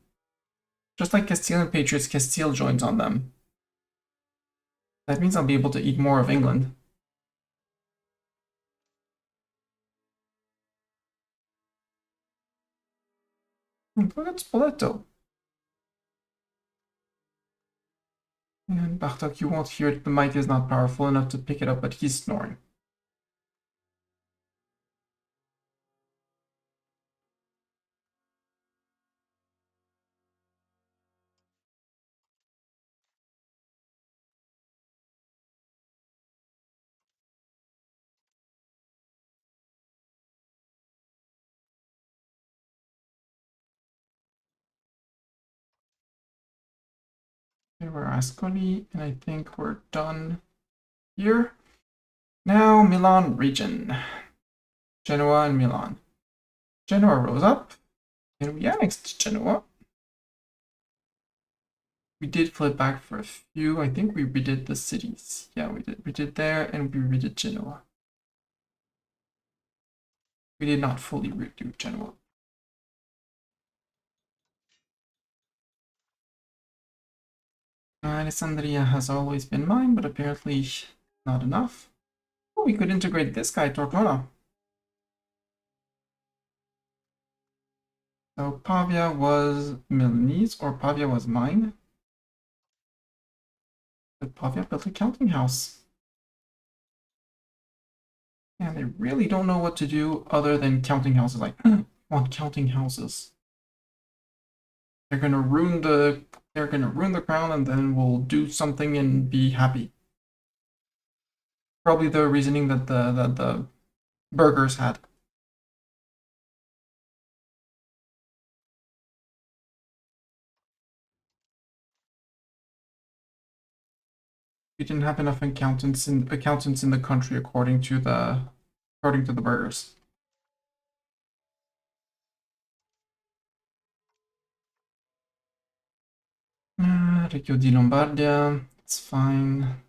Just like Castilian patriots, Castile joins on them. That means I'll be able to eat more of England. Look at Spoleto. And Bartok, you won't hear it. The mic is not powerful enough to pick it up, but he's snoring. Okay, we're Ascoli, and I think we're done here. Now, Milan region. Genoa and Milan. Genoa rose up, and we annexed Genoa. We did flip back for a few. I think we redid the cities. Yeah, we did. We did there, and we redid Genoa. We did not fully redo Genoa. Alessandria has always been mine, but apparently not enough. Oh, we could integrate this guy, Tortona. So Pavia was Milanese, or Pavia was mine. But Pavia built a counting house. And they really don't know what to do other than counting houses. Like, want counting houses. They're gonna ruin the crown, and then we'll do something and be happy. Probably the reasoning that the burgers had. We didn't have enough accountants in the country, according to the burgers. Riccio di Lombardia, it's fine.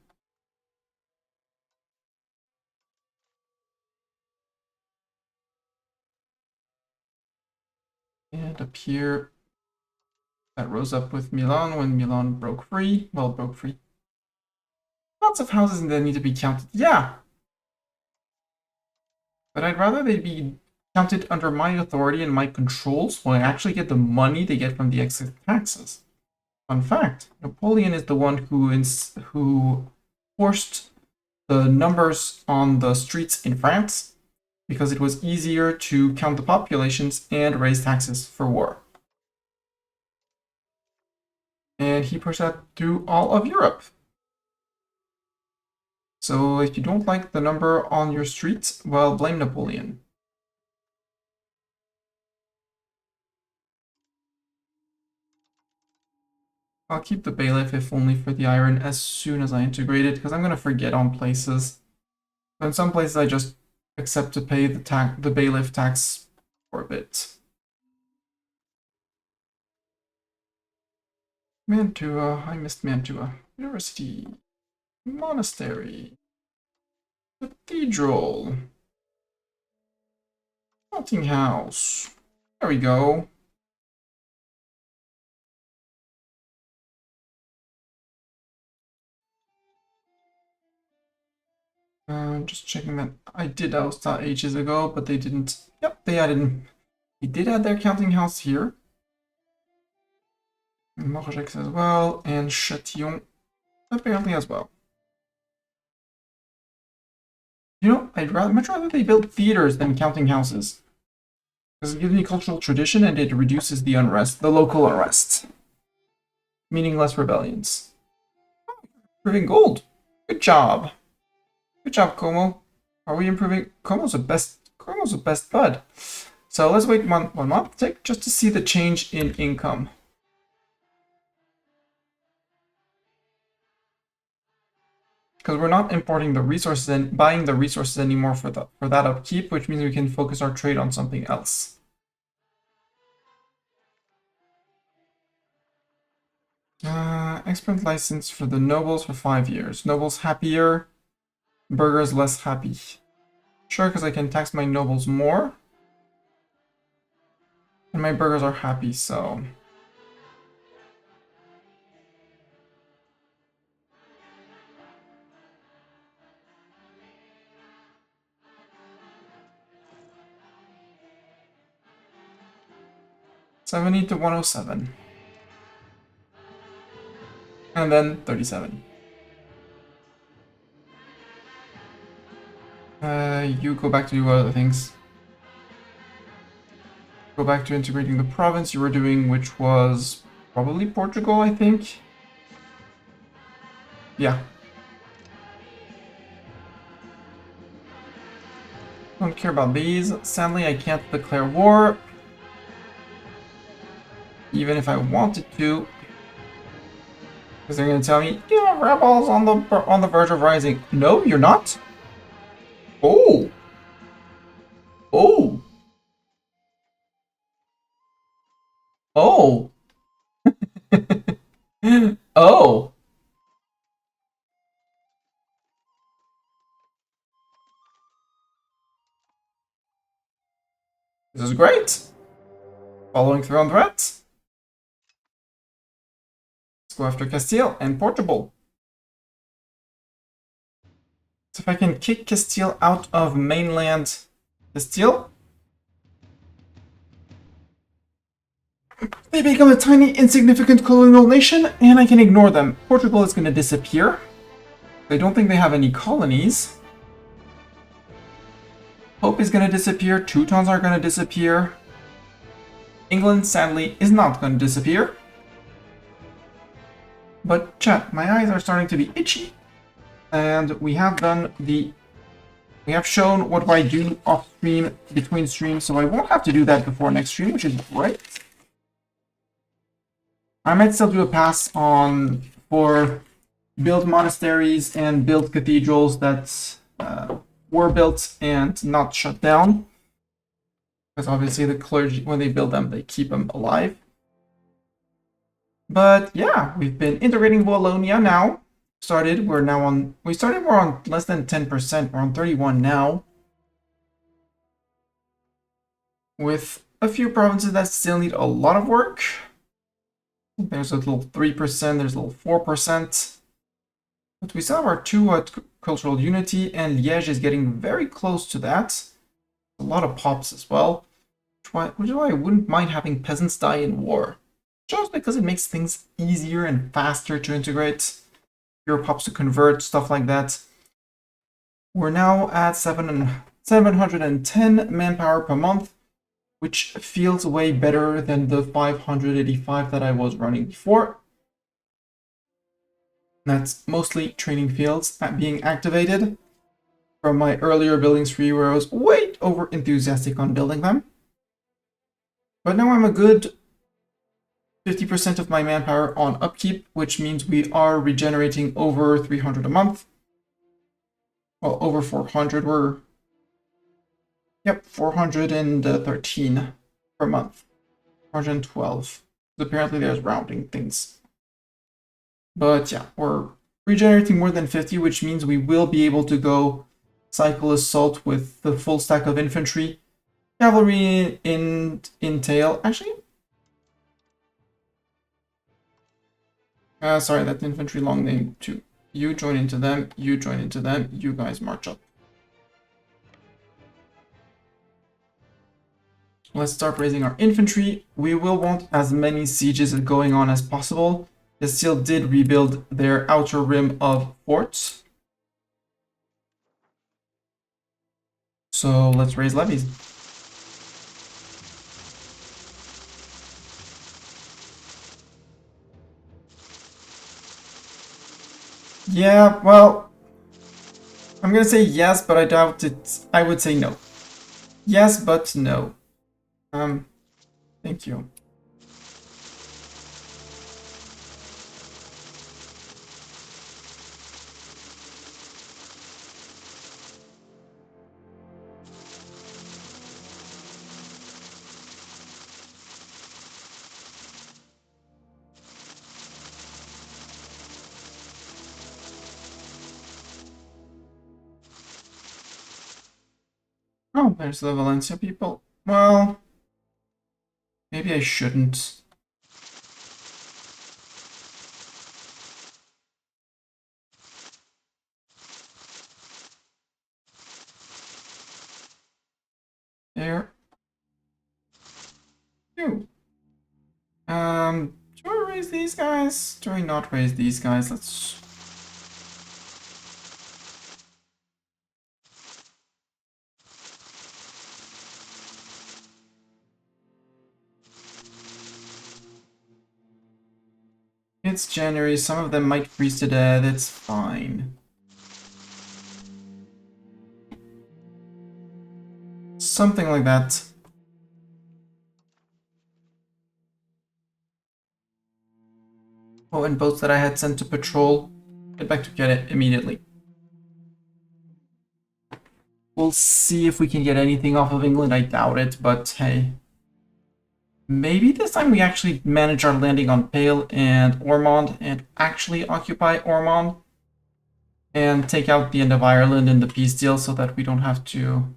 And up here, that rose up with Milan when Milan broke free. Well, broke free. Lots of houses that need to be counted. Yeah. But I'd rather they be counted under my authority and my controls when I actually get the money they get from the excess taxes. Fun fact, Napoleon is the one who forced the numbers on the streets in France because it was easier to count the populations and raise taxes for war. And he pushed that through all of Europe. So if you don't like the number on your streets, well, blame Napoleon. I'll keep the bailiff if only for the iron as soon as I integrate it, because I'm going to forget on places. In some places I just accept to pay the bailiff tax for a bit. Mantua, I missed Mantua. University, monastery, cathedral, counting house. There we go. Just checking that I did Aosta ages ago, but they didn't. Yep, they added. They did add their counting house here. Morgex as well, and Châtillon apparently as well. You know, much rather they build theaters than counting houses. Because it gives me cultural tradition and it reduces the unrest, the local unrest. Meaning less rebellions. Improving gold. Good job. Good job, Como. Are we improving? Como's the best bud. So let's wait one month just to see the change in income. because we're not importing the resources and buying the resources anymore for that upkeep, which means we can focus our trade on something else. Expert license for the nobles for 5 years. Nobles happier, burghers less happy. Sure, because I can tax my nobles more. And my burghers are happy, so... $70 to 107. And then 37. You go back to do other things. Go back to integrating the province you were doing, which was probably Portugal, I think. Yeah. Don't care about these. Sadly, I can't declare war. Even if I wanted to. Because they're going to tell me, you have rebels on the verge of rising. No, you're not. Oh. Oh. Oh. Oh. This is great. Following through on threats. Let's go after Castile and Portugal. So if I can kick Castile out of mainland Castile, they become a tiny, insignificant colonial nation, and I can ignore them. Portugal is going to disappear. I don't think they have any colonies. Hope is going to disappear. Teutons are going to disappear. England, sadly, is not going to disappear. But chat, my eyes are starting to be itchy. And we have done the... We have shown what I do off stream, between streams, so I won't have to do that before next stream, which is great. I might still do a pass on for build monasteries and build cathedrals that were built and not shut down. Because obviously the clergy, when they build them, they keep them alive. But yeah, we've been integrating Wallonia now. We started, we're on less than 10%, we're on 31 now. With a few provinces that still need a lot of work. There's a little 3%, there's a little 4%. But we still have our 2 cultural unity, and Liège is getting very close to that. A lot of pops as well. Which is why I wouldn't mind having peasants die in war. Just because it makes things easier and faster to integrate. Fewer pops to convert, stuff like that. We're now at 710 manpower per month, which feels way better than the 585 that I was running before. That's mostly training fields being activated from my earlier building spree where I was way over enthusiastic on building them. But now I'm a good 50% of my manpower on upkeep, which means we are regenerating over 300 a month. Well, over 400. We're... Yep, 413 per month. 412. Apparently there's rounding things. But yeah, we're regenerating more than 50, which means we will be able to go cycle assault with the full stack of infantry. Cavalry in tail. Actually, sorry, that's infantry long name too. You join into them, you join into them, you guys march up. Let's start raising our infantry. We will want as many sieges going on as possible. Castile did rebuild their outer rim of forts. So let's raise levies. Yeah, well, I'm gonna say yes, but I doubt it. I would say no. Yes, but no. Thank you. Oh, there's the Valencia people. Well, maybe I shouldn't. There. You. Do I raise these guys? Do I not raise these guys? Let's... It's January, some of them might freeze to death, it's fine. Something like that. Oh, and boats that I had sent to patrol, get back to get it immediately. We'll see if we can get anything off of England, I doubt it, but hey. Maybe this time we actually manage our landing on Pale and Ormond and actually occupy Ormond and take out the end of Ireland in the peace deal so that we don't have to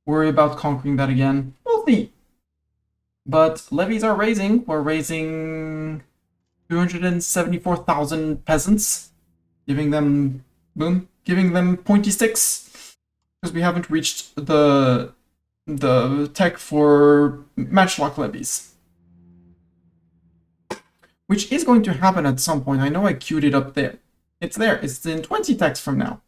worry about conquering that again. We'll see. But levies are raising. We're raising 274,000 peasants, giving them, boom, giving them pointy sticks because we haven't reached the tech for matchlock levies. Which is going to happen at some point. I know I queued it up there. It's there. It's in 20 techs from now.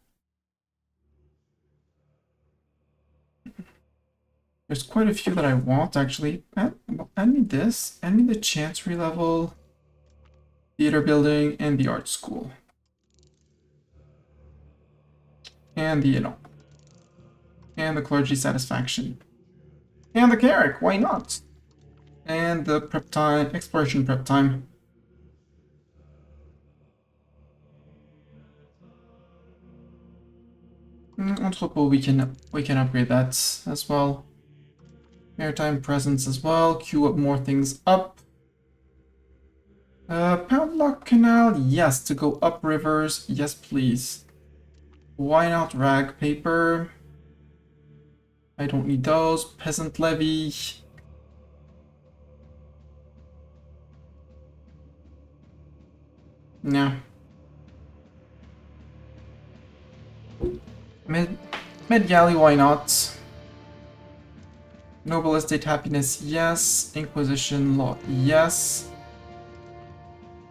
There's quite a few that I want, actually. Add me this. Add me the Chancery level, theater building, and the art school. And the, and the clergy satisfaction. And the Carrick, why not? And the prep time, exploration prep time. Entrepot, we can upgrade that as well. Maritime presence as well. Queue up more things up. Poundlock Canal, yes, to go up rivers, yes please. Why not rag paper? I don't need those. Peasant levy. Nah. Med galley, why not? Noble estate happiness, yes. Inquisition law, yes.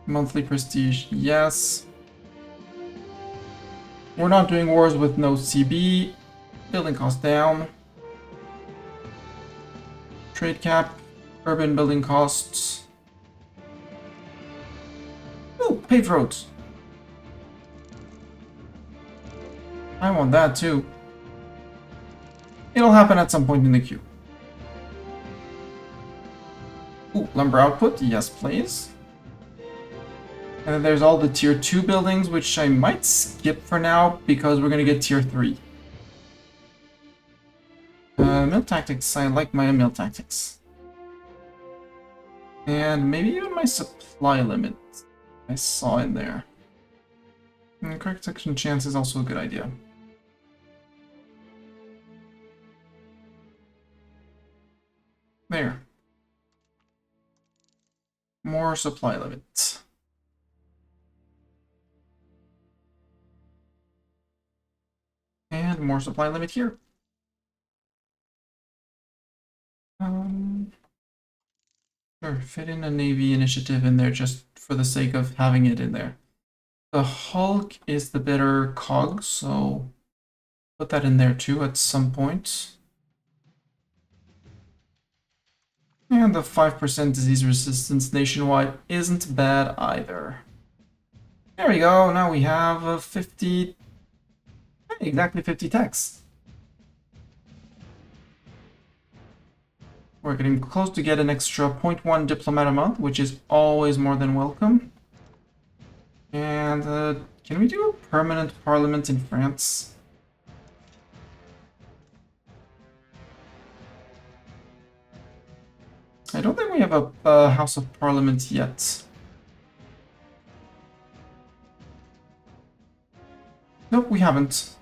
Monthly prestige, yes. We're not doing wars with no CB. Building cost down. Trade cap. Urban building costs. Ooh, paved roads. I want that too. It'll happen at some point in the queue. Ooh, lumber output, yes please. And then there's all the tier 2 buildings, which I might skip for now because we're gonna get tier 3. Mill tactics, I like my mill tactics. And maybe even my supply limit I saw in there. And correct section chance is also a good idea. There. More supply limit. And more supply limit here. Sure, fit in a Navy initiative in there just for the sake of having it in there. The Hulk is the better cog, so put that in there too at some point. And the 5% disease resistance nationwide isn't bad either. There we go, now we have 50, exactly 50 techs. We're getting close to get an extra 0.1 diplomat a month, which is always more than welcome. And can we do a permanent parliament in France? I don't think we have a House of Parliament yet. Nope, we haven't.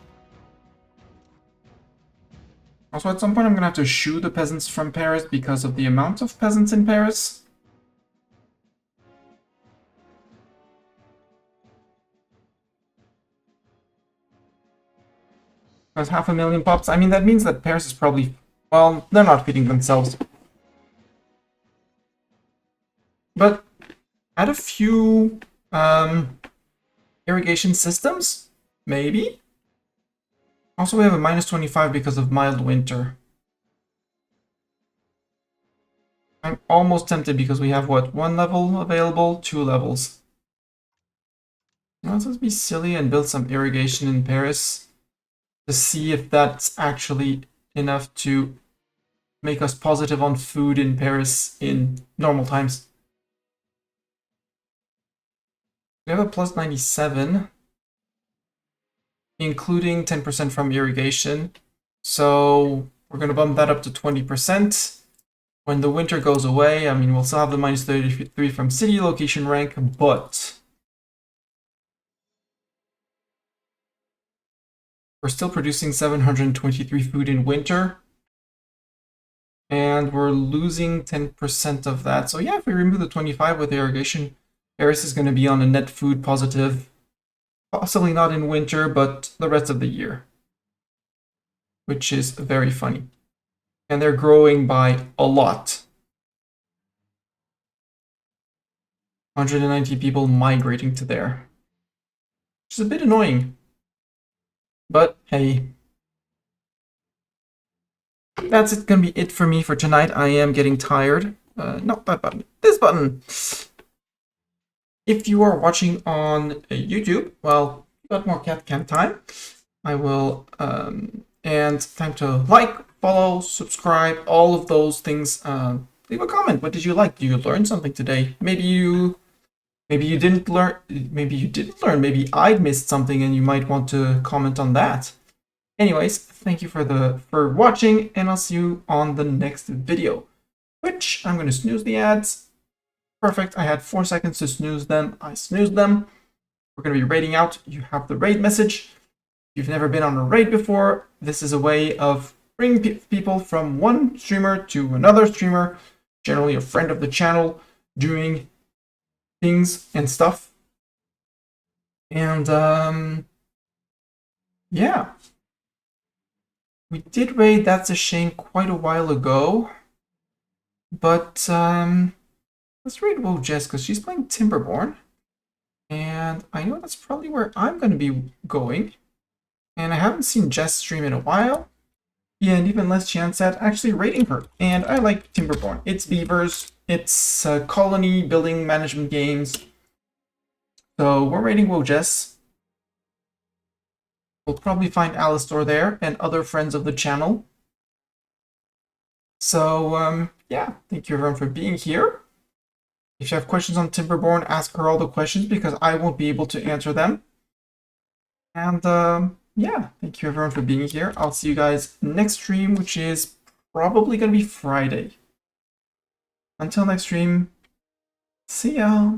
Also, at some point I'm gonna have to shoo the peasants from Paris because of the amount of peasants in Paris. There's 500,000 pops. I mean, that means that Paris is probably... Well, they're not feeding themselves. But add a few irrigation systems, maybe? Also, we have a -25 because of mild winter. I'm almost tempted because we have, what, 1 level available? 2 levels. Now, let's be silly and build some irrigation in Paris to see if that's actually enough to make us positive on food in Paris in normal times. We have a +97, including 10% from irrigation. So we're going to bump that up to 20%. When the winter goes away, I mean, we'll still have the -33 from city location rank, but we're still producing 723 food in winter. And we're losing 10% of that. So yeah, if we remove the 25 with irrigation, Paris is going to be on a net food positive. Possibly not in winter, but the rest of the year. Which is very funny. And they're growing by a lot. 190 people migrating to there. Which is a bit annoying. But hey. That's gonna be it for me for tonight. I am getting tired. Not that button. This button! If you are watching on YouTube, well, got more cat cam time. I will, and time to like, follow, subscribe, all of those things. Leave a comment. What did you like? Did you learn something today? Maybe you didn't learn. Maybe I missed something, and you might want to comment on that. Anyways, thank you for watching, and I'll see you on the next video. Which I'm going to snooze the ads. Perfect. I had 4 seconds to snooze them. I snoozed them. We're going to be raiding out. You have the raid message. If you've never been on a raid before, this is a way of bringing people from one streamer to another streamer, generally a friend of the channel, doing things and stuff. And yeah. We did raid That's a Shame quite a while ago. But let's raid Jess because she's playing Timberborn. And I know that's probably where I'm going to be going. And I haven't seen Jess stream in a while. Yeah, and even less chance at actually raiding her. And I like Timberborn. It's beavers. It's colony building management games. So we're raiding Jess. We'll probably find Alistor there and other friends of the channel. So, yeah, thank you everyone for being here. If you have questions on Timberborn, ask her all the questions because I won't be able to answer them. And, yeah, thank you everyone for being here. I'll see you guys next stream, which is probably going to be Friday. Until next stream, see ya!